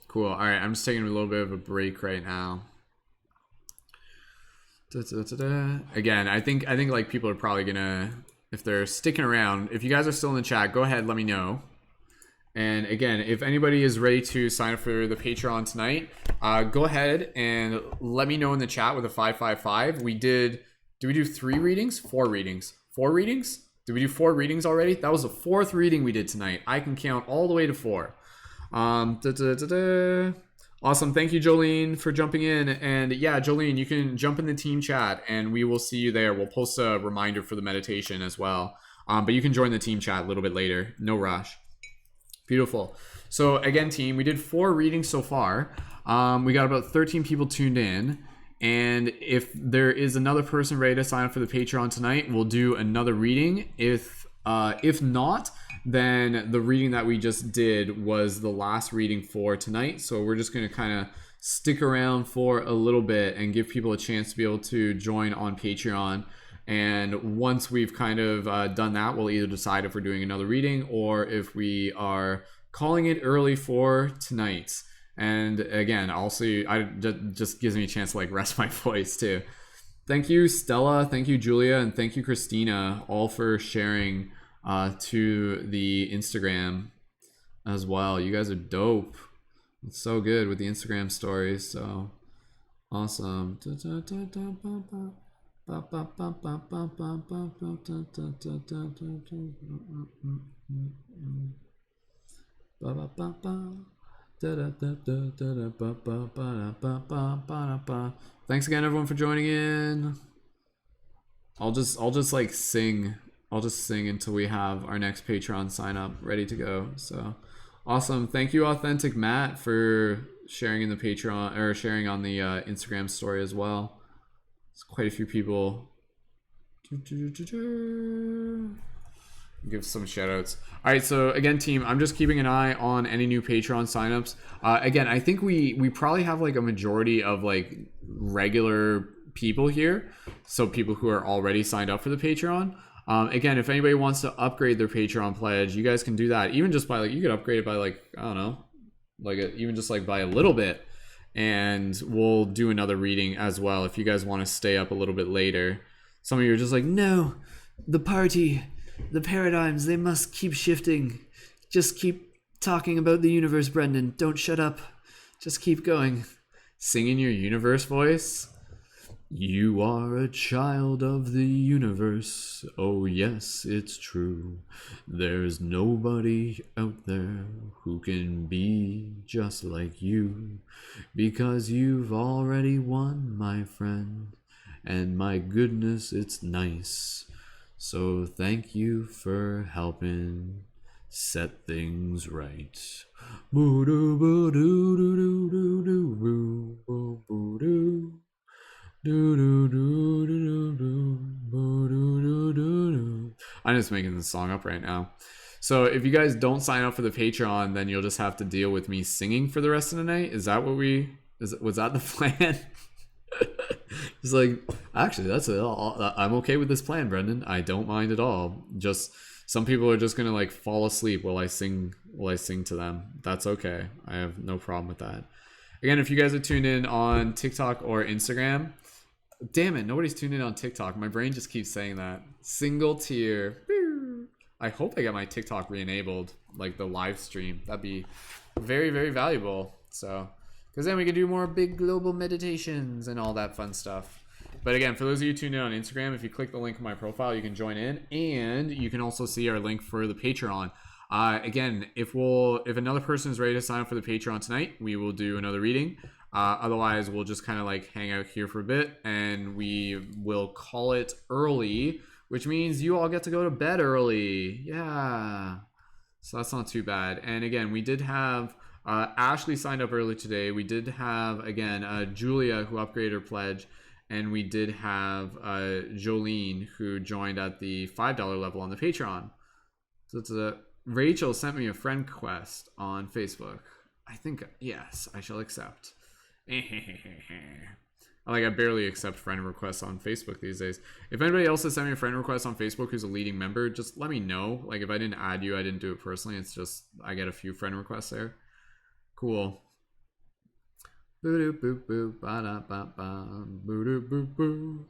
Cool. All right, I'm just taking a little bit of a break right now. Again, I think like people are probably gonna, if they're sticking around, if you guys are still in the chat, go ahead, let me know. And again, if anybody is ready to sign up for the Patreon tonight, go ahead and let me know in the chat with a 555. Did we do 3 readings? 4 readings. 4 readings? Did we do 4 readings already? That was the 4th reading we did tonight. I can count all the way to 4. Awesome. Thank you, Jolene, for jumping in. And yeah, Jolene, you can jump in the team chat and we will see you there. We'll post a reminder for the meditation as well. But you can join the team chat a little bit later. No rush. Beautiful. So again, team, we did 4 readings so far. We got about 13 people tuned in. And if there is another person ready to sign up for the Patreon tonight, we'll do another reading. If not, then the reading that we just did was the last reading for tonight. So we're just going to kind of stick around for a little bit and give people a chance to be able to join on Patreon. And once we've kind of done that, we'll either decide if we're doing another reading or if we are calling it early for tonight. And again, also, just gives me a chance to like rest my voice too. Thank you, Stella. Thank you, Julia. And thank you, Christina, all for sharing to the Instagram as well. You guys are dope. It's so good with the Instagram stories. So awesome. Thanks again, everyone, for joining in. I'll just like sing. I'll just sing until we have our next Patreon sign up ready to go. So awesome. Thank you, Authentic Matt, for sharing in the Patreon or sharing on the Instagram story as well. It's quite a few people. Give some shout outs. All right, so again, team, I'm just keeping an eye on any new Patreon signups. Again, I think we probably have like a majority of like regular people here, so people who are already signed up for the Patreon. Again, if anybody wants to upgrade their Patreon pledge, you guys can do that. Even just by like, you could upgrade it by like, I don't know, like even just like by a little bit, and we'll do another reading as well if you guys want to stay up a little bit later. Some of you are just like, no, the party, the paradigms, they must keep shifting. Just keep talking about the universe, Brendan. Don't shut up. Just keep going. Sing in your universe voice. You are a child of the universe. Oh yes, it's true. There's nobody out there who can be just like you, because you've already won, my friend. And my goodness, it's nice. So thank you for helping set things right. I'm just making this song up right now. So if you guys don't sign up for the Patreon, then you'll just have to deal with me singing for the rest of the night. Is that what was that the plan? It's like, actually, that's it. I'm okay with this plan, Brendan. I don't mind at all. Just some people are just gonna like fall asleep while I sing to them. That's okay. I have no problem with that. Again, if you guys are tuned in on TikTok or Instagram, damn it, nobody's tuned in on TikTok. My brain just keeps saying that. Single tier. I hope I get my TikTok re-enabled, like the live stream. That'd be very, very valuable. So, because then we can do more big global meditations and all that fun stuff. But again, for those of you tuned in on Instagram, if you click the link in my profile, you can join in, and you can also see our link for the Patreon. Again, if another person is ready to sign up for the Patreon tonight, we will do another reading. Otherwise, we'll just kind of like hang out here for a bit, and we will call it early, which means you all get to go to bed early. Yeah. So that's not too bad. And again, we did have Ashley signed up early today. We did have, again, Julia who upgraded her pledge. And we did have Jolene who joined at the $5 level on the Patreon. So it's Rachel sent me a friend request on Facebook. I think, yes, I shall accept. I barely accept friend requests on Facebook these days. If anybody else has sent me a friend request on Facebook who's a leading member, just let me know. Like, if I didn't add you, I didn't do it personally. It's just I get a few friend requests there. Cool.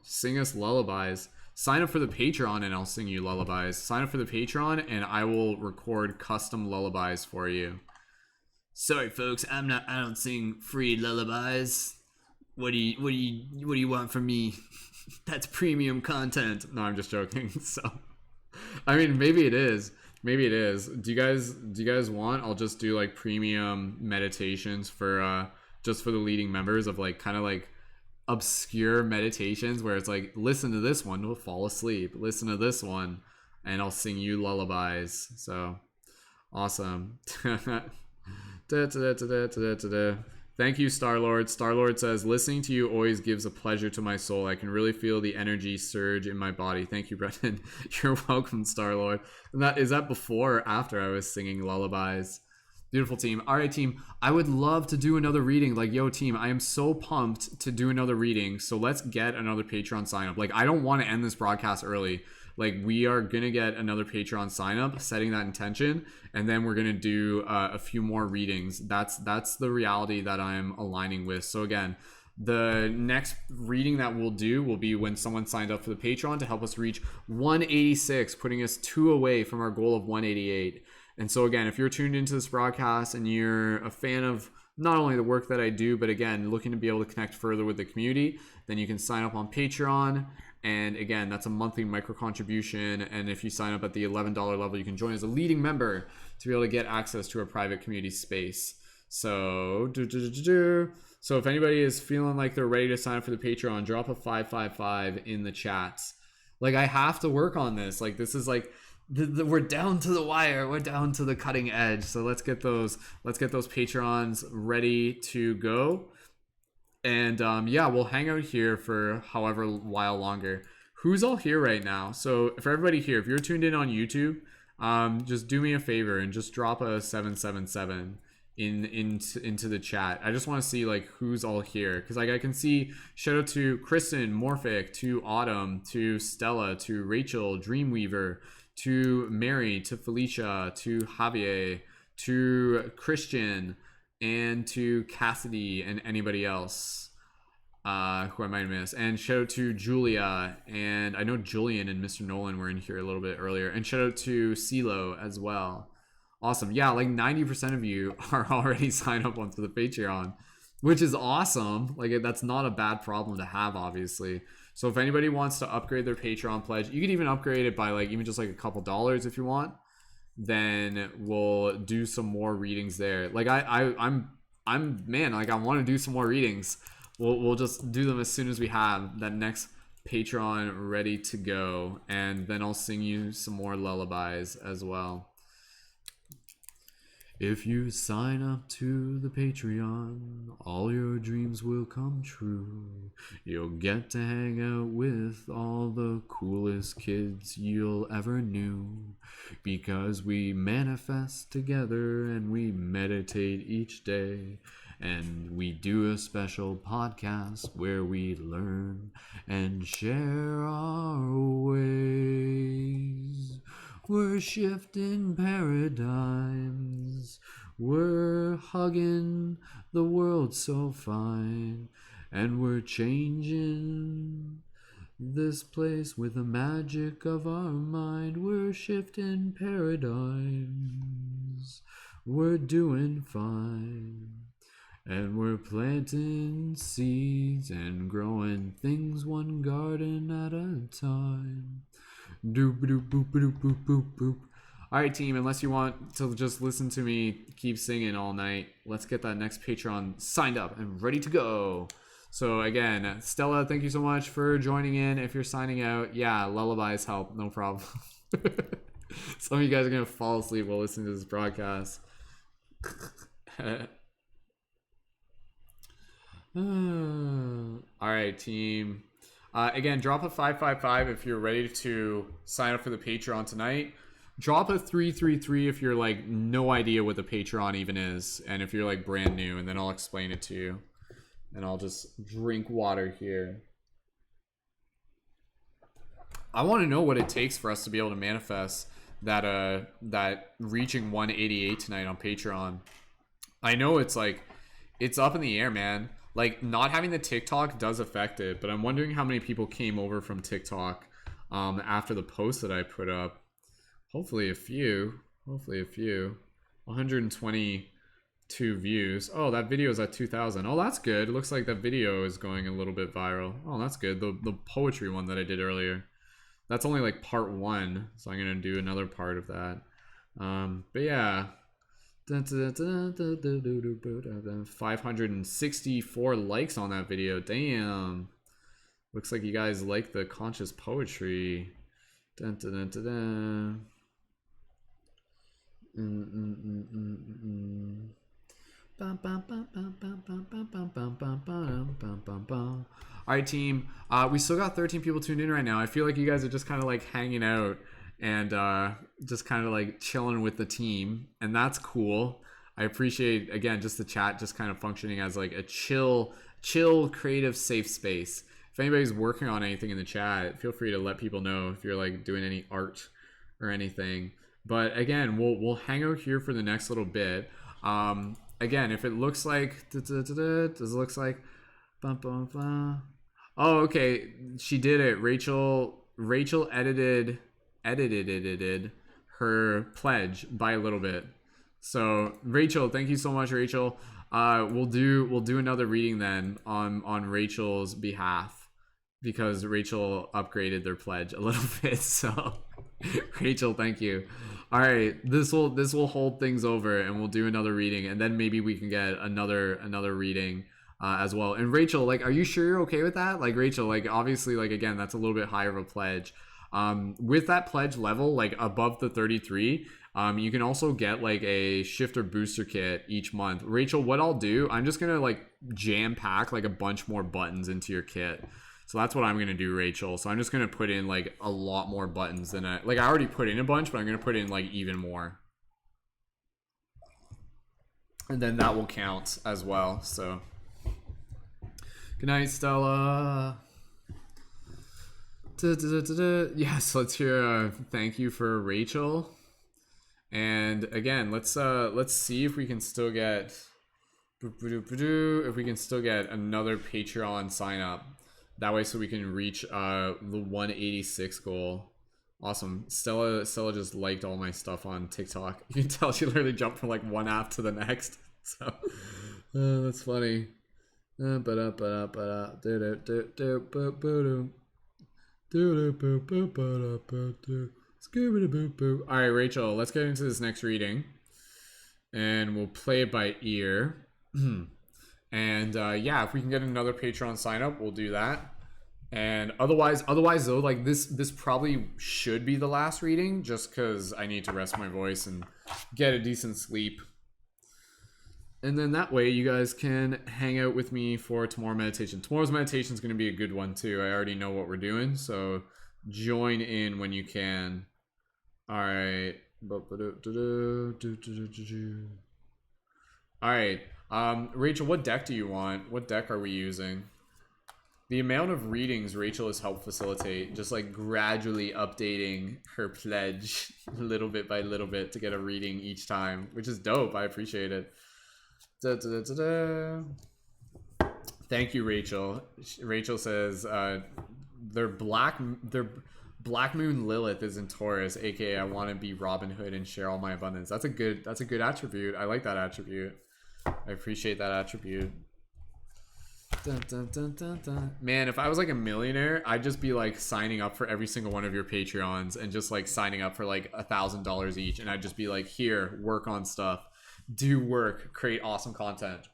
Sing us lullabies. Sign up for the Patreon and I'll sing you lullabies. Sign up for the Patreon and I will record custom lullabies for you. Sorry folks, I don't sing free lullabies. What do you want from me? That's premium content. No, I'm just joking. So I mean, maybe it is. Maybe it is. Do you guys want? I'll just do like premium meditations for just for the leading members of like kind of like obscure meditations where it's like, listen to this one, we'll fall asleep. Listen to this one and I'll sing you lullabies. So awesome. Thank you, Star-Lord. Star-Lord says, listening to you always gives a pleasure to my soul. I can really feel the energy surge in my body. Thank you, Brendan. You're welcome, Star-Lord. And is that before or after I was singing lullabies? Beautiful, team. All right, team. I would love to do another reading. Like, yo, team, I am so pumped to do another reading. So let's get another Patreon sign up. Like, I don't want to end this broadcast early. Like, we are going to get another Patreon sign up, setting that intention. And then we're going to do a few more readings. That's the reality that I'm aligning with. So again, the next reading that we'll do will be when someone signed up for the Patreon to help us reach 186, putting us 2 away from our goal of 188. And so again, if you're tuned into this broadcast and you're a fan of not only the work that I do, but again, looking to be able to connect further with the community, then you can sign up on Patreon. And again, that's a monthly micro contribution. And if you sign up at the $11 level, you can join as a leading member to be able to get access to a private community space. So, so if anybody is feeling like they're ready to sign up for the Patreon, drop a 555 in the chats. Like, I have to work on this. Like, this is like, we're down to the wire. We're down to the cutting edge. So let's get those Patreons ready to go. And yeah, we'll hang out here for however while longer. Who's all here right now? So for everybody here, if you're tuned in on YouTube, just do me a favor and just drop a 777 into the chat. I just want to see like who's all here, because like I can see shout out to Kristen, Morphic, to Autumn, to Stella, to Rachel, Dreamweaver, to Mary, to Felicia, to Javier, to Christian, and to Cassidy, and anybody else who I might miss. And shout out to Julia, and I know Julian and Mr. Nolan were in here a little bit earlier. And shout out to CeeLo as well. Awesome. Yeah, like 90% of you are already signed up onto the Patreon, which is awesome. Like, that's not a bad problem to have, obviously. So if anybody wants to upgrade their Patreon pledge, you can even upgrade it by like even just like a couple dollars if you want. Then we'll do some more readings there. Like I'm man, like I want to do some more readings. We'll just do them as soon as we have that next Patreon ready to go, and then I'll sing you some more lullabies as well. If you sign up to the Patreon, all your dreams will come true. You'll get to hang out with all the coolest kids you'll ever knew. Because we manifest together and we meditate each day. And we do a special podcast where we learn and share our ways. We're shifting paradigms. We're hugging the world so fine. And we're changing this place with the magic of our mind. We're shifting paradigms. We're doing fine. And we're planting seeds and growing things one garden at a time. Doop doop boop doop boop boop boop. All right, team, unless you want to just listen to me keep singing all night, let's get that next Patreon signed up and ready to go. So again, Stella, thank you so much for joining in. If you're signing out, yeah, lullabies help, no problem. So Some of you guys are gonna fall asleep while listening to this broadcast. All right, team. Again, drop a 555 if you're ready to sign up for the Patreon tonight. Drop a 333 if you're like no idea what the Patreon even is, and if you're like brand new, and then I'll explain it to you. And I'll just drink water here. I want to know what it takes for us to be able to manifest that that reaching 188 tonight on Patreon. I know it's like it's up in the air, man. Like, not having the TikTok does affect it, but I'm wondering how many people came over from TikTok after the post that I put up. Hopefully a few. 122 views. Oh, that video is at 2,000. Oh, that's good. It looks like that video is going a little bit viral. Oh, that's good. The poetry one that I did earlier. That's only like part 1, so I'm going to do another part of that. But yeah. 564 likes on that video. Damn. Looks like you guys like the conscious poetry. All right, team. We still got 13 people tuned in right now. I feel like you guys are just kind of like hanging out and just kind of like chilling with the team, and that's cool. I appreciate, again, just the chat just kind of functioning as like a chill creative safe space. If anybody's working on anything in the chat, feel free to let people know if you're like doing any art or anything. But again, we'll hang out here for the next little bit. Again, if it looks like does it looks like oh, okay, she did it. Rachel edited her pledge by a little bit. So Rachel, thank you so much, Rachel. We'll do another reading then on Rachel's behalf, because Rachel upgraded their pledge a little bit. So Rachel, thank you. All right, this will hold things over, and we'll do another reading, and then maybe we can get another reading as well. And Rachel, like, are you sure you're okay with that? Like, Rachel, like, obviously, like, again, that's a little bit higher of a pledge. With that pledge level, like above the 33, you can also get like a shifter booster kit each month. Rachel, what I'll do, I'm just gonna like jam pack like a bunch more buttons into your kit. So that's what I'm gonna do, Rachel. So I'm just gonna put in like a lot more buttons than I already put in a bunch, but I'm gonna put in like even more, and then that will count as well. So good night, Stella. Yes, let's hear a thank you for Rachel. And again, let's see if we can still get another Patreon sign up. That way, so we can reach the 186 goal. Awesome. Stella just liked all my stuff on TikTok. You can tell she literally jumped from like one app to the next. So that's funny. All right, Rachel, let's get into this next reading, and we'll play it by ear. And yeah, if we can get another Patreon sign up, we'll do that. And otherwise though, like this probably should be the last reading, just because I need to rest my voice and get a decent sleep. And then that way you guys can hang out with me for tomorrow meditation. Tomorrow's meditation is going to be a good one too. I already know what we're doing, so join in when you can. All right. All right. Rachel, what deck do you want? What deck are we using? The amount of readings Rachel has helped facilitate, just like gradually updating her pledge little bit by little bit to get a reading each time, which is dope. I appreciate it. Thank you, Rachel. Rachel says their Black Moon Lilith is in Taurus, aka I want to be Robin Hood and share all my abundance. That's a good attribute. I like that attribute. I appreciate that attribute. Man, if I was like a millionaire, I'd just be like signing up for every single one of your Patreons and just like signing up for like $1,000 each, and I'd just be like, here, work on stuff, do work, create awesome content.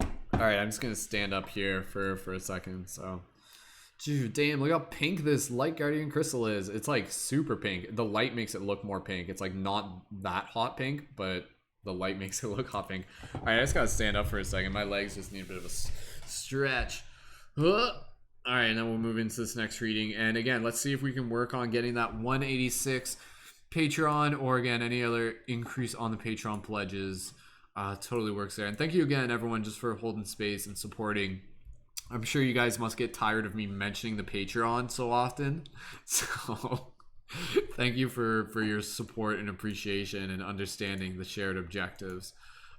All right, I'm just gonna stand up here for a second. So Dude, damn, look how pink this Light Guardian crystal is. It's like super pink. The light makes it look more pink. It's like not that hot pink, but the light makes it look hot pink. All right, I just gotta stand up for a second. My legs just need a bit of a stretch. All right, and then we'll move into this next reading. And again, let's see if we can work on getting that 186 Patreon, or again, any other increase on the Patreon pledges. Totally works there. And thank you again, everyone, just for holding space and supporting. I'm sure you guys must get tired of me mentioning the Patreon so often. So thank you for your support and appreciation and understanding the shared objectives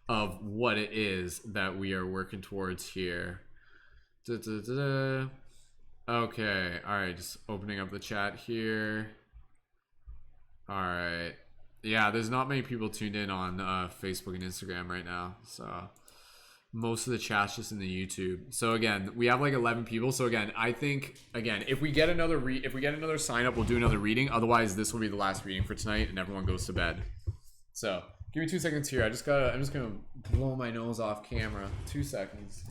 of what it is that we are working towards here. Okay. All right. Just opening up the chat here. All right. Yeah, there's not many people tuned in on Facebook and Instagram right now. So most of the chat's just in the YouTube. So again, we have like 11 people. So again, I think again, if we get another sign up, we'll do another reading. Otherwise, this will be the last reading for tonight, and everyone goes to bed. So give me 2 seconds here. I'm just gonna blow my nose off camera. 2 seconds.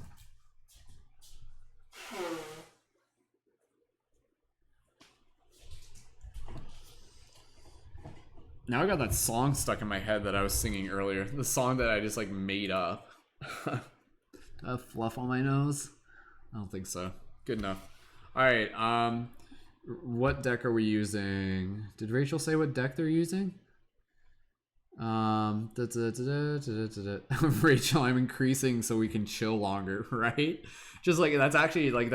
Now I got that song stuck in my head that I was singing earlier. The song that I just like made up. Fluff on my nose? I don't think so. Good enough. All right. What deck are we using? Did Rachel say what deck they're using? Rachel, I'm increasing so we can chill longer, right? Just like that's actually like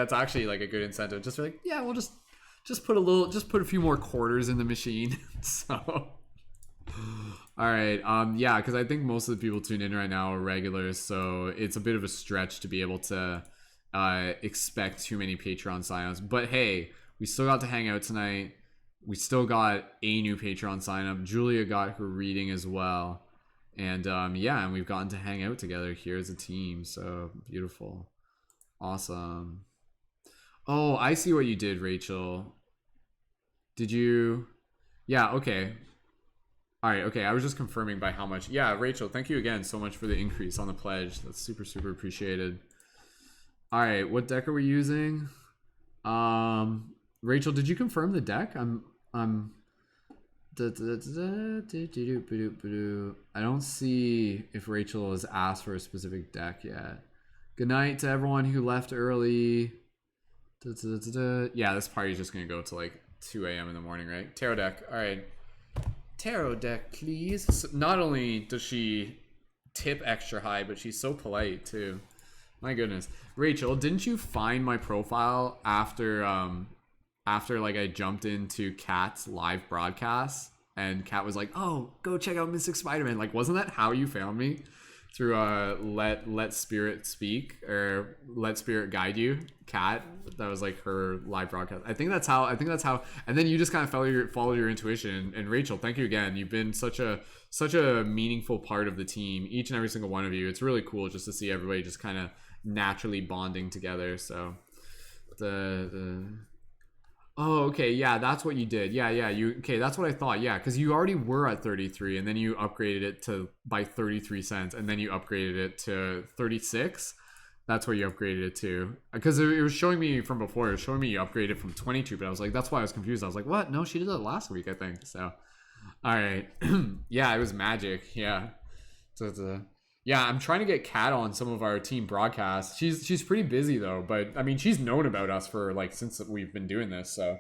a good incentive. Just like, yeah, we'll just put a few more quarters in the machine. So all right, yeah, because I think most of the people tuned in right now are regulars, so it's a bit of a stretch to be able to expect too many Patreon signups. But hey, we still got to hang out tonight. We still got a new Patreon sign up. Julia got her reading as well, and yeah, and we've gotten to hang out together here as a team. So beautiful, awesome. Oh, I see what you did, Rachel. Did you? Yeah, okay. All right, okay, I was just confirming by how much. Yeah, Rachel, thank you again so much for the increase on the pledge. That's super, super appreciated. All right, what deck are we using? Rachel, did you confirm the deck? I don't see if Rachel has asked for a specific deck yet. Good night to everyone who left early. Yeah, this party is just gonna go to like 2 a.m. in the morning, right? Tarot deck, all right. Tarot deck, please. So not only does she tip extra high, but she's so polite too. My goodness. Rachel, didn't you find my profile after like I jumped into Kat's live broadcast and Kat was like, oh, go check out Mystic Spider-Man? Like, wasn't that how you found me? Through let Spirit speak, or let Spirit guide you, Kat. That was like her live broadcast. I think that's how. And then you just kind of followed your intuition. And Rachel, thank you again. You've been such a meaningful part of the team. Each and every single one of you. It's really cool just to see everybody just kind of naturally bonding together. So oh, okay, yeah, that's what you did. Yeah, okay, that's what I thought. Yeah, because you already were at 33, and then you upgraded it by 33 cents, and then you upgraded it to 36. That's what you upgraded it to. Because it was showing me from before. It was showing me you upgraded from 22, but I was like, that's why I was confused. I was like, what? No, she did that last week, I think. So, all right. Yeah, it was magic. Yeah. Yeah, I'm trying to get Kat on some of our team broadcasts. She's pretty busy though, but I mean, she's known about us for like since we've been doing this. So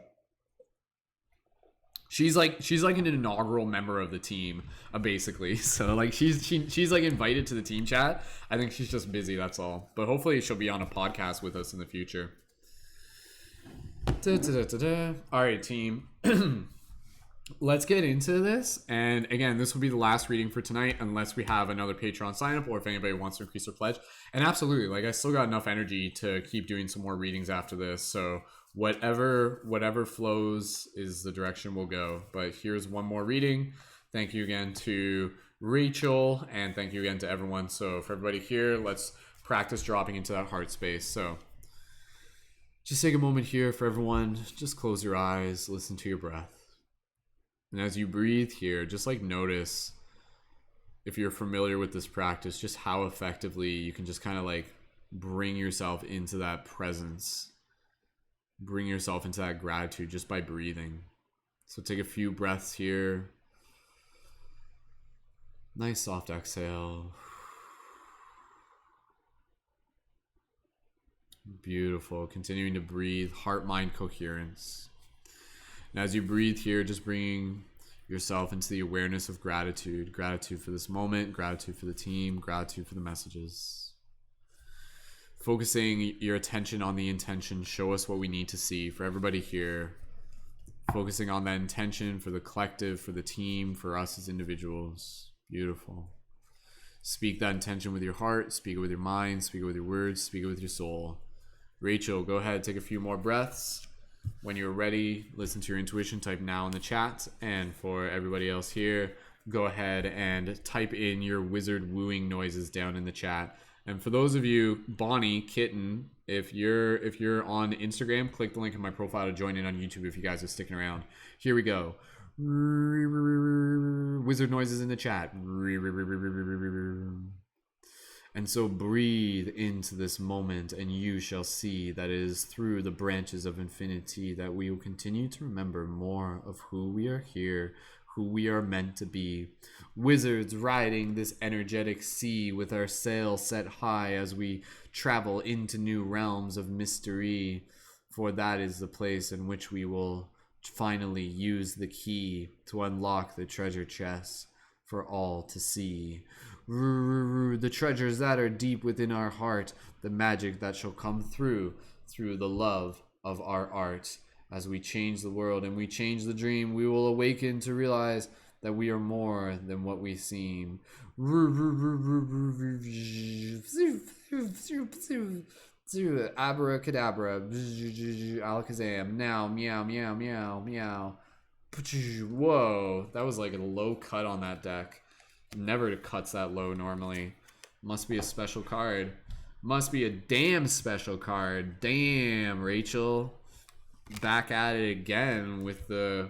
she's like an inaugural member of the team, basically. So like she's like invited to the team chat. I think she's just busy. That's all. But hopefully she'll be on a podcast with us in the future. All right, team. Let's get into this, and again, this will be the last reading for tonight unless we have another Patreon sign up or if anybody wants to increase their pledge. And absolutely, like I still got enough energy to keep doing some more readings after this, so whatever flows is the direction we'll go. But here's one more reading. Thank you again to Rachel, and thank you again to everyone. So for everybody here, let's practice dropping into that heart space. So just take a moment here for everyone. Just close your eyes, listen to your breath. And as you breathe here, just like notice, if you're familiar with this practice, just how effectively you can just kind of like bring yourself into that presence, bring yourself into that gratitude just by breathing. So take a few breaths here. Nice soft exhale. Beautiful. Continuing to breathe, heart-mind coherence. And as you breathe here, just bringing yourself into the awareness of gratitude. Gratitude for this moment, gratitude for the team, gratitude for the messages. Focusing your attention on the intention. Show us what we need to see for everybody here. Focusing on that intention for the collective, for the team, for us as individuals. Beautiful. Speak that intention with your heart, speak it with your mind, speak it with your words, speak it with your soul. Rachel, go ahead, take a few more breaths. When you're ready, listen to your intuition, type now in the chat. And for everybody else here, go ahead and type in your wizard wooing noises down in the chat. And for those of you, Bonnie, Kitten, if you're on Instagram, click the link in my profile to join in on YouTube if you guys are sticking around. Here we go. Wizard noises in the chat. And so breathe into this moment, and you shall see that it is through the branches of infinity that we will continue to remember more of who we are here, who we are meant to be. Wizards riding this energetic sea with our sail set high as we travel into new realms of mystery, for that is the place in which we will finally use the key to unlock the treasure chest for all to see. The treasures that are deep within our heart, the magic that shall come through the love of our art. As we change the world and we change the dream, we will awaken to realize that we are more than what we seem. Abracadabra, alakazam, now, meow, meow, meow, meow. Whoa, that was like a low cut on that deck. Never cuts that low normally. Must be a special card. Must be a damn special card. Damn, Rachel. Back at it again with the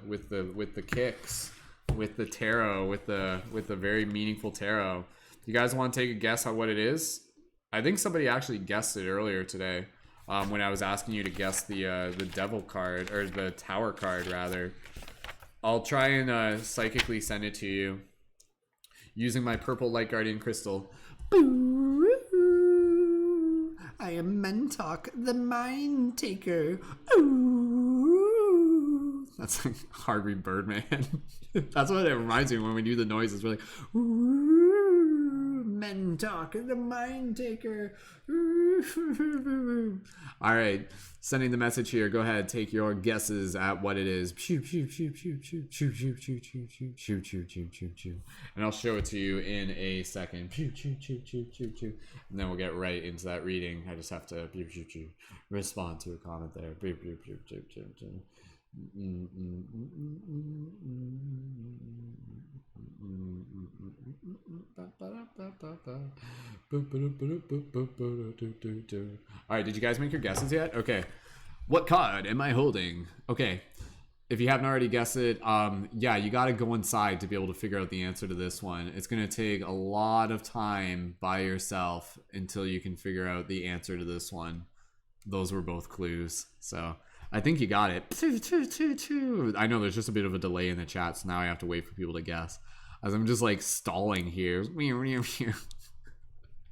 kicks, with the tarot, with the very meaningful tarot. You guys want to take a guess at what it is? I think somebody actually guessed it earlier today, when I was asking you to guess the devil card, or the tower card rather. I'll try and psychically send it to you using my purple light guardian crystal. I am Mentok, the mind taker. Ooh. That's like Harvey Birdman. That's what it reminds me when we do the noises. We're like, ooh, Mentok, the mind taker. All right, sending the message here. Go ahead, take your guesses at what it is. And I'll show it to you in a second. And then we'll get right into that reading. I just have to respond to a comment there. All right, did you guys make your guesses yet? Okay, what card am I holding? Okay, if you haven't already guessed it, yeah, you got to go inside to be able to figure out the answer to this one. It's going to take a lot of time by yourself until you can figure out the answer to this one. Those were both clues, so I think you got it. I know there's just a bit of a delay in the chat, so now I have to wait for people to guess, as I'm just like stalling here.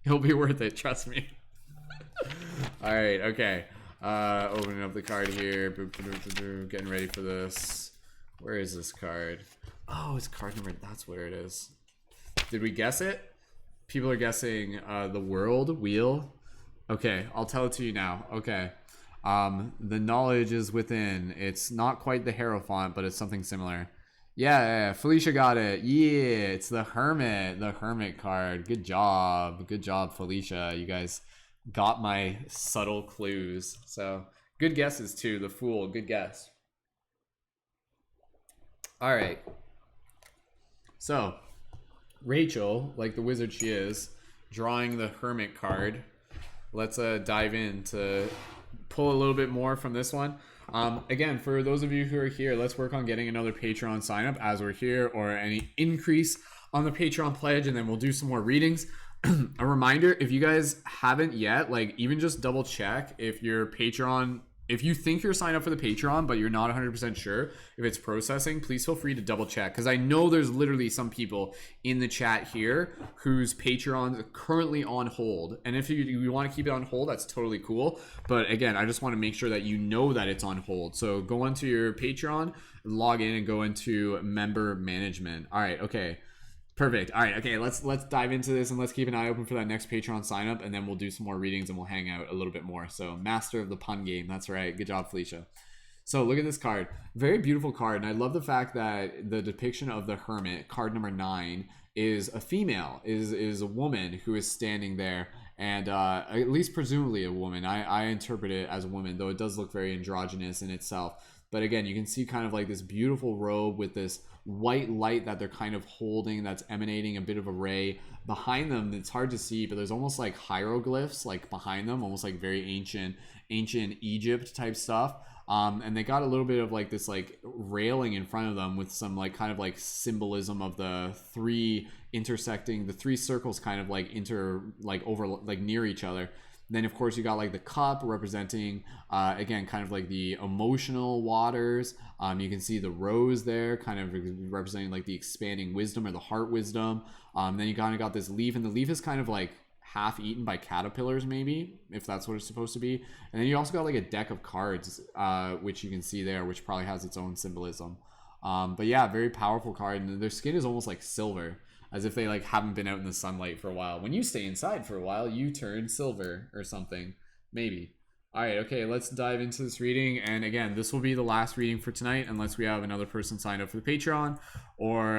It'll be worth it, trust me. All right, okay. Opening up the card here. Getting ready for this. Where is this card? Oh, it's card number. That's where it is. Did we guess it? People are guessing the world wheel. Okay, I'll tell it to you now. Okay. The knowledge is within. It's not quite the Hierophant, but it's something similar. Yeah, Felicia got it. Yeah, it's the Hermit card. Good job, Felicia. You guys got my subtle clues. So good guesses too. The Fool, good guess. All right. So Rachel, like the wizard she is, drawing the Hermit card. Let's dive in to pull a little bit more from this one. Again, for those of you who are here, let's work on getting another Patreon sign up as we're here, or any increase on the Patreon pledge, and then we'll do some more readings. A reminder, if you guys haven't yet, like, even just double check if your Patreon If you think you're signed up for the Patreon, but you're not 100% sure if it's processing, please feel free to double check. Because I know there's literally some people in the chat here whose Patreon is currently on hold. And if you want to keep it on hold, that's totally cool. But again, I just want to make sure that you know that it's on hold. So go onto your Patreon, log in, and go into member management. All right, okay. Perfect. All right. Okay. Let's dive into this, and let's keep an eye open for that next Patreon sign up, and then we'll do some more readings and we'll hang out a little bit more. So, master of the pun game. That's right. Good job, Felicia. So look at this card. Very beautiful card, and I love the fact that the depiction of the Hermit, card number 9, is a female, is a woman who is standing there, and at least presumably a woman. I interpret it as a woman, though it does look very androgynous in itself. But again, you can see kind of like this beautiful robe with this white light that they're kind of holding that's emanating a bit of a ray. Behind them, it's hard to see, but there's almost like hieroglyphs like behind them, almost like very ancient Egypt type stuff. And they got a little bit of like this like railing in front of them with some like kind of like symbolism of the three intersecting, the three circles kind of like over like near each other. Then of course you got like the cup representing again kind of like the emotional waters. You can see the rose there kind of representing like the expanding wisdom or the heart wisdom. Then you kind of got this leaf, and the leaf is kind of like half eaten by caterpillars, maybe, if that's what it's supposed to be. And then you also got like a deck of cards, which you can see there, which probably has its own symbolism. But yeah, very powerful card, and their skin is almost like silver, as if they like haven't been out in the sunlight for a while. When you stay inside for a while, you turn silver or something, maybe. All right, okay, let's dive into this reading. And again, this will be the last reading for tonight, unless we have another person signed up for the Patreon, or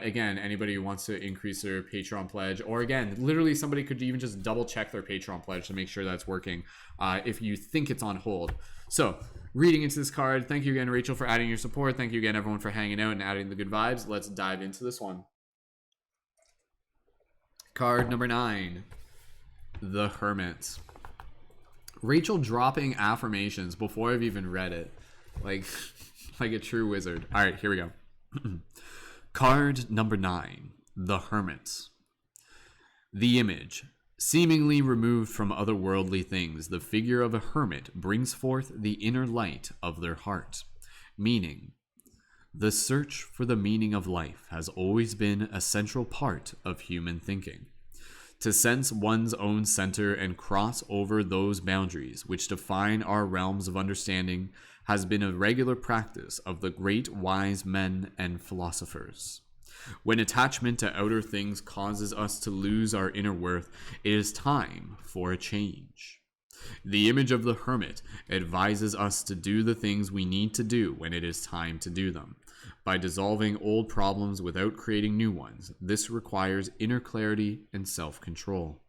again, anybody who wants to increase their Patreon pledge, or again, literally somebody could even just double check their Patreon pledge to make sure that's working if you think it's on hold. So reading into this card, thank you again, Rachel, for adding your support. Thank you again, everyone, for hanging out and adding the good vibes. Let's dive into this one. Card number 9, the Hermit. Rachel dropping affirmations before I've even read it, like a true wizard. All right, here we go. Card number 9, the Hermit. The image, seemingly removed from otherworldly things, the figure of a hermit brings forth the inner light of their heart. Meaning, the search for the meaning of life has always been a central part of human thinking. To sense one's own center and cross over those boundaries which define our realms of understanding has been a regular practice of the great wise men and philosophers. When attachment to outer things causes us to lose our inner worth, it is time for a change. The image of the Hermit advises us to do the things we need to do when it is time to do them. By dissolving old problems without creating new ones, this requires inner clarity and self-control.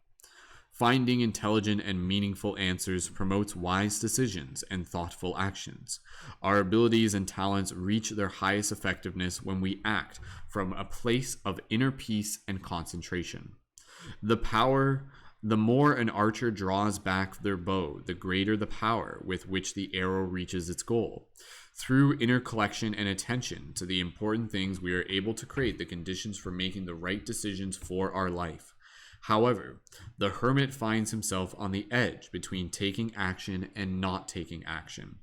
Finding intelligent and meaningful answers promotes wise decisions and thoughtful actions. Our abilities and talents reach their highest effectiveness when we act from a place of inner peace and concentration. The more an archer draws back their bow, the greater the power with which the arrow reaches its goal. Through inner collection and attention to the important things, we are able to create the conditions for making the right decisions for our life. However, the Hermit finds himself on the edge between taking action and not taking action.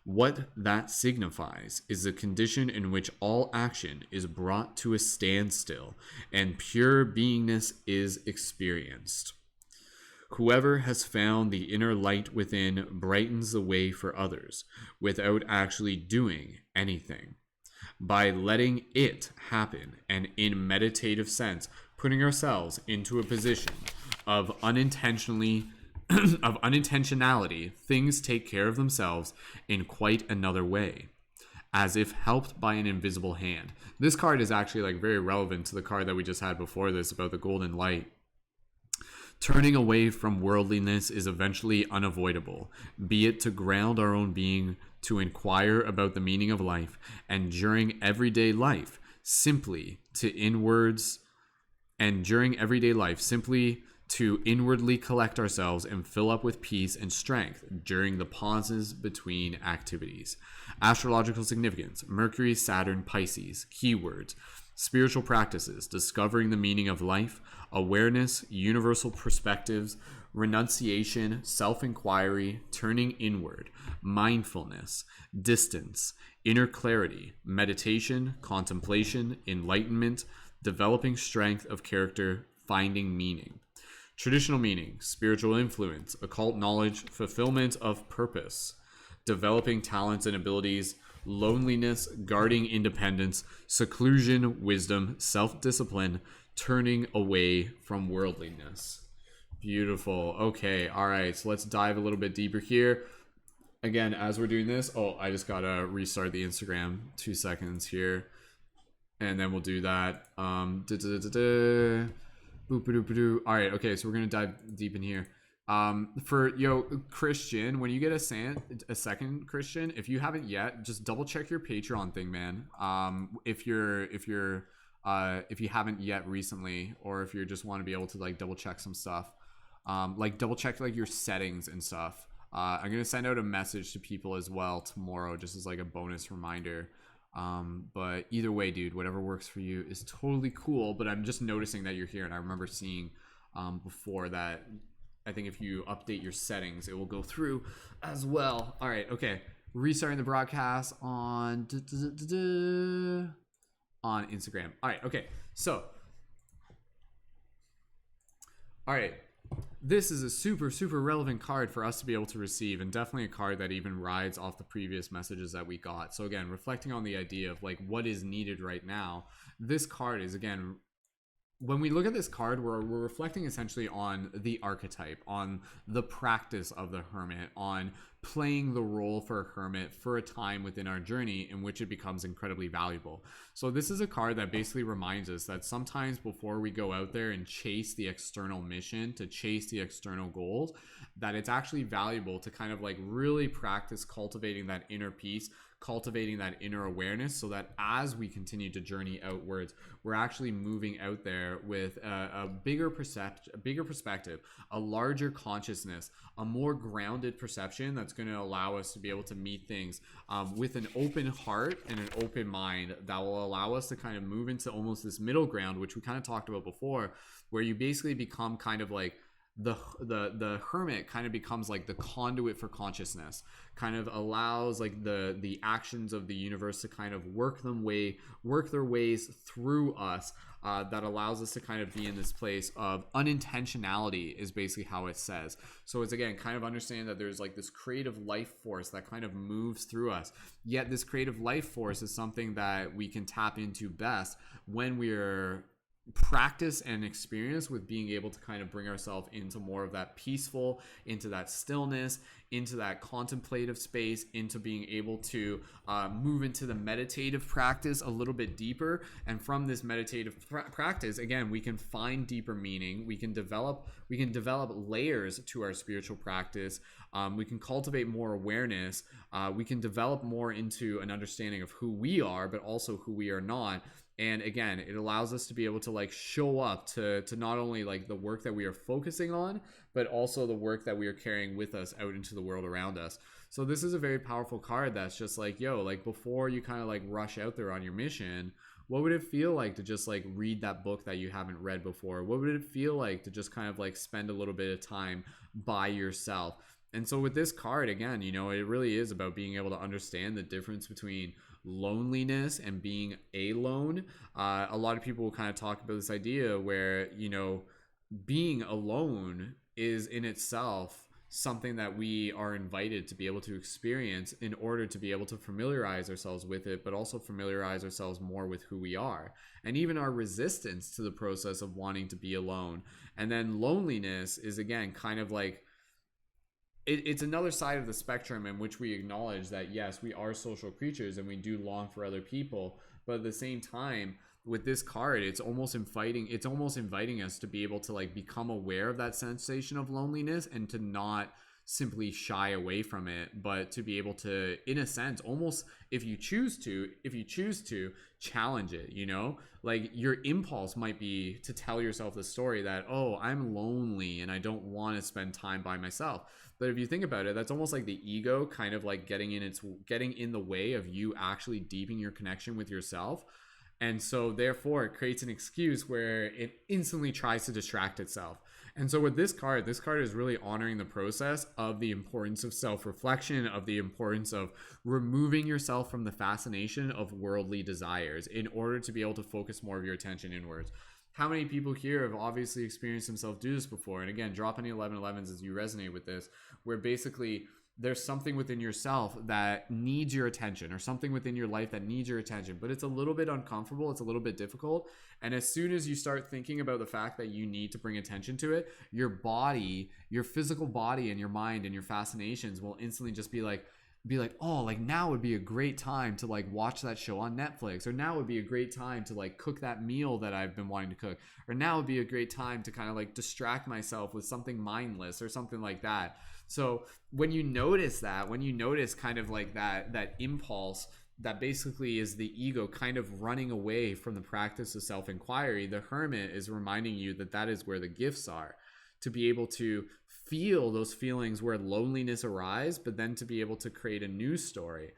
What that signifies is a condition in which all action is brought to a standstill and pure beingness is experienced. Whoever has found the inner light within brightens the way for others without actually doing anything. By letting it happen and in meditative sense, putting ourselves into a position of unintentionality, things take care of themselves in quite another way, as if helped by an invisible hand. This card is actually like very relevant to the card that we just had before this about the golden light. Turning away from worldliness is eventually unavoidable, be it to ground our own being, to inquire about the meaning of life, and during everyday life, simply to inwardly collect ourselves and fill up with peace and strength during the pauses between activities. Astrological significance: Mercury, Saturn, Pisces. Keywords: Spiritual practices, discovering the meaning of life, awareness, universal perspectives, renunciation, self-inquiry, turning inward, mindfulness, distance, inner clarity, meditation, contemplation, enlightenment, developing strength of character, finding meaning. Traditional meaning, spiritual influence, occult knowledge, fulfillment of purpose, developing talents and abilities, loneliness, guarding independence, seclusion, wisdom, self-discipline, turning away from worldliness. Beautiful. Okay, all right, so let's dive a little bit deeper here. Again, as we're doing this, I just gotta restart the Instagram. 2 seconds here, and then we'll do that. All right, okay, so we're gonna dive deep in here. For Christian, when you get a second, Christian, if you haven't yet, just double check your Patreon thing, man. If you haven't yet recently, or if you just want to be able to like double check some stuff, like double check like your settings and stuff. I'm gonna send out a message to people as well tomorrow, just as like a bonus reminder. But either way, dude, whatever works for you is totally cool. But I'm just noticing that you're here, and I remember seeing before that. I think if you update your settings, it will go through as well. All right, okay. Restarting the broadcast on Instagram. All right, okay. So, all right. This is a super, super relevant card for us to be able to receive, and definitely a card that even rides off the previous messages that we got. So again, reflecting on the idea of like what is needed right now, this card is, again, when we look at this card, we're reflecting essentially on the archetype, on the practice of the hermit, on playing the role for a hermit for a time within our journey in which it becomes incredibly valuable. So this is a card that basically reminds us that sometimes before we go out there and chase the external mission, to chase the external goals, that it's actually valuable to kind of like really practice cultivating that inner peace, cultivating that inner awareness, so that as we continue to journey outwards, we're actually moving out there with a bigger perspective, a larger consciousness, a more grounded perception that's going to allow us to be able to meet things with an open heart and an open mind that will allow us to kind of move into almost this middle ground, which we kind of talked about before, where you basically become kind of like the hermit kind of becomes like the conduit for consciousness, kind of allows like the actions of the universe to kind of work their ways through us, that allows us to kind of be in this place of unintentionality, is basically how it says. So it's, again, kind of understand that there's like this creative life force that kind of moves through us, yet this creative life force is something that we can tap into best when we're practice and experience with being able to kind of bring ourselves into more of that peaceful, into that stillness, into that contemplative space, into being able to move into the meditative practice a little bit deeper. And from this meditative practice, again, we can find deeper meaning. We can develop layers to our spiritual practice. We can cultivate more awareness. We can develop more into an understanding of who we are, but also who we are not. And again, it allows us to be able to like show up to not only like the work that we are focusing on, but also the work that we are carrying with us out into the world around us. So this is a very powerful card that's just like, like before you kind of like rush out there on your mission, what would it feel like to just like read that book that you haven't read before? What would it feel like to just kind of like spend a little bit of time by yourself? And so with this card, again, it really is about being able to understand the difference between loneliness and being alone. A lot of people will kind of talk about this idea where, being alone is in itself something that we are invited to be able to experience in order to be able to familiarize ourselves with it, but also familiarize ourselves more with who we are, and even our resistance to the process of wanting to be alone. And then loneliness is, again, kind of like, it's another side of the spectrum in which we acknowledge that, yes, we are social creatures and we do long for other people, but at the same time, with this card, it's almost inviting us to be able to like become aware of that sensation of loneliness, and to not simply shy away from it, but to be able to, in a sense, almost, if you choose to challenge it. Like your impulse might be to tell yourself the story that, oh, I'm lonely and I don't want to spend time by myself. But if you think about it, that's almost like the ego kind of like getting in the way of you actually deepening your connection with yourself. And so therefore it creates an excuse where it instantly tries to distract itself. And so with this card is really honoring the process of the importance of self-reflection, of the importance of removing yourself from the fascination of worldly desires in order to be able to focus more of your attention inwards. How many people here have obviously experienced themselves do this before? And again, drop any 1111s as you resonate with this, where basically there's something within yourself that needs your attention, or something within your life that needs your attention, but it's a little bit uncomfortable, it's a little bit difficult. And as soon as you start thinking about the fact that you need to bring attention to it, your body, your physical body and your mind and your fascinations will instantly just be like, oh, like now would be a great time to like watch that show on Netflix, or now would be a great time to like cook that meal that I've been wanting to cook, or now would be a great time to kind of like distract myself with something mindless or something like that. So when you notice that, when you notice kind of like that impulse that basically is the ego kind of running away from the practice of self-inquiry, the hermit is reminding you that that is where the gifts are, to be able to feel those feelings where loneliness arise, but then to be able to create a new story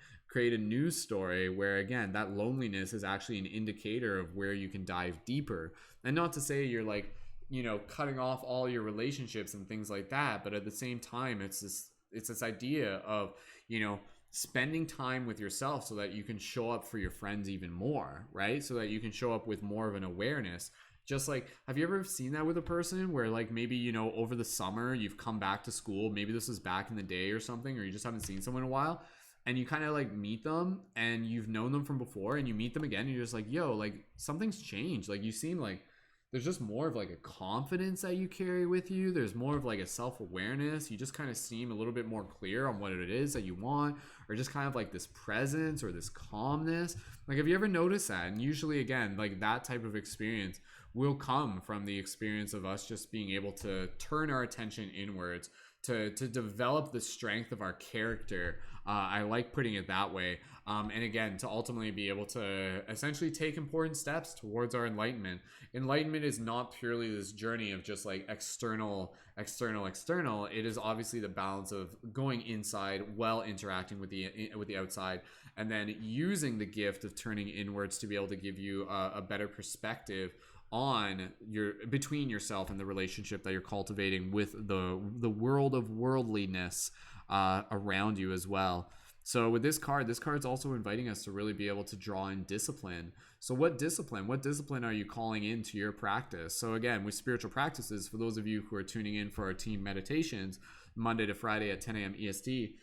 where, again, that loneliness is actually an indicator of where you can dive deeper. And not to say you're like, you know, cutting off all your relationships and things like that, but at the same time, it's this idea of, you know, spending time with yourself so that you can show up for your friends even more, right? So that you can show up with more of an awareness. Just like, have you ever seen that with a person where like maybe, you know, over the summer you've come back to school, maybe this was back in the day or something, or you just haven't seen someone in a while, and you kind of like meet them and you've known them from before, and you meet them again and you're just like, yo, like something's changed. Like you seem like there's just more of like a confidence that you carry with you. There's more of like a self-awareness. You just kind of seem a little bit more clear on what it is that you want, or just kind of like this presence or this calmness. Like, have you ever noticed that? And usually, again, like that type of experience will come from the experience of us just being able to turn our attention inwards, to develop the strength of our character. I like putting it that way. And again, to ultimately be able to essentially take important steps towards our enlightenment. Enlightenment is not purely this journey of just like external. It is obviously the balance of going inside while interacting with the outside, and then using the gift of turning inwards to be able to give you a better perspective on between yourself and the relationship that you're cultivating with the world of worldliness around you as well. So with this card's also inviting us to really be able to draw in discipline. So what discipline are you calling into your practice? So again, with spiritual practices, for those of you who are tuning in for our team meditations Monday to Friday at 10 a.m. EST,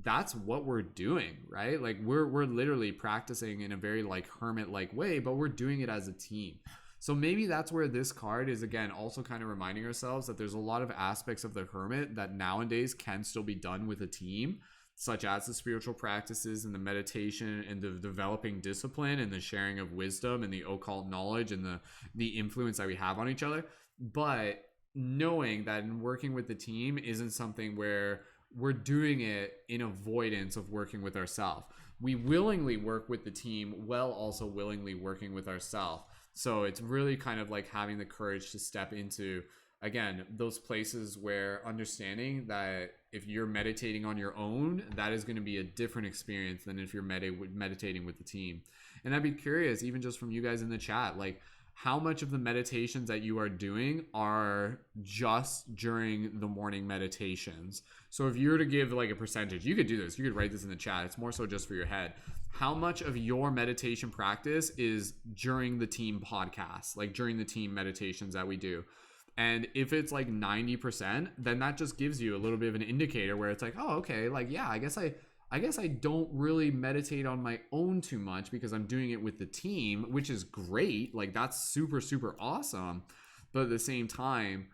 that's what we're doing, right? Like we're literally practicing in a very like hermit-like way, but we're doing it as a team. So maybe that's where this card is, again, also kind of reminding ourselves that there's a lot of aspects of the hermit that nowadays can still be done with a team, such as the spiritual practices and the meditation and the developing discipline and the sharing of wisdom and the occult knowledge and the influence that we have on each other. But knowing that in working with the team isn't something where we're doing it in avoidance of working with ourselves. We willingly work with the team while also willingly working with ourselves. So it's really kind of like having the courage to step into, again, those places where understanding that if you're meditating on your own, that is going to be a different experience than if you're meditating with the team. And I'd be curious, even just from you guys in the chat, like how much of the meditations that you are doing are just during the morning meditations. So if you were to give like a percentage, you could do this, you could write this in the chat. It's more so just for your head. How much of your meditation practice is during the team podcast, like during the team meditations that we do? And if it's like 90%, then that just gives you a little bit of an indicator where it's like, oh, okay, like, yeah, I guess I don't really meditate on my own too much because I'm doing it with the team, which is great. Like that's super, super awesome. But at the same time,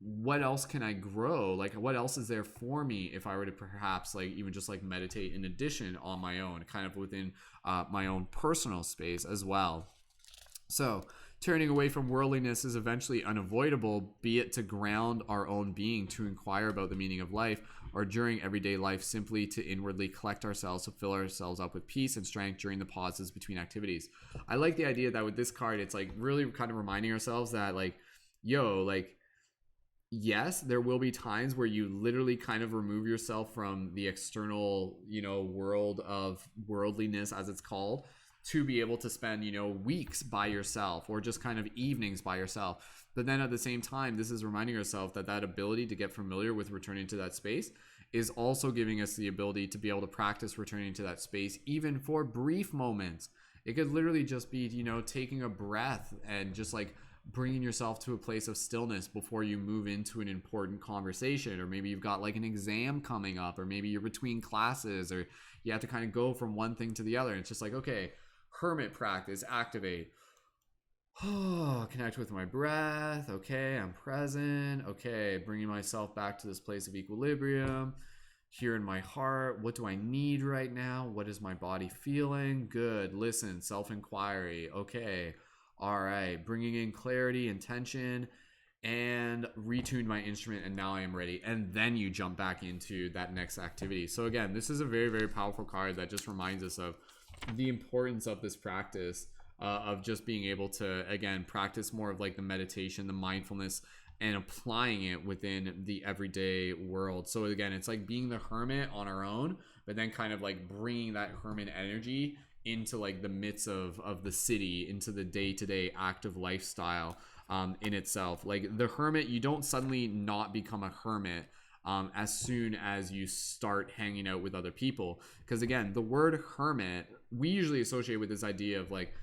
what else can I grow? Like what else is there for me if I were to perhaps like even just like meditate in addition on my own, kind of within my own personal space as well. So turning away from worldliness is eventually unavoidable, be it to ground our own being, to inquire about the meaning of life, or during everyday life simply to inwardly collect ourselves, to fill ourselves up with peace and strength during the pauses between activities. I like the idea that with this card, it's like really kind of reminding ourselves that like, yo, like, yes, there will be times where you literally kind of remove yourself from the external, you know, world of worldliness, as it's called. to be able to spend, you know, weeks by yourself or just kind of evenings by yourself. But then at the same time, this is reminding yourself that that ability to get familiar with returning to that space is also giving us the ability to be able to practice returning to that space, even for brief moments. It could literally just be, you know, taking a breath and just like bringing yourself to a place of stillness before you move into an important conversation. Or maybe you've got like an exam coming up, or maybe you're between classes, or you have to kind of go from one thing to the other. And it's just like, okay, hermit practice, activate. Oh, connect with my breath. Okay, I'm present. Okay, bringing myself back to this place of equilibrium. Here in my heart, what do I need right now? What is my body feeling? Good. Listen, self-inquiry. Okay. All right. Bringing in clarity, intention, and retuned my instrument, and now I am ready. And then you jump back into that next activity. So again, this is a very, very powerful card that just reminds us of the importance of this practice, of just being able to, again, practice more of like the meditation, the mindfulness, and applying it within the everyday world. So again, it's like being the hermit on our own, but then kind of like bringing that hermit energy into like the midst of the city, into the day-to-day active lifestyle in itself. Like the hermit, you don't suddenly not become a hermit as soon as you start hanging out with other people. Because again, the word hermit, we usually associate with this idea of like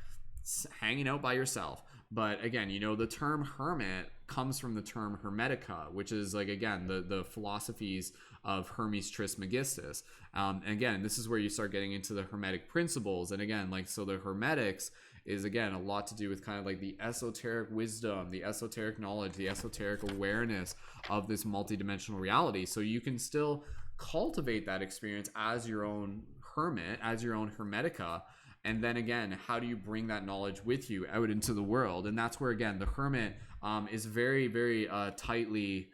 hanging out by yourself. But again, you know, the term hermit comes from the term hermetica, which is like, again, the philosophies of Hermes Trismegistus. And again, this is where you start getting into the hermetic principles. And again, like, so the hermetics is, again, a lot to do with kind of like the esoteric wisdom, the esoteric knowledge, the esoteric awareness of this multidimensional reality. So you can still cultivate that experience as your own hermit, as your own hermetica. And then again, how do you bring that knowledge with you out into the world? And that's where, again, the hermit is very, very tightly,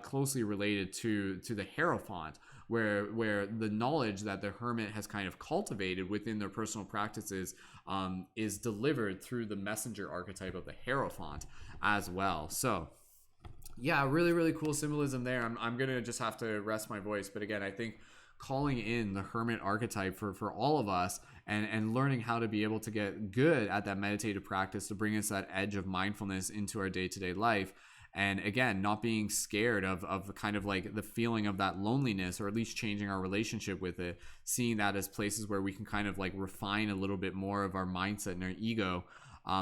closely related to the Hierophant, where the knowledge that the hermit has kind of cultivated within their personal practices is delivered through the messenger archetype of the Hierophant as well. So yeah, really, really cool symbolism there. I'm going to just have to rest my voice. But again, I think calling in the hermit archetype for all of us, and learning how to be able to get good at that meditative practice to bring us that edge of mindfulness into our day-to-day life. And again, not being scared of kind of like the feeling of that loneliness, or at least changing our relationship with it, seeing that as places where we can kind of like refine a little bit more of our mindset and our ego.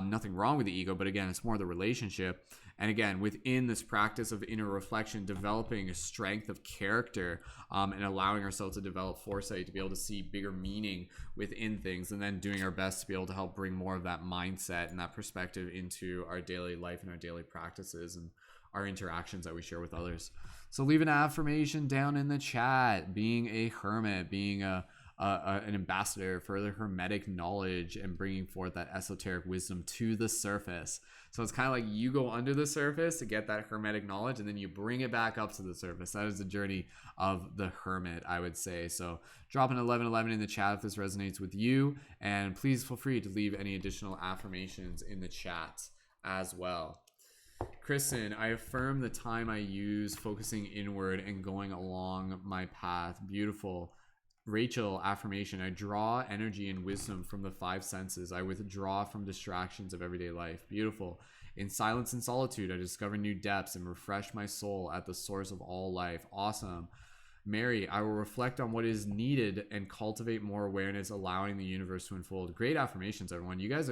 Nothing wrong with the ego, but again, it's more the relationship. And again, within this practice of inner reflection, developing a strength of character, and allowing ourselves to develop foresight, to be able to see bigger meaning within things, and then doing our best to be able to help bring more of that mindset and that perspective into our daily life and our daily practices and our interactions that we share with others. So leave an affirmation down in the chat. Being a hermit, being an ambassador for the hermetic knowledge, and bringing forth that esoteric wisdom to the surface. So it's kind of like you go under the surface to get that hermetic knowledge, and then you bring it back up to the surface. That is the journey of the hermit, I would say. So drop an 1111 in the chat if this resonates with you, and please feel free to leave any additional affirmations in the chat as well. Kristen, I affirm the time I use focusing inward and going along my path. Beautiful. Rachel, affirmation, I draw energy and wisdom from the five senses. I withdraw from distractions of everyday life. Beautiful. In silence and solitude, I discover new depths and refresh my soul at the source of all life. Awesome. Mary, I will reflect on what is needed and cultivate more awareness, allowing the universe to unfold. Great affirmations, everyone. You guys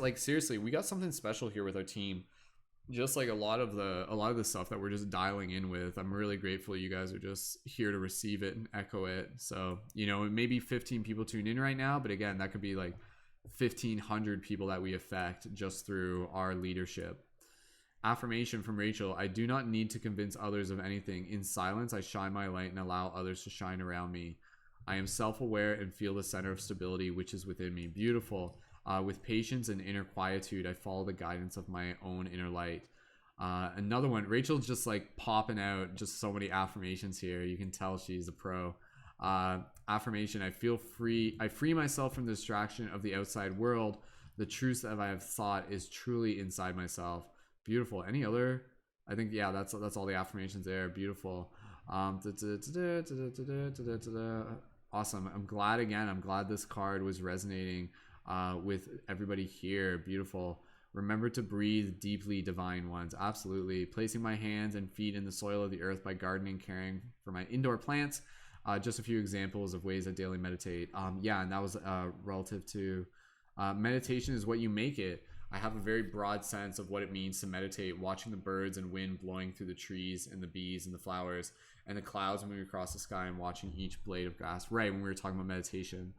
like, seriously, we got something special here with our team. Just like a lot of the stuff that we're just dialing in with, I'm really grateful you guys are just here to receive it and echo it. So, you know, maybe 15 people tune in right now, but again, that could be like 1,500 people that we affect just through our leadership. Affirmation from Rachel, I do not need to convince others of anything. In silence, I shine my light and allow others to shine around me. I am self-aware and feel the center of stability which is within me. Beautiful. With patience and inner quietude, I follow the guidance of my own inner light. Another one, Rachel's just like popping out just so many affirmations here. You can tell she's a pro. Affirmation, I feel free. I free myself from the distraction of the outside world. The truth that I have thought is truly inside myself. Beautiful. Any other? I think, yeah, that's all the affirmations there. Beautiful. Awesome. I'm glad this card was resonating with everybody here. Beautiful. Remember to breathe deeply, divine ones. Absolutely. Placing my hands and feet in the soil of the earth by gardening, caring for my indoor plants. Just a few examples of ways I daily meditate. Yeah, and that was relative to meditation is what you make it. I have a very broad sense of what it means to meditate, watching the birds and wind blowing through the trees and the bees and the flowers and the clouds moving across the sky and watching each blade of grass. Right, when we were talking about meditation.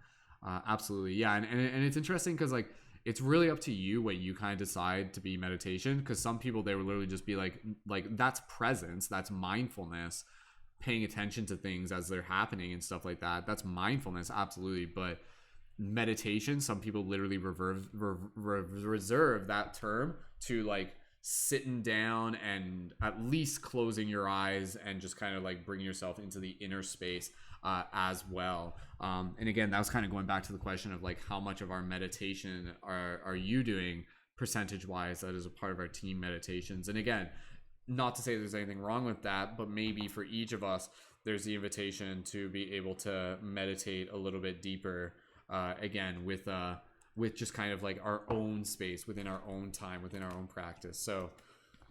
Absolutely. Yeah, and it's interesting because like it's really up to you what you kind of decide to be meditation, because some people, they would literally just be like that's presence, that's mindfulness, paying attention to things as they're happening and stuff like that. That's mindfulness, absolutely. But meditation, some people literally reserve that term to like sitting down and at least closing your eyes and just kind of like bringing yourself into the inner space as well. And again, that was kind of going back to the question of like how much of our meditation are you doing percentage wise that is a part of our team meditations. And again, not to say there's anything wrong with that, but maybe for each of us there's the invitation to be able to meditate a little bit deeper, again with just kind of like our own space within our own time, within our own practice. So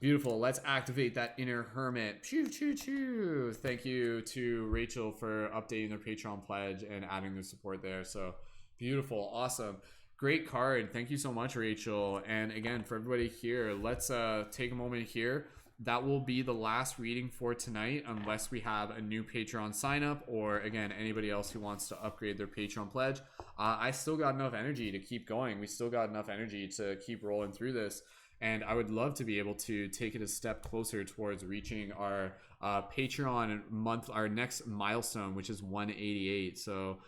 beautiful. Let's activate that inner hermit. Choo choo choo. Thank you to Rachel for updating their Patreon pledge and adding their support there. So beautiful. Awesome. Great card. Thank you so much, Rachel. And again, for everybody here, let's take a moment here. That will be the last reading for tonight, unless we have a new Patreon sign up, or again, anybody else who wants to upgrade their Patreon pledge. I still got enough energy to keep going. We still got enough energy to keep rolling through this. And I would love to be able to take it a step closer towards reaching our Patreon month, our next milestone, which is 188. So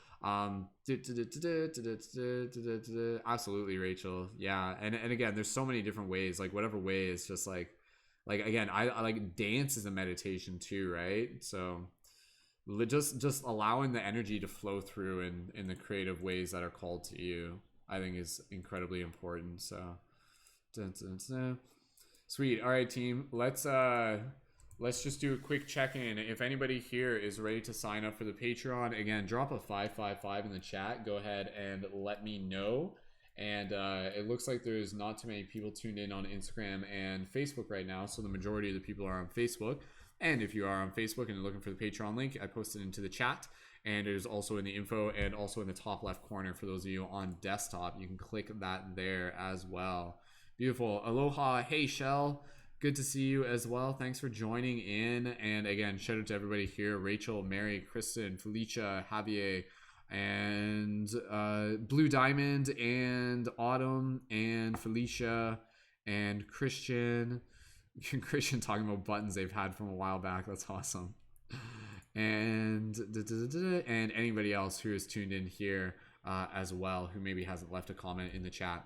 absolutely, Rachel. Yeah. And again, there's so many different ways, like whatever way is just like again, I like dance is a meditation too, right? So just allowing the energy to flow through in the creative ways that are called to you, I think is incredibly important. So sweet. All right, team, let's just do a quick check-in. If anybody here is ready to sign up for the Patreon, again, drop a 555 in the chat. Go ahead and let me know. And it looks like there's not too many people tuned in on Instagram and Facebook right now, so the majority of the people are on Facebook. And if you are on Facebook and you're looking for the Patreon link, I posted into the chat, and it is also in the info and also in the top left corner for those of you on desktop. You can click that there as well. Beautiful. Aloha. Hey, Shell. Good to see you as well. Thanks for joining in. And again, shout out to everybody here: Rachel, Mary, Kristen, Felicia, Javier, and Blue Diamond, and Autumn, and Felicia, and Christian. Christian talking about buttons they've had from a while back. That's awesome. And anybody else who is tuned in here as well, who maybe hasn't left a comment in the chat.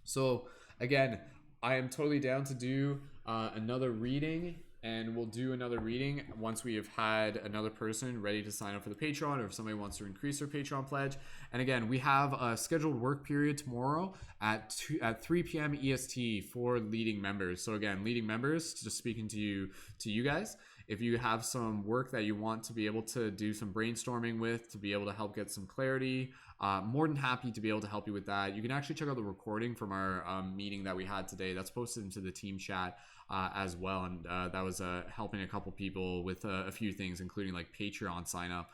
So again, I am totally down to do another reading, and we'll do another reading once we have had another person ready to sign up for the Patreon, or if somebody wants to increase their Patreon pledge. And again, we have a scheduled work period tomorrow at 3 p.m. EST for leading members. So again, leading members, just speaking to you guys, if you have some work that you want to be able to do some brainstorming with, to be able to help get some clarity, more than happy to be able to help you with that. You can actually check out the recording from our meeting that we had today. That's posted into the team chat as well, and that was helping a couple people with a few things, including like Patreon sign up.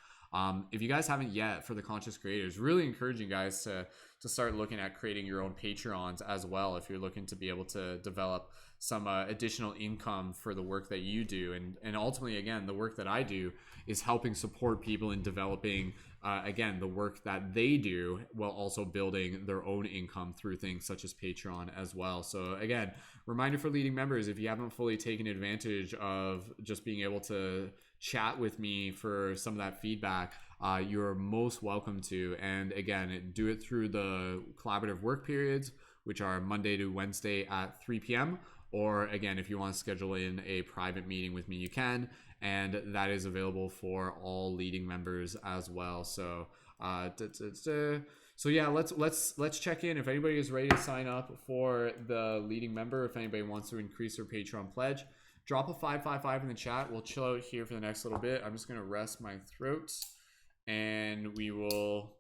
If you guys haven't yet, for the conscious creators, really encouraging guys to start looking at creating your own Patreons as well, if you're looking to be able to develop some additional income for the work that you do. And ultimately, again, the work that I do is helping support people in developing again, the work that they do, while also building their own income through things such as Patreon as well. So again, reminder for leading members, if you haven't fully taken advantage of just being able to chat with me for some of that feedback, you're most welcome to. And again, do it through the collaborative work periods, which are Monday to Wednesday at 3 p.m. Or again, if you want to schedule in a private meeting with me, you can, and that is available for all leading members as well. So so yeah, let's check in. If anybody is ready to sign up for the leading member, if anybody wants to increase their Patreon pledge, drop a 555 in the chat. We'll chill out here for the next little bit. I'm just gonna rest my throat, and we will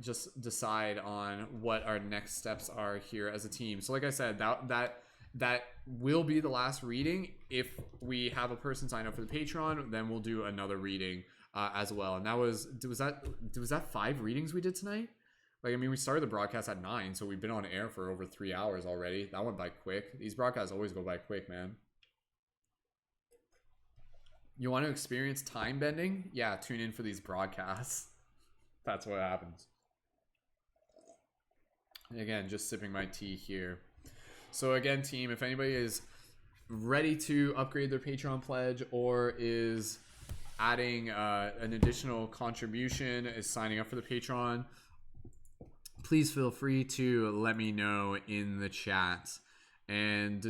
just decide on what our next steps are here as a team. So like I said, that will be the last reading. If we have a person sign up for the Patreon, then we'll do another reading as well. And that was that 5 readings we did tonight? Like, I mean, we started the broadcast at 9, so we've been on air for over 3 hours already. That went by quick. These broadcasts always go by quick, man. You want to experience time bending? Yeah, tune in for these broadcasts. That's what happens. And again, just sipping my tea here. So again, team, if anybody is ready to upgrade their Patreon pledge or is adding an additional contribution, is signing up for the Patreon, please feel free to let me know in the chat. And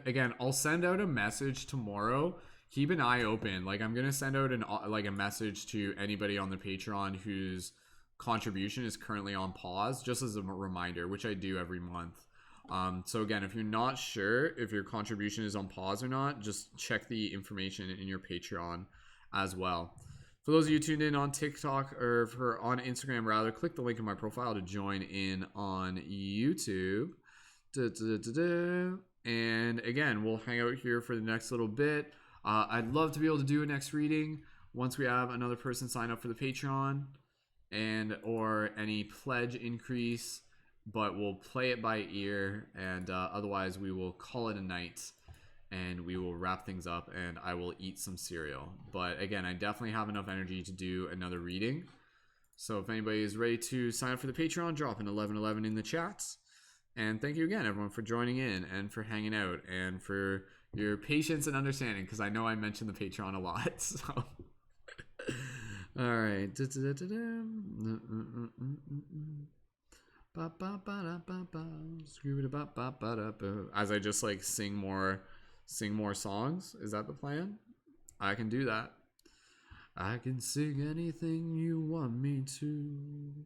again, I'll send out a message tomorrow. Keep an eye open. Like, I'm gonna send out a message to anybody on the Patreon whose contribution is currently on pause, just as a reminder, which I do every month. So again, if you're not sure if your contribution is on pause or not, just check the information in your Patreon as well. For those of you tuned in on TikTok or on Instagram rather, click the link in my profile to join in on YouTube. And again, we'll hang out here for the next little bit. I'd love to be able to do a next reading once we have another person sign up for the Patreon and or any pledge increase, but we'll play it by ear, and otherwise we will call it a night and we will wrap things up and I will eat some cereal. But again, I definitely have enough energy to do another reading. So if anybody is ready to sign up for the Patreon, drop an 1111 in the chats. And thank you again, everyone, for joining in and for hanging out and for your patience and understanding, because I know I mentioned the Patreon a lot. So, all right. As I just like sing more songs. Is that the plan? I can do that. I can sing anything you want me to,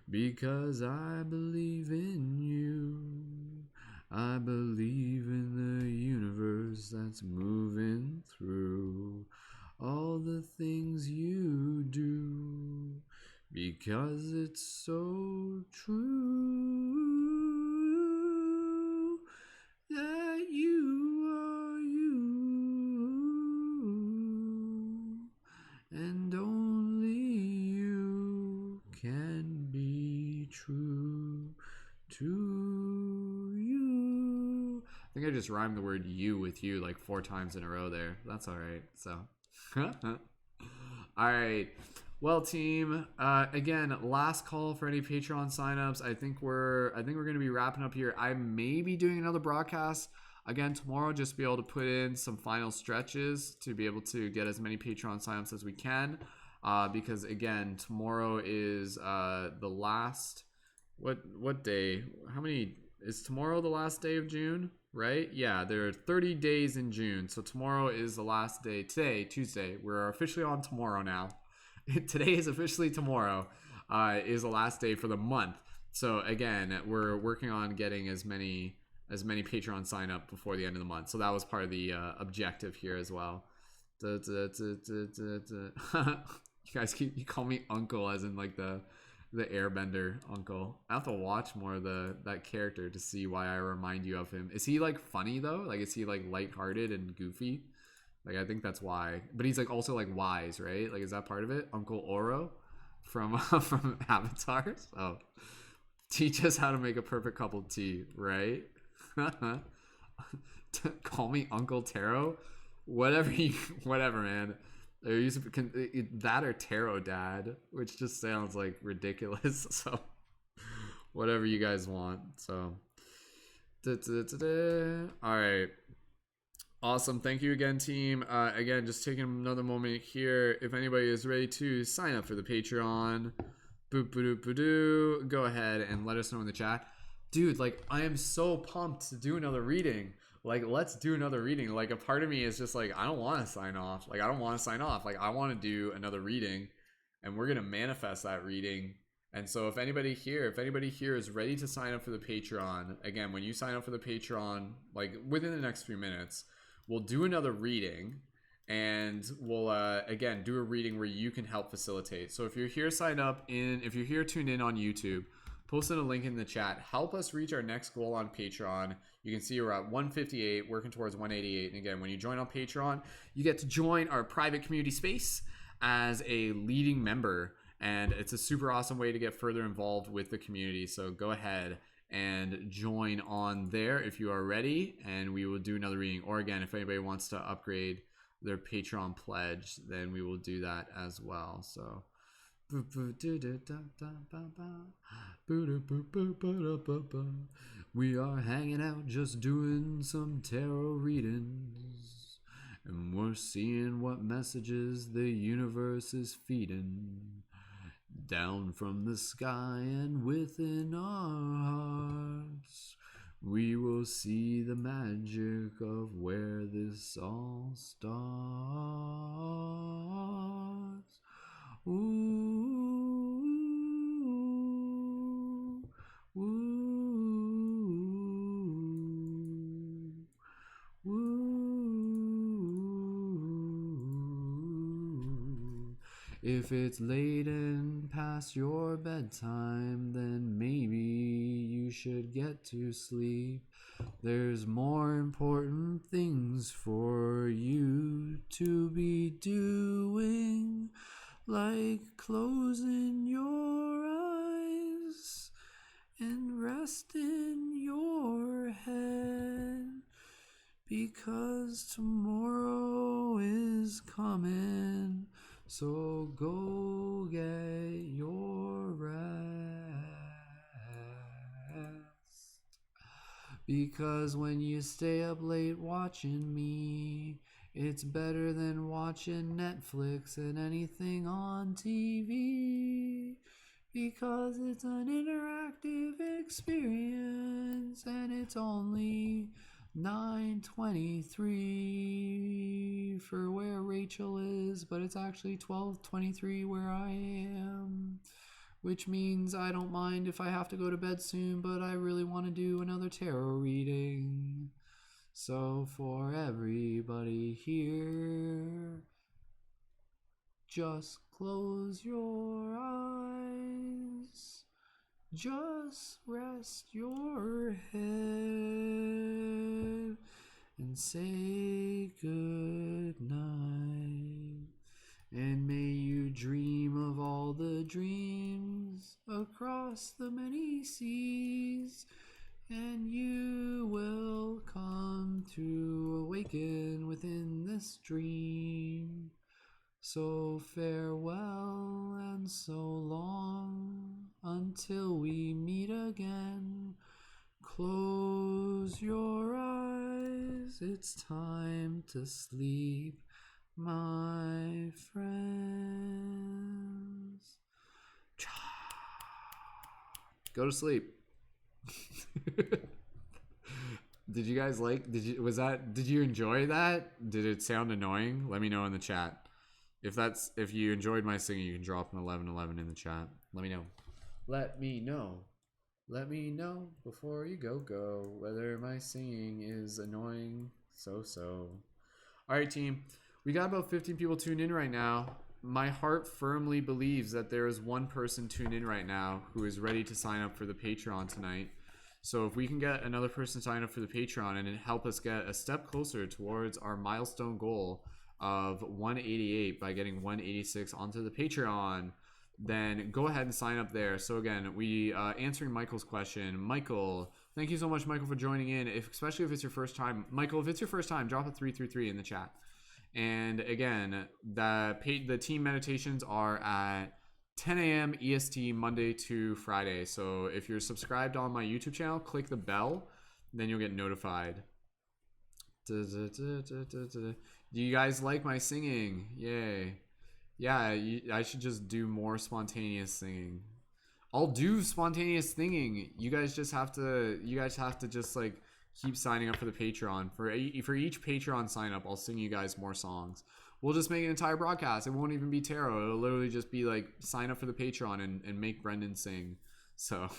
because I believe in you. I believe in the universe that's moving through all the things you do, because it's so true that you are you, and only you can be true to you. I think I just rhymed the word you with you like 4 times in a row there. That's all right. So, all right. Well, team, again, last call for any Patreon signups. I think we're going to be wrapping up here. I may be doing another broadcast again tomorrow, just to be able to put in some final stretches to be able to get as many Patreon signups as we can. Because again, tomorrow is the last. What day? How many is tomorrow? The last day of June, right? Yeah, there are 30 days in June, so tomorrow is the last day. Today, Tuesday, we're officially on tomorrow now. Today is officially tomorrow. Is the last day for the month. So again, we're working on getting as many Patreon sign up before the end of the month. So that was part of the objective here as well. You guys you call me uncle, as in like the airbender uncle. I have to watch more of that character to see why I remind you of him. Is he like funny though? Like, is he like lighthearted and goofy? Like, I think that's why. But he's like also like wise, right? Like, is that part of it? Uncle Oro from from Avatar. So teach us how to make a perfect cup of tea, right? Call me Uncle Taro. Whatever, man. That or Tarot Dad, which just sounds like ridiculous. So whatever you guys want. So all right, awesome. Thank you again, team. Again, just taking another moment here. If anybody is ready to sign up for the Patreon, go ahead and let us know in the chat. Dude, like, I am so pumped to do another reading. Like, let's do another reading. Like, a part of me is just like, I don't want to sign off. Like, I don't want to sign off. Like, I want to do another reading, and we're going to manifest that reading. And so if anybody here is ready to sign up for the Patreon, again, when you sign up for the Patreon, like within the next few minutes, we'll do another reading. and we'll again do a reading where you can help facilitate. So if you're here if you're here tuned in on YouTube, post in a link in the chat. Help us reach our next goal on Patreon. You can see we're at 158, working towards 188. And again, when you join on Patreon, you get to join our private community space as a leading member, and it's a super awesome way to get further involved with the community. So go ahead and join on there if you are ready, and we will do another reading. Or again, if anybody wants to upgrade their Patreon pledge, then we will do that as well. So we are hanging out, just doing some tarot readings, and we're seeing what messages the universe is feeding down from the sky and within our hearts. We will see the magic of where this all starts. Ooh, ooh, ooh. If it's late and past your bedtime, then maybe you should get to sleep. There's more important things for you to be doing, like closing your eyes and resting your head, because tomorrow is coming. So go get your rest, because when you stay up late watching me, it's better than watching Netflix and anything on TV, because it's an interactive experience, and it's only 9:23 for where Rachel is, but it's actually 12:23 where I am, which means I don't mind if I have to go to bed soon, but I really want to do another tarot reading. So for everybody here, just close your eyes. Just rest your head and say good night. And may you dream of all the dreams across the many seas, and you will come to awaken within this dream. So farewell and so long until we meet again. Close your eyes, it's time to sleep, my friends. Go to sleep. Did you guys did you enjoy that? Did it sound annoying? Let me know in the chat. If you enjoyed my singing, you can drop an 1111 in the chat. Let me know. Let me know. Let me know before you go whether my singing is annoying. So. All right, team. We got about 15 people tuned in right now. My heart firmly believes that there is one person tuned in right now who is ready to sign up for the Patreon tonight. So if we can get another person signed up for the Patreon and help us get a step closer towards our milestone goal of 188 by getting 186 onto the Patreon, then go ahead and sign up there. So again, we answering Michael's question. Michael, thank you so much, Michael, for joining in. Especially if it's your first time, Michael, if it's your first time, drop a 333 in the chat. And again, the team meditations are at 10 a.m. EST Monday to Friday. So if you're subscribed on my YouTube channel, click the bell, then you'll get notified. Do you guys like my singing? Yay. Yeah, I should just do more spontaneous singing. I'll do spontaneous singing. You guys have to just like keep signing up for the Patreon. For each Patreon sign up, I'll sing you guys more songs. We'll just make an entire broadcast. It won't even be tarot. It'll literally just be like sign up for the Patreon and make Brendan sing. So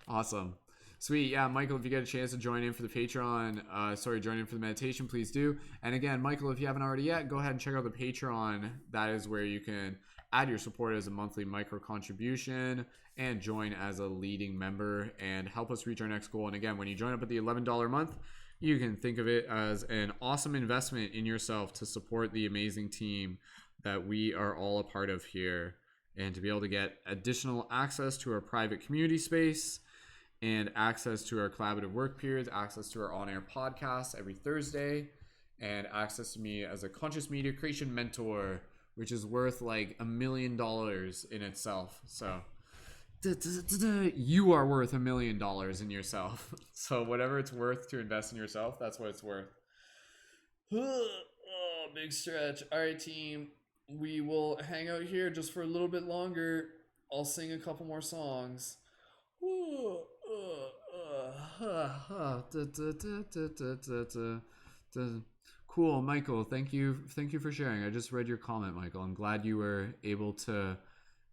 awesome. Sweet. Yeah, Michael, if you get a chance to join in for the Patreon, join in for the meditation, please do. And again, Michael, if you haven't already yet, go ahead and check out the Patreon. That is where you can add your support as a monthly micro contribution and join as a leading member and help us reach our next goal. And again, when you join up at the $11 a month, you can think of it as an awesome investment in yourself to support the amazing team that we are all a part of here, and to be able to get additional access to our private community space and access to our collaborative work periods, access to our on-air podcast every Thursday, and access to me as a conscious media creation mentor, which is worth like $1 million in itself. So you are worth $1 million in yourself. So whatever it's worth to invest in yourself, that's what it's worth. Oh, big stretch. All right, team. We will hang out here just for a little bit longer. I'll sing a couple more songs. Cool, Michael. Thank you for sharing. I just read your comment, Michael. I'm glad you were able to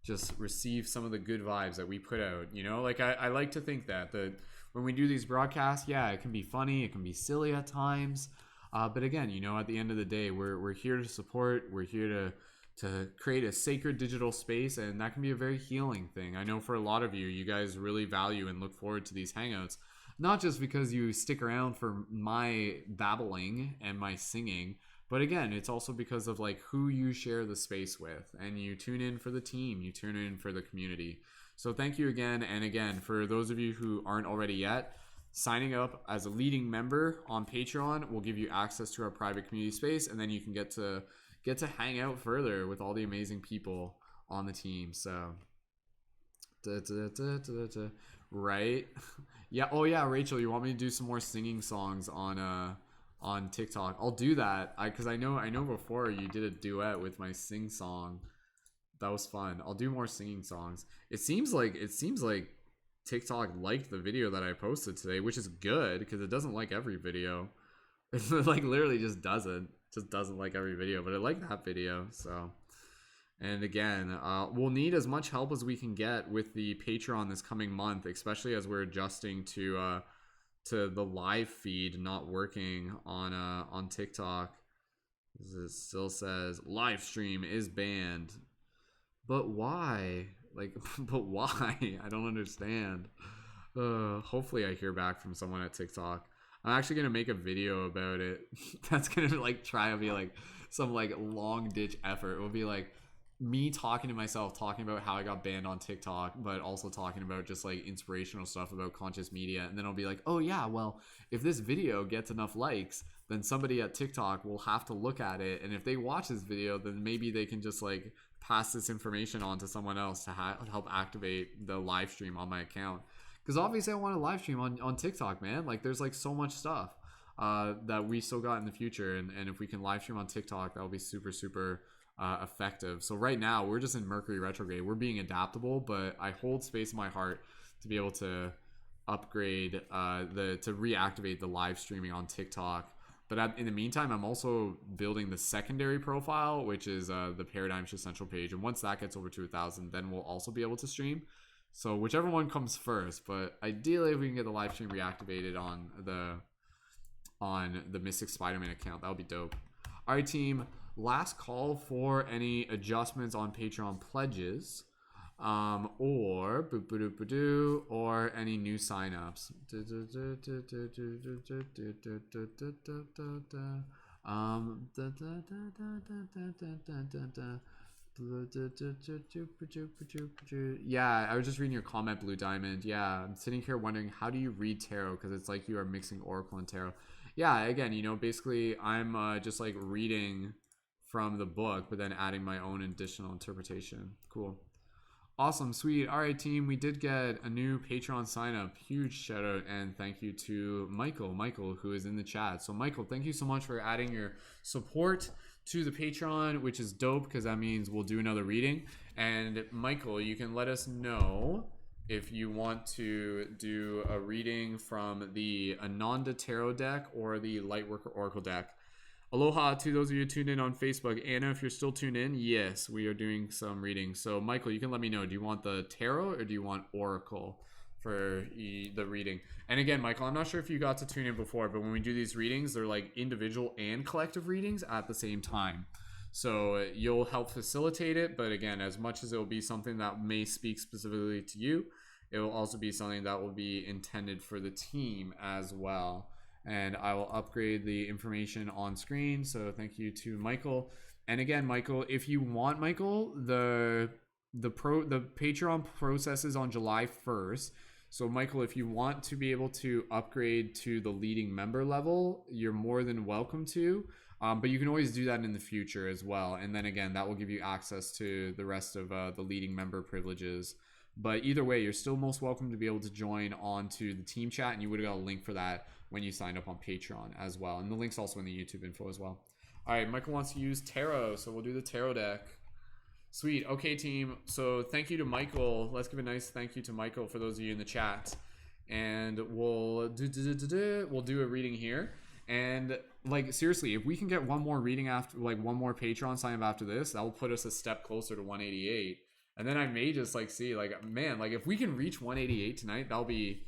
just receive some of the good vibes that we put out. You know, like I like to think that when we do these broadcasts, yeah, it can be funny, it can be silly at times. But again, you know, at the end of the day, we're here to support. We're here to create a sacred digital space, and that can be a very healing thing. I know for a lot of you guys really value and look forward to these hangouts, not just because you stick around for my babbling and my singing, but again, it's also because of like who you share the space with, and you tune in for the team, you tune in for the community. So thank you again. And again, for those of you who aren't already yet, signing up as a leading member on Patreon will give you access to our private community space, and then you can get to hang out further with all the amazing people on the team. So right? Yeah. Oh yeah, Rachel, you want me to do some more singing songs on TikTok? I'll do that. Because I know before you did a duet with my sing song. That was fun. I'll do more singing songs. It seems like TikTok liked the video that I posted today, which is good because it doesn't like every video. It like literally just doesn't like every video, but I like that video. So, and again, we'll need as much help as we can get with the Patreon this coming month, especially as we're adjusting to the live feed not working on TikTok. It still says live stream is banned, but why? Like, but why? I don't understand. Hopefully I hear back from someone at TikTok. I'm actually going to make a video about it. That's going to like try to be like some like long ditch effort. It will be like me talking to myself, talking about how I got banned on TikTok, but also talking about just like inspirational stuff about conscious media. And then I'll be like, oh yeah, well, if this video gets enough likes, then somebody at TikTok will have to look at it. And if they watch this video, then maybe they can just like pass this information on to someone else to help activate the live stream on my account. Because obviously I want to live stream on TikTok, man. Like there's like so much stuff that we still got in the future. And if we can live stream on TikTok, that'll be super, super effective. So right now we're just in Mercury retrograde. We're being adaptable, but I hold space in my heart to be able to upgrade to reactivate the live streaming on TikTok. But in the meantime, I'm also building the secondary profile, which is the Paradigm Shift Central page. And once that gets over to 1,000, then we'll also be able to stream. So whichever one comes first. But ideally, if we can get the live stream reactivated on the Mystic Spider-Man account, that would be dope. All right, team. Last call for any adjustments on Patreon pledges, or or any new signups. Yeah, I was just reading your comment, Blue Diamond. Yeah, I'm sitting here wondering, how do you read tarot? Because it's like you are mixing Oracle and tarot. Yeah, again, you know, basically I'm just like reading from the book, but then adding my own additional interpretation. Cool. Awesome, sweet. All right, team, we did get a new Patreon sign up. Huge shout out and thank you to Michael, who is in the chat. So Michael, thank you so much for adding your support to the Patreon, which is dope because that means we'll do another reading. And Michael, you can let us know if you want to do a reading from the Ananda Tarot deck or the Lightworker Oracle deck. Aloha to those of you tuned in on Facebook. Anna, if you're still tuned in, yes, we are doing some readings. So Michael, you can let me know, do you want the tarot or do you want Oracle for the reading. And again, Michael, I'm not sure if you got to tune in before, but when we do these readings, they're like individual and collective readings at the same time. So you'll help facilitate it, but again, as much as it will be something that may speak specifically to you, it will also be something that will be intended for the team as well. And I will upgrade the information on screen. So thank you to Michael. And again, Michael, if you want, Michael, the Patreon process is on July 1st. So Michael, if you want to be able to upgrade to the leading member level, you're more than welcome to. But you can always do that in the future as well. And then again, that will give you access to the rest of the leading member privileges. But either way, you're still most welcome to be able to join onto the team chat, and you would have got a link for that when you signed up on Patreon as well. And the link's also in the YouTube info as well. All right, Michael wants to use tarot, so we'll do the tarot deck. Sweet. Okay, team. So thank you to Michael. Let's give a nice thank you to Michael for those of you in the chat. And we'll do a reading here. And like seriously, if we can get one more reading after, like one more Patreon sign up after this, that will put us a step closer to 188. And then I may just like see like, man, like if we can reach 188 tonight, that'll be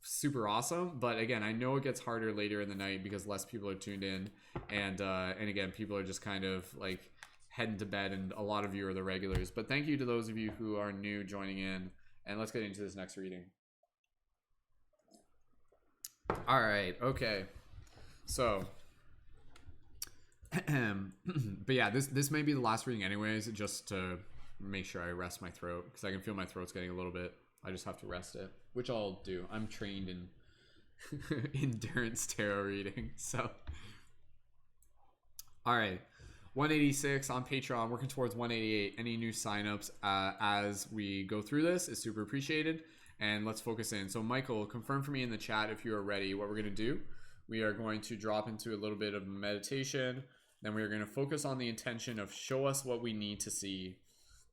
super awesome. But again, I know it gets harder later in the night because less people are tuned in, and again, people are just kind of like heading to bed, and a lot of you are the regulars. But thank you to those of you who are new joining in, and let's get into this next reading. All right, okay. So, but yeah, this may be the last reading anyways, just to make sure I rest my throat, because I can feel my throat's getting a little bit, I just have to rest it, which I'll do. I'm trained in endurance tarot reading, so. All right, 186 on Patreon, working towards 188. Any new signups as we go through this is super appreciated, and let's focus in. So Michael, confirm for me in the chat if you are ready. What we're gonna do, we are going to drop into a little bit of meditation, then we are going to focus on the intention of show us what we need to see.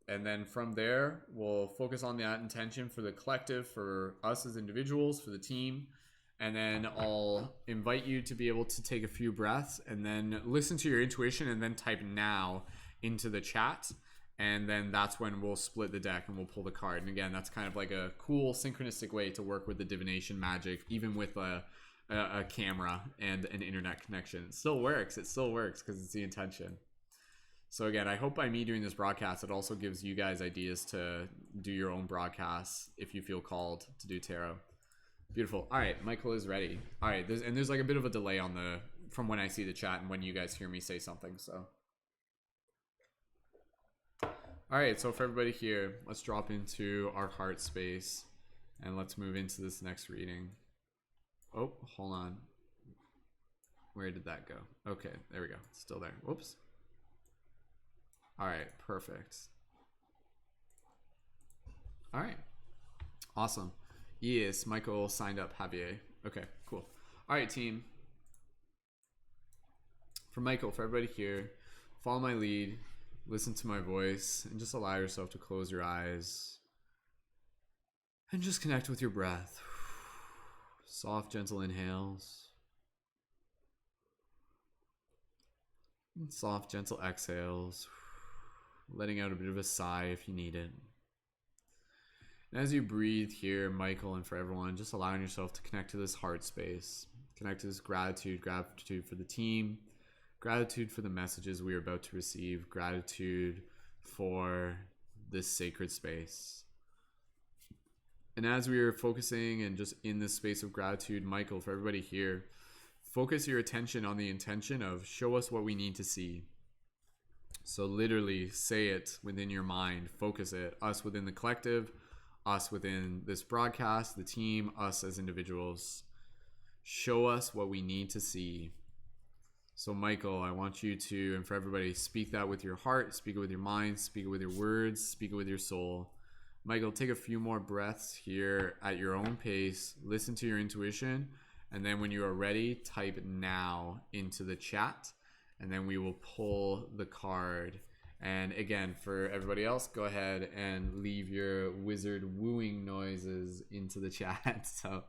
And then from there, we'll focus on that intention for the collective, for us as individuals, for the team. And then I'll invite you to be able to take a few breaths and then listen to your intuition and then type now into the chat. And then that's when we'll split the deck and we'll pull the card. And again, that's kind of like a cool synchronistic way to work with the divination magic, even with a camera and an internet connection. It still works because it's the intention. So again, I hope by me doing this broadcast, it also gives you guys ideas to do your own broadcasts if you feel called to do tarot. Beautiful. All right, Michael is ready. All right, there's like a bit of a delay on from when I see the chat and when you guys hear me say something. So, all right, so for everybody here, let's drop into our heart space and let's move into this next reading. Oh, hold on. Where did that go? Okay, there we go. It's still there. Whoops. All right, perfect. All right, awesome. Yes, Michael signed up, Javier. Okay, cool. All right, team. For Michael, for everybody here, follow my lead, listen to my voice, and just allow yourself to close your eyes and just connect with your breath. Soft, gentle inhales. And soft, gentle exhales. Letting out a bit of a sigh if you need it. And as you breathe here, Michael, and for everyone, just allowing yourself to connect to this heart space. Connect to this gratitude for the team. Gratitude for the messages we are about to receive. Gratitude for this sacred space. And as we are focusing and just in this space of gratitude, Michael, for everybody here, focus your attention on the intention of show us what we need to see. So literally say it within your mind, focus it, us within the collective, us within this broadcast, the team, us as individuals. Show us what we need to see. So Michael, I want you to, and for everybody, speak that with your heart, speak it with your mind, speak it with your words, speak it with your soul. Michael, take a few more breaths here at your own pace, listen to your intuition, and then when you are ready, type now into the chat, and then we will pull the card. And again, for everybody else, go ahead and leave your wizard wooing noises into the chat. So,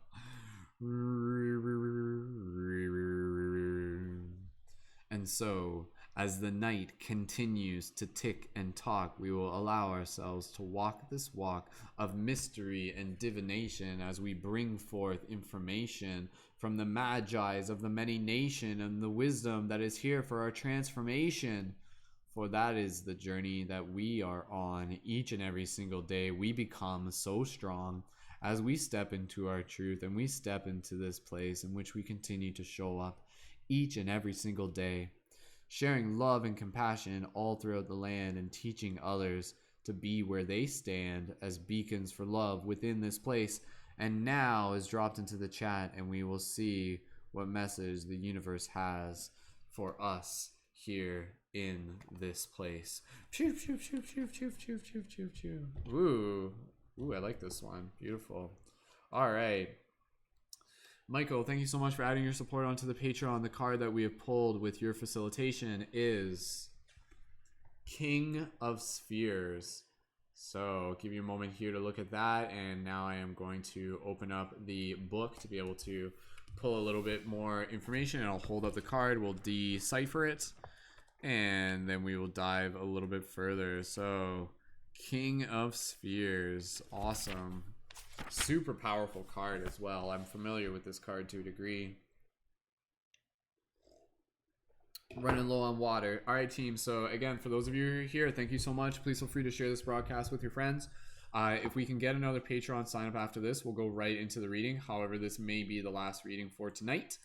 and so, As the night continues to tick and talk, we will allow ourselves to walk this walk of mystery and divination as we bring forth information from the magi's of the many nation and the wisdom that is here for our transformation. For that is the journey that we are on each and every single day. We become so strong as we step into our truth and we step into this place in which we continue to show up each and every single day, sharing love and compassion all throughout the land and teaching others to be where they stand as beacons for love within this place. And now is dropped into the chat, and we will see what message the universe has for us here in this place. Ooh, I like this one. Beautiful. All right. Michael, thank you so much for adding your support onto the Patreon. The card that we have pulled with your facilitation is King of Spheres. So I'll give you a moment here to look at that, and now I am going to open up the book to be able to pull a little bit more information, and I'll hold up the card, we'll decipher it, and then we will dive a little bit further. So King of Spheres, awesome. Super powerful card as well. I'm familiar with this card to a degree. Running low on water. All right, team. So again, for those of you who are here, thank you so much. Please feel free to share this broadcast with your friends. If we can get another Patreon sign up after this, we'll go right into the reading. However, this may be the last reading for tonight.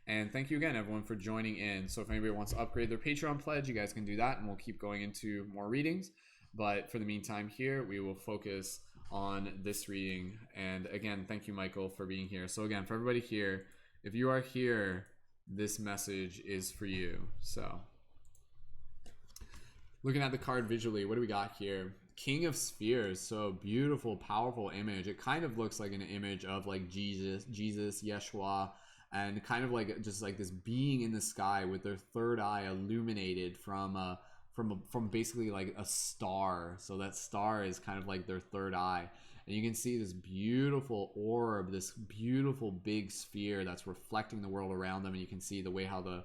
And thank you again, everyone, for joining in. So if anybody wants to upgrade their Patreon pledge, you guys can do that, and we'll keep going into more readings. But for the meantime here, we will focus on this reading. And again, thank you, Michael, for being here. So again, for everybody here, if you are here, this message is for you. So looking at the card visually, what do we got here? King of Spheres. So beautiful, powerful image. It kind of looks like an image of like Jesus, Yeshua, and kind of like just like this being in the sky with their third eye illuminated from basically like a star. So that star is kind of like their third eye. And you can see this beautiful orb, this beautiful big sphere that's reflecting the world around them. And you can see the way how the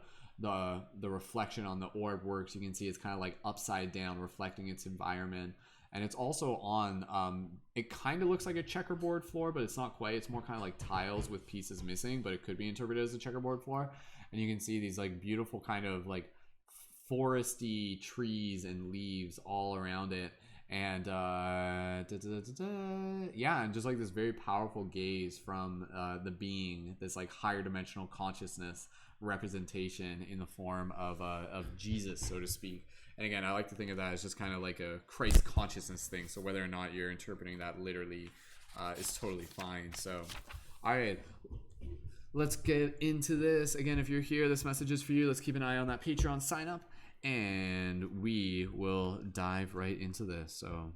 reflection on the orb works. You can see it's kind of like upside down, reflecting its environment. And it's also on, it kind of looks like a checkerboard floor, but it's not quite. It's more kind of like tiles with pieces missing, but it could be interpreted as a checkerboard floor. And you can see these like beautiful kind of like foresty trees and leaves all around it. And yeah, and just like this very powerful gaze from the being, this like higher dimensional consciousness representation in the form of Jesus, so to speak. And again, I like to think of that as just kind of like a Christ consciousness thing. So whether or not you're interpreting that literally is totally fine. So all right, let's get into this. Again, if you're here, this message is for you. Let's keep an eye on that Patreon sign up, and we will dive right into this. So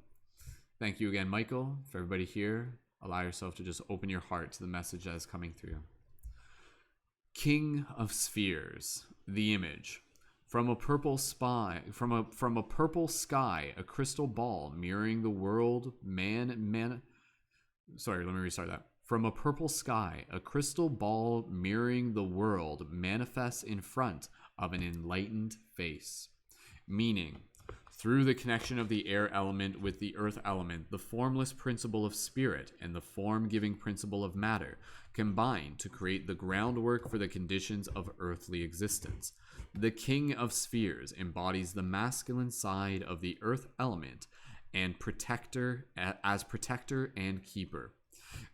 thank you again, Michael. For everybody here, allow yourself to just open your heart to the message that is coming through. King of Spheres, the image. From a purple sky, a crystal ball mirroring the world, Sorry, let me restart that. From a purple sky, a crystal ball mirroring the world manifests in front of an enlightened face. Meaning, through the connection of the air element with the earth element, the formless principle of spirit and the form-giving principle of matter combine to create the groundwork for the conditions of earthly existence. The King of Spheres embodies the masculine side of the earth element and protector and keeper.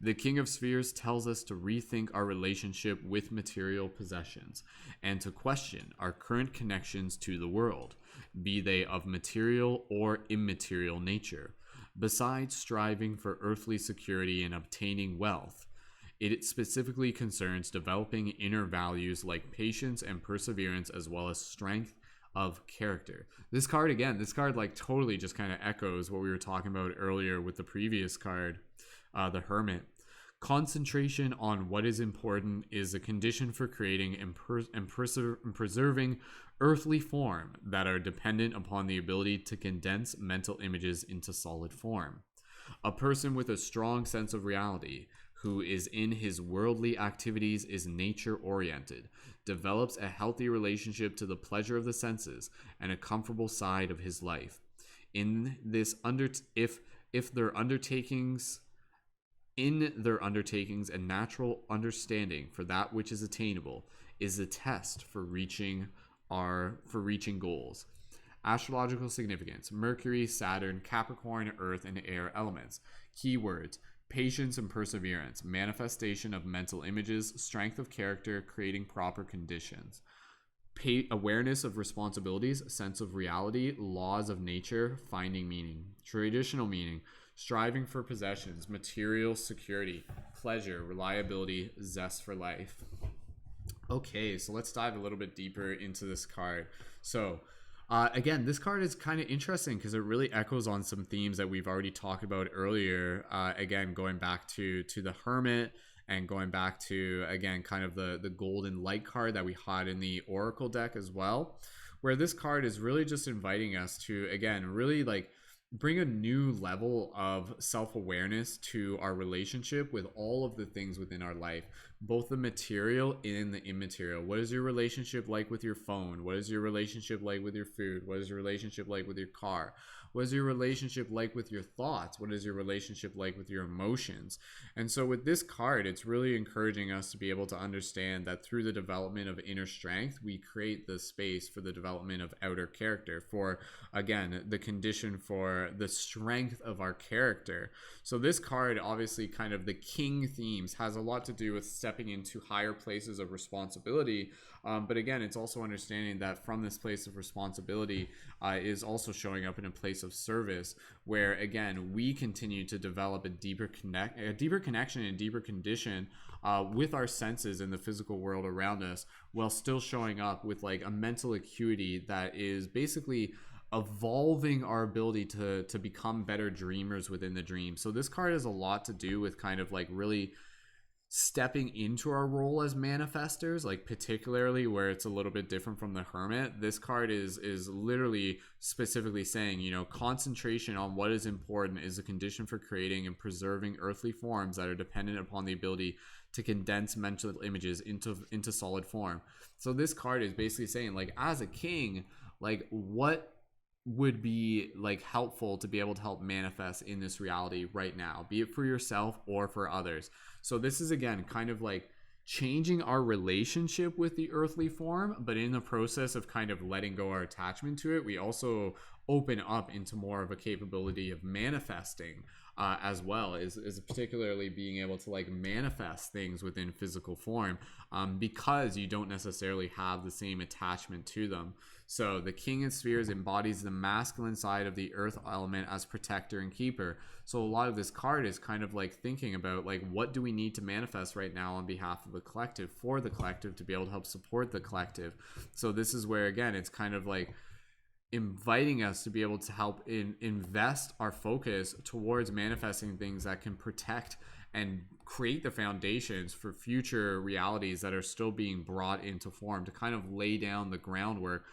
The King of Spheres tells us to rethink our relationship with material possessions and to question our current connections to the world, be they of material or immaterial nature. Besides striving for earthly security and obtaining wealth, it specifically concerns developing inner values like patience and perseverance, as well as strength of character. This card like totally just kind of echoes what we were talking about earlier with the previous card, the Hermit. Concentration on what is important is a condition for creating and preserving earthly form that are dependent upon the ability to condense mental images into solid form. A person with a strong sense of reality, who is in his worldly activities is nature oriented, develops a healthy relationship to the pleasure of the senses and a comfortable side of his life. In this if their undertakings In their undertakings, a natural understanding for that which is attainable is the test for reaching goals. Astrological significance: Mercury, Saturn, Capricorn, Earth, and air elements. Keywords: patience and perseverance, manifestation of mental images, strength of character, creating proper conditions. Awareness of responsibilities, sense of reality, laws of nature, finding meaning. Traditional meaning: striving for possessions, material security, pleasure, reliability, zest for life. Okay, so let's dive a little bit deeper into this card. So again, this card is kind of interesting because it really echoes on some themes that we've already talked about earlier. Again, going back to the Hermit, and going back to, again, kind of the golden light card that we had in the Oracle deck as well, where this card is really just inviting us to, again, really like bring a new level of self-awareness to our relationship with all of the things within our life, both the material and the immaterial. What is your relationship like with your phone? What is your relationship like with your food? What is your relationship like with your car? What is your relationship like with your thoughts? What is your relationship like with your emotions? And so with this card, it's really encouraging us to be able to understand that through the development of inner strength, we create the space for the development of outer character, for, again, the condition for the strength of our character. So this card, obviously, kind of the king themes, has a lot to do with stepping into higher places of responsibility. But again, it's also understanding that from this place of responsibility is also showing up in a place of service, where, again, we continue to develop a deeper connection and deeper condition with our senses in the physical world around us, while still showing up with like a mental acuity that is basically evolving our ability to become better dreamers within the dream. So this card has a lot to do with kind of like really stepping into our role as manifestors, like particularly where it's a little bit different from the Hermit. This card is literally specifically saying, you know, concentration on what is important is a condition for creating and preserving earthly forms that are dependent upon the ability to condense mental images into solid form. So this card is basically saying, like, as a king, like, what would be like helpful to be able to help manifest in this reality right now, be it for yourself or for others. So this is, again, kind of like changing our relationship with the earthly form, but in the process of kind of letting go our attachment to it, we also open up into more of a capability of manifesting as well, is particularly being able to like manifest things within physical form, because you don't necessarily have the same attachment to them. So the King in Spheres embodies the masculine side of the earth element as protector and keeper. So a lot of this card is kind of like thinking about, like, what do we need to manifest right now on behalf of the collective, for the collective, to be able to help support the collective. So this is where, again, it's kind of like inviting us to be able to help invest our focus towards manifesting things that can protect and create the foundations for future realities that are still being brought into form, to kind of lay down the groundwork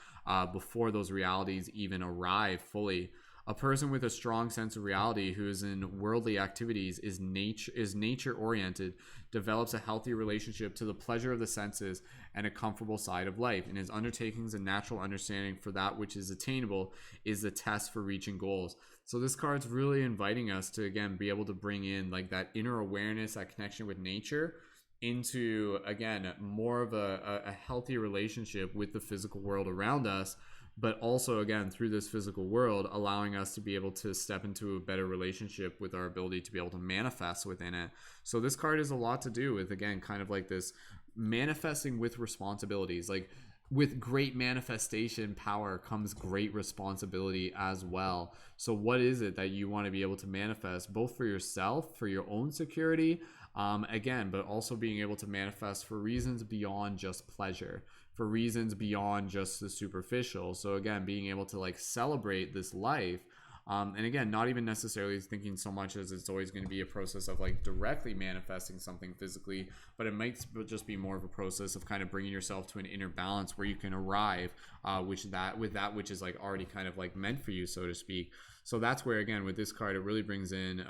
before those realities even arrive fully. A person with a strong sense of reality who is in worldly activities is nature oriented, develops a healthy relationship to the pleasure of the senses and a comfortable side of life. In his undertakings, a natural understanding for that which is attainable is the test for reaching goals. So this card's really inviting us to, again, be able to bring in like that inner awareness, that connection with nature, into, again, more of a healthy relationship with the physical world around us, but also, again, through this physical world, allowing us to be able to step into a better relationship with our ability to be able to manifest within it. So this card has a lot to do with, again, kind of like this manifesting with responsibilities. Like, with great manifestation power comes great responsibility as well. So what is it that you want to be able to manifest, both for yourself, for your own security, again, but also being able to manifest for reasons beyond just pleasure, for reasons beyond just the superficial. So again, being able to like celebrate this life And again, not even necessarily thinking so much as it's always going to be a process of like directly manifesting something physically, but it might just be more of a process of kind of bringing yourself to an inner balance where you can arrive with that which is like already kind of like meant for you, so to speak. So that's where, again, with this card, it really brings in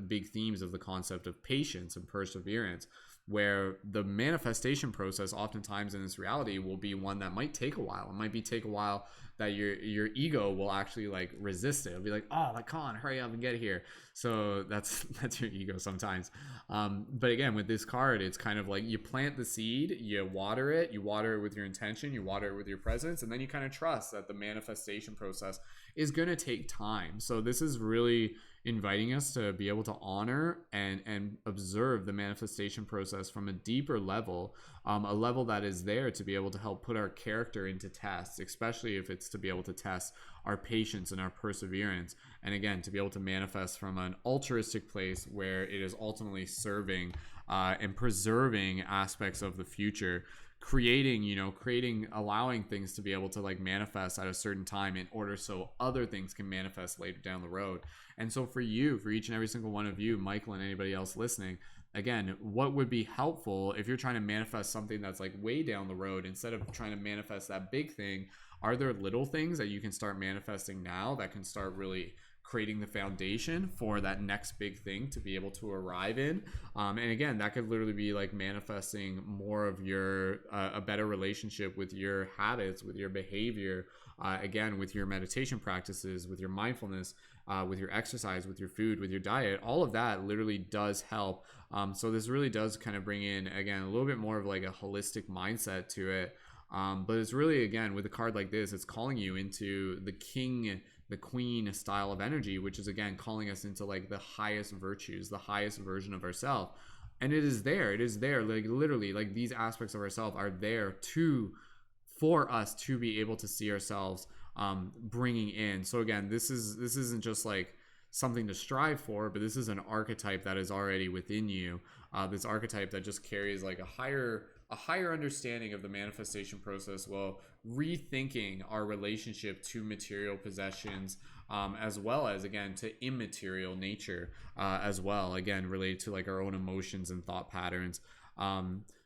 big themes of the concept of patience and perseverance, where the manifestation process oftentimes in this reality will be one that might take a while. It might take a while that your ego will actually like resist it. It'll be like, oh, like, come on, hurry up and get here. So that's your ego sometimes. But again, with this card, it's kind of like you plant the seed, you water it with your intention, you water it with your presence, and then you kind of trust that the manifestation process is going to take time. So this is really inviting us to be able to honor and observe the manifestation process from a deeper level, a level that is there to be able to help put our character into tests, especially if it's to be able to test our patience and our perseverance. And again, to be able to manifest from an altruistic place where it is ultimately serving and preserving aspects of the future, creating, allowing things to be able to like manifest at a certain time in order so other things can manifest later down the road. And so for each and every single one of you, Michael, and anybody else listening, again, what would be helpful if you're trying to manifest something that's like way down the road, instead of trying to manifest that big thing, are there little things that you can start manifesting now that can start really creating the foundation for that next big thing to be able to arrive in? And again, that could literally be like manifesting more of your a better relationship with your habits, with your behavior, again, with your meditation practices, with your mindfulness, with your exercise, with your food, with your diet. All of that literally does help. So this really does kind of bring in, again, a little bit more of like a holistic mindset to it. But it's really, again, with a card like this, it's calling you into the king, the queen style of energy, which is, again, calling us into like the highest virtues, the highest version of ourselves. And it is there, like literally, like these aspects of ourselves are there for us to be able to see ourselves bringing in. So again, this isn't just like something to strive for, but this is an archetype that is already within you. This archetype that just carries like a higher understanding of the manifestation process, while rethinking our relationship to material possessions, as well as, again, to immaterial nature, as well, again, related to like our own emotions and thought patterns.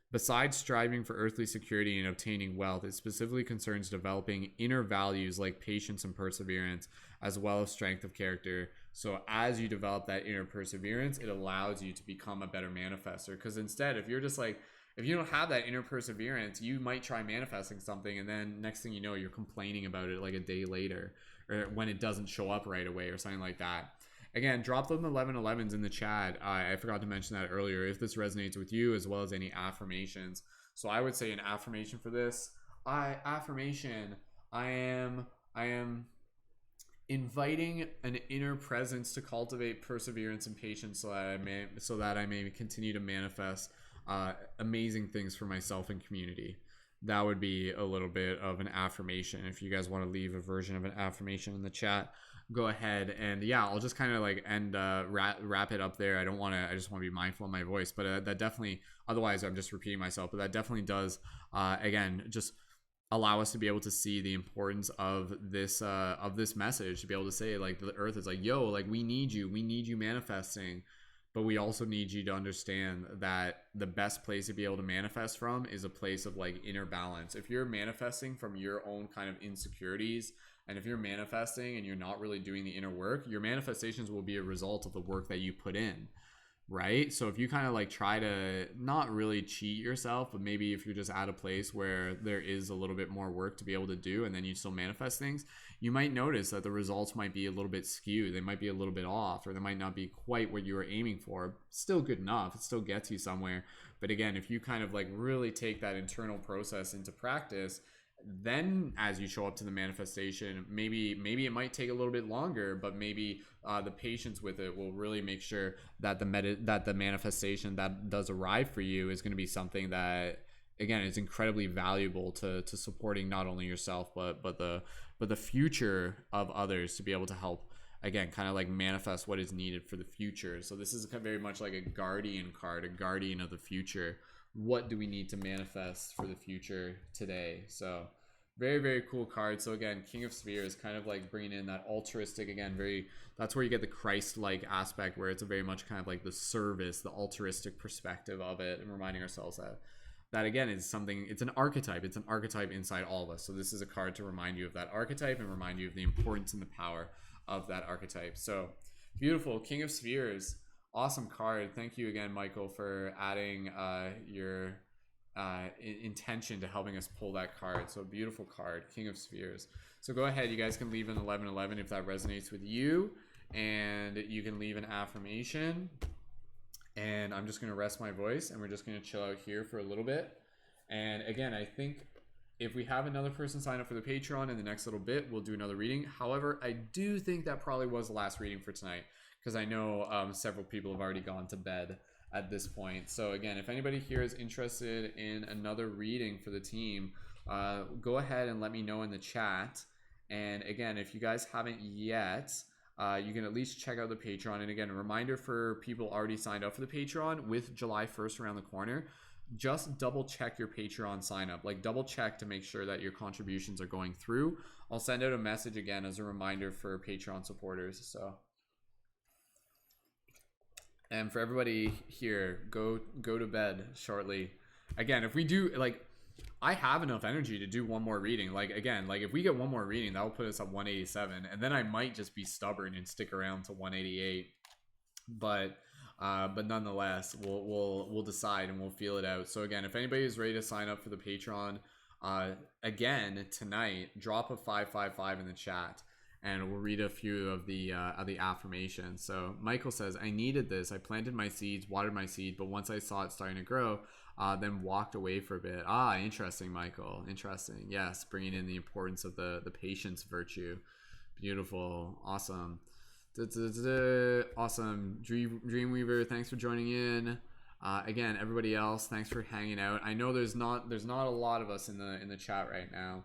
Besides striving for earthly security and obtaining wealth, it specifically concerns developing inner values like patience and perseverance, as well as strength of character. So as you develop that inner perseverance, it allows you to become a better manifester. Because instead, if you don't have that inner perseverance, you might try manifesting something, and then next thing you know, you're complaining about it like a day later, or when it doesn't show up right away, or something like that. Again, drop them 1111s in the chat. I forgot to mention that earlier, if this resonates with you, as well as any affirmations. So I would say an affirmation for this. I am inviting an inner presence to cultivate perseverance and patience, so that I may continue to manifest amazing things for myself and community. That would be a little bit of an affirmation. If you guys want to leave a version of an affirmation in the chat, go ahead. And yeah, I'll just kind of like wrap it up there. I just want to be mindful of my voice, but that definitely, otherwise I'm just repeating myself, but that definitely does, again, just allow us to be able to see the importance of this message, to be able to say like the earth is like, yo, like we need you manifesting. But we also need you to understand that the best place to be able to manifest from is a place of like inner balance. If you're manifesting from your own kind of insecurities, and if you're manifesting and you're not really doing the inner work, your manifestations will be a result of the work that you put in, right? So if you kind of like try to not really cheat yourself, but maybe if you're just at a place where there is a little bit more work to be able to do, and then you still manifest things, you might notice that the results might be a little bit skewed. They might be a little bit off, or they might not be quite what you were aiming for. Still good enough. It still gets you somewhere. But again, if you kind of like really take that internal process into practice, then as you show up to the manifestation, maybe it might take a little bit longer, but maybe the patience with it will really make sure that the manifestation that does arrive for you is going to be something that, again, is incredibly valuable to supporting not only yourself but the future of others, to be able to help, again, kind of like manifest what is needed for the future. So this is very much like a guardian card, a guardian of the future. What do we need to manifest for the future today? So Very, very cool card. So again, King of Spheres, kind of like bringing in that altruistic, again, very, that's where you get the Christ-like aspect, where it's a very much kind of like the service, the altruistic perspective of it, and reminding ourselves that again is something, it's an archetype inside all of us. So this is a card to remind you of that archetype and remind you of the importance and the power of that archetype. So beautiful. King of Spheres, awesome card. Thank you again, Michael, for adding your intention to helping us pull that card. So beautiful card, King of Spheres. So go ahead, you guys can leave an 1111 if that resonates with you, and you can leave an affirmation. And I'm just going to rest my voice, and we're just going to chill out here for a little bit. And again, I think if we have another person sign up for the Patreon in the next little bit, we'll do another reading. However, I do think that probably was the last reading for tonight, because I know several people have already gone to bed at this point. So again, if anybody here is interested in another reading for the team, go ahead and let me know in the chat. And again, if you guys haven't yet, you can at least check out the Patreon. And again, a reminder for people already signed up for the Patreon, with July 1st around the corner, just double check your Patreon sign up. Like double check to make sure that your contributions are going through. I'll send out a message again as a reminder for Patreon supporters. So, and for everybody here, go to bed shortly. Again, if we do, like, I have enough energy to do one more reading. Like, again, like if we get one more reading, that will put us at 187, and then I might just be stubborn and stick around to 188. But nonetheless, we'll decide and we'll feel it out. So again, if anybody is ready to sign up for the Patreon, again tonight, drop a 555 in the chat, and we'll read a few of the affirmations. So Michael says, I needed this. I planted my seeds, watered my seed, but once I saw it starting to grow, then walked away for a bit. Interesting, Michael. Interesting. Yes, bringing in the importance of the patience virtue. Beautiful. Awesome. Awesome. Dreamweaver, thanks for joining in. Again, everybody else, thanks for hanging out. I know there's not a lot of us in the chat right now.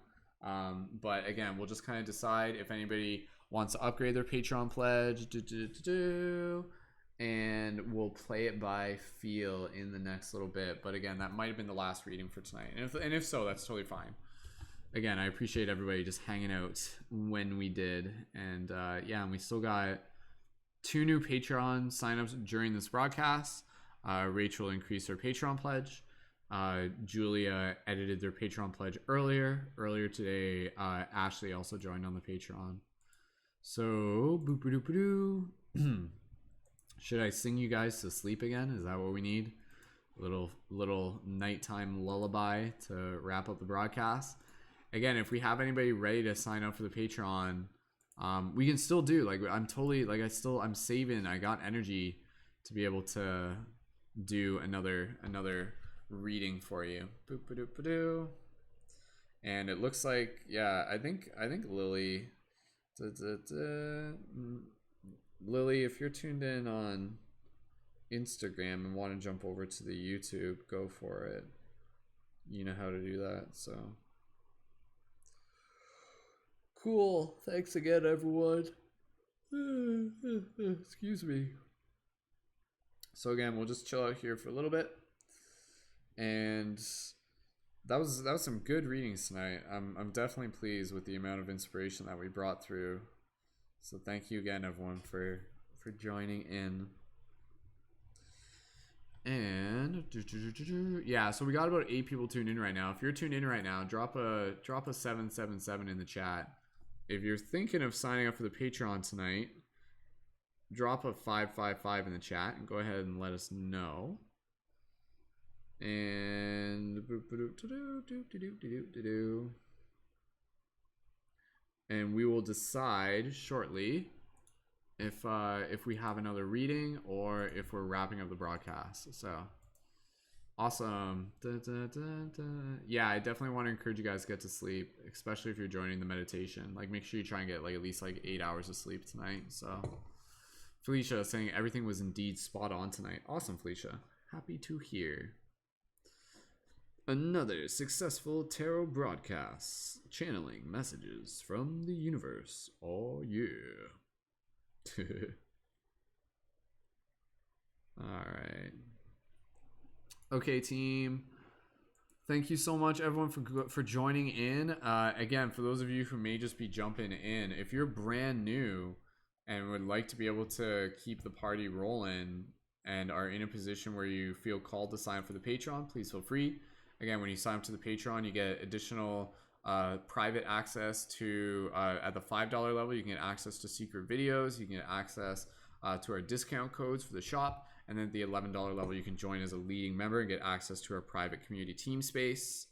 But again, we'll just kind of decide if anybody wants to upgrade their Patreon pledge, and we'll play it by feel in the next little bit. But again, that might have been the last reading for tonight, and if so, that's totally fine. Again, I appreciate everybody just hanging out when we did, and yeah, and we still got 2 new Patreon signups during this broadcast. Rachel increased her Patreon pledge. Julia edited their Patreon pledge earlier today. Ashley also joined on the Patreon. So should I sing you guys to sleep again? Is that what we need? Little nighttime lullaby to wrap up the broadcast. Again, if we have anybody ready to sign up for the Patreon, we can still do, like, I'm totally, like, I'm saving, I got energy to be able to do another reading for you. And it looks like, yeah, I think Lily, Lily, if you're tuned in on Instagram and want to jump over to the YouTube, go for it. You know how to do that. So cool. Thanks again, everyone. Excuse me. So again, we'll just chill out here for a little bit. And that was some good readings tonight. I'm definitely pleased with the amount of inspiration that we brought through. So thank you again, everyone, for joining in. And yeah, so we got about 8 people tuned in right now. If you're tuned in right now, drop a 777 in the chat. If you're thinking of signing up for the Patreon tonight, drop a 555 in the chat and go ahead and let us know. And we will decide shortly if we have another reading or if we're wrapping up the broadcast. So awesome. Yeah, I definitely want to encourage you guys to get to sleep, especially if you're joining the meditation. Like, make sure you try and get like at least like 8 hours of sleep tonight. So Felicia saying everything was indeed spot on tonight. Awesome, Felicia. Happy to hear. Another successful tarot broadcast, channeling messages from the universe. Oh yeah. All right. Okay, team. Thank you so much, everyone, for joining in. Again, for those of you who may just be jumping in, if you're brand new and would like to be able to keep the party rolling and are in a position where you feel called to sign up for the Patreon, please feel free. Again, when you sign up to the Patreon, you get additional private access to, at the $5 level, you can get access to secret videos, you can get access to our discount codes for the shop, and then at the $11 level, you can join as a leading member and get access to our private community team space.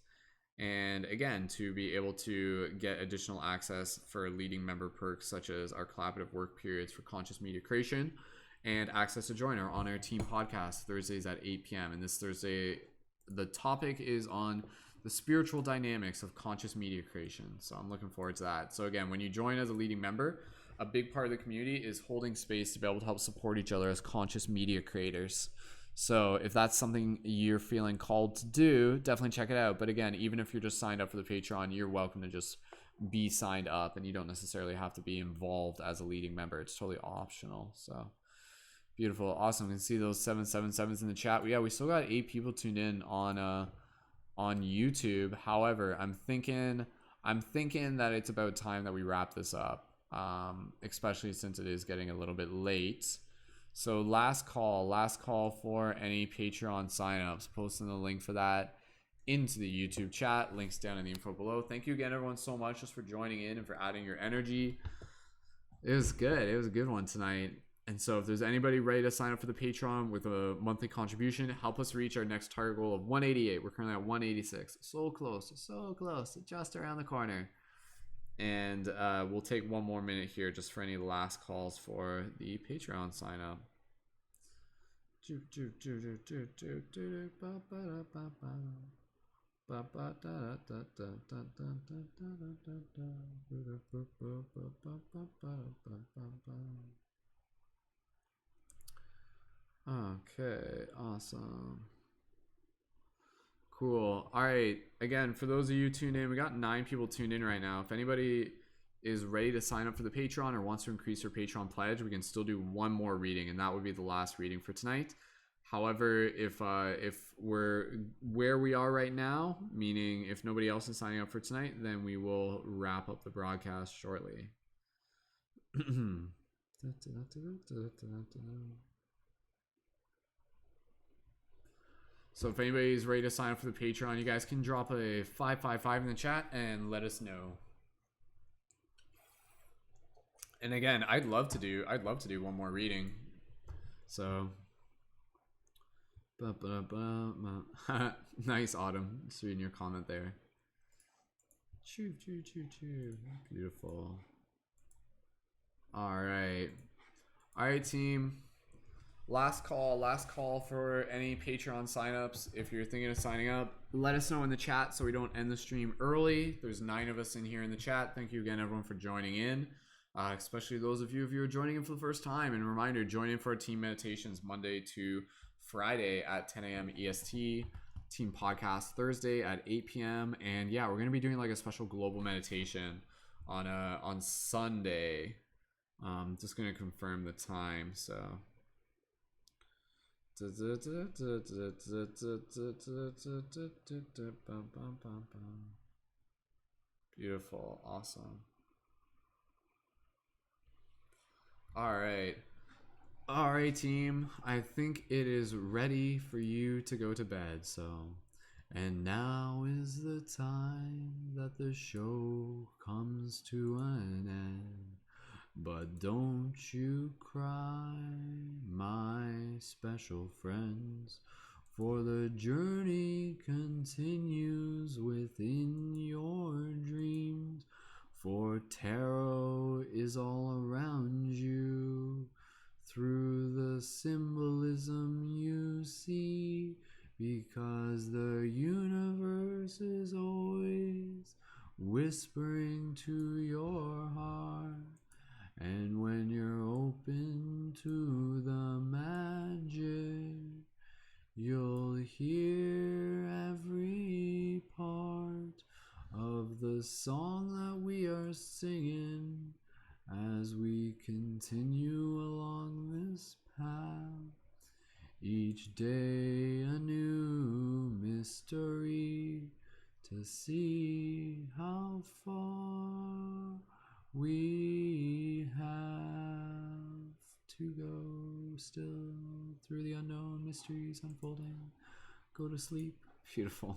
And again, to be able to get additional access for leading member perks such as our collaborative work periods for conscious media creation, and access to join our on-air team podcast Thursdays at 8 p.m. And this Thursday, the topic is on the spiritual dynamics of conscious media creation. So I'm looking forward to that. So again, when you join as a leading member, a big part of the community is holding space to be able to help support each other as conscious media creators. So if that's something you're feeling called to do, definitely check it out. But again, even if you're just signed up for the Patreon, you're welcome to just be signed up, and you don't necessarily have to be involved as a leading member. It's totally optional. So beautiful. Awesome. You can see those 777s in the chat. Yeah, we still got 8 people tuned in on YouTube. However, I'm thinking that it's about time that we wrap this up. Especially since it is getting a little bit late. So last call for any Patreon signups. Posting the link for that into the YouTube chat. Links down in the info below. Thank you again, everyone, so much just for joining in and for adding your energy. It was good. It was a good one tonight. And so if there's anybody ready to sign up for the Patreon with a monthly contribution, help us reach our next target goal of 188. We're currently at 186. So close, just around the corner. And we'll take one more minute here just for any last calls for the Patreon sign up. Okay, awesome. Cool. All right. Again, for those of you tuned in, we got 9 people tuned in right now. If anybody is ready to sign up for the Patreon or wants to increase their Patreon pledge, we can still do one more reading, and that would be the last reading for tonight. However, if we're where we are right now, meaning if nobody else is signing up for tonight, then we will wrap up the broadcast shortly. So if anybody's ready to sign up for the Patreon, you guys can drop a 555 in the chat and let us know. And again, I'd love to do one more reading. So nice, Autumn. Just reading your comment there. Choo choo choo choo. Beautiful. All right, team. Last call for any Patreon signups. If you're thinking of signing up, let us know in the chat so we don't end the stream early. There's 9 of us in here in the chat. Thank you again, everyone, for joining in, especially those of you if you're joining in for the first time. And a reminder, join in for our team meditations Monday to Friday at 10 a.m. EST, team podcast Thursday at 8 p.m. And yeah, we're going to be doing like a special global meditation on Sunday. Just going to confirm the time, so... Beautiful. Awesome. All right, team. I think it is ready for you to go to bed. So, and now is the time that the show comes to an end. But don't you cry, my special friends, for the journey continues within your dreams. For tarot is all around you, through the symbolism you see, because the universe is always whispering to your heart. And when you're open to the magic, you'll hear every part of the song that we are singing as we continue along this path. Each day a new mystery to see how far we have to go still through the unknown mysteries unfolding. Go to sleep. Beautiful.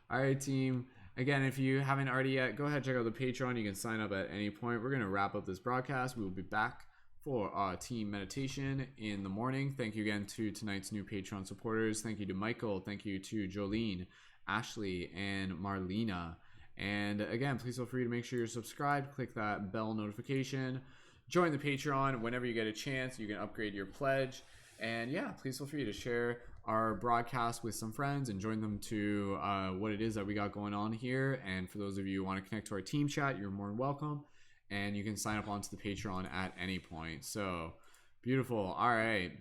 All right, team. Again, if you haven't already yet, go ahead and check out the Patreon. You can sign up at any point. We're going to wrap up this broadcast. We will be back for our team meditation in the morning. Thank you again to tonight's new Patreon supporters. Thank you to Michael. Thank you to Jolene, Ashley, and Marlena. And again, please feel free to make sure you're subscribed. Click that bell notification. Join the Patreon whenever you get a chance. You can upgrade your pledge. And yeah, please feel free to share our broadcast with some friends and join them to what it is that we got going on here. And for those of you who want to connect to our team chat, you're more than welcome. And you can sign up onto the Patreon at any point. So beautiful. All right.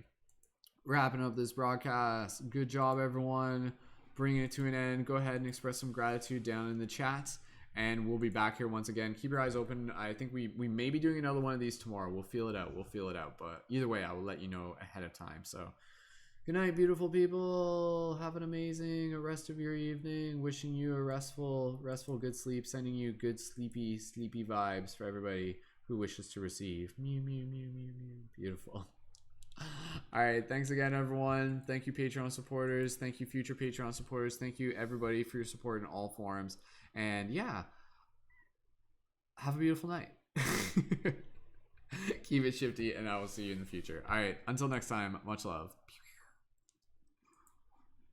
Wrapping up this broadcast. Good job, everyone. Bringing it to an end. Go ahead and express some gratitude down in the chat. And we'll be back here once again. Keep your eyes open. I think we may be doing another one of these tomorrow. We'll feel it out. But either way, I will let you know ahead of time. So good night, beautiful people. Have an amazing rest of your evening. Wishing you a restful good sleep. Sending you good sleepy vibes for everybody who wishes to receive. Mew, mew, mew, mew, mew. Beautiful. All right. Thanks again, everyone. Thank you, Patreon supporters. Thank you, future Patreon supporters. Thank you, everybody, for your support in all forms. And yeah, have a beautiful night. Keep it shifty, and I will see you in the future. All right. Until next time, much love.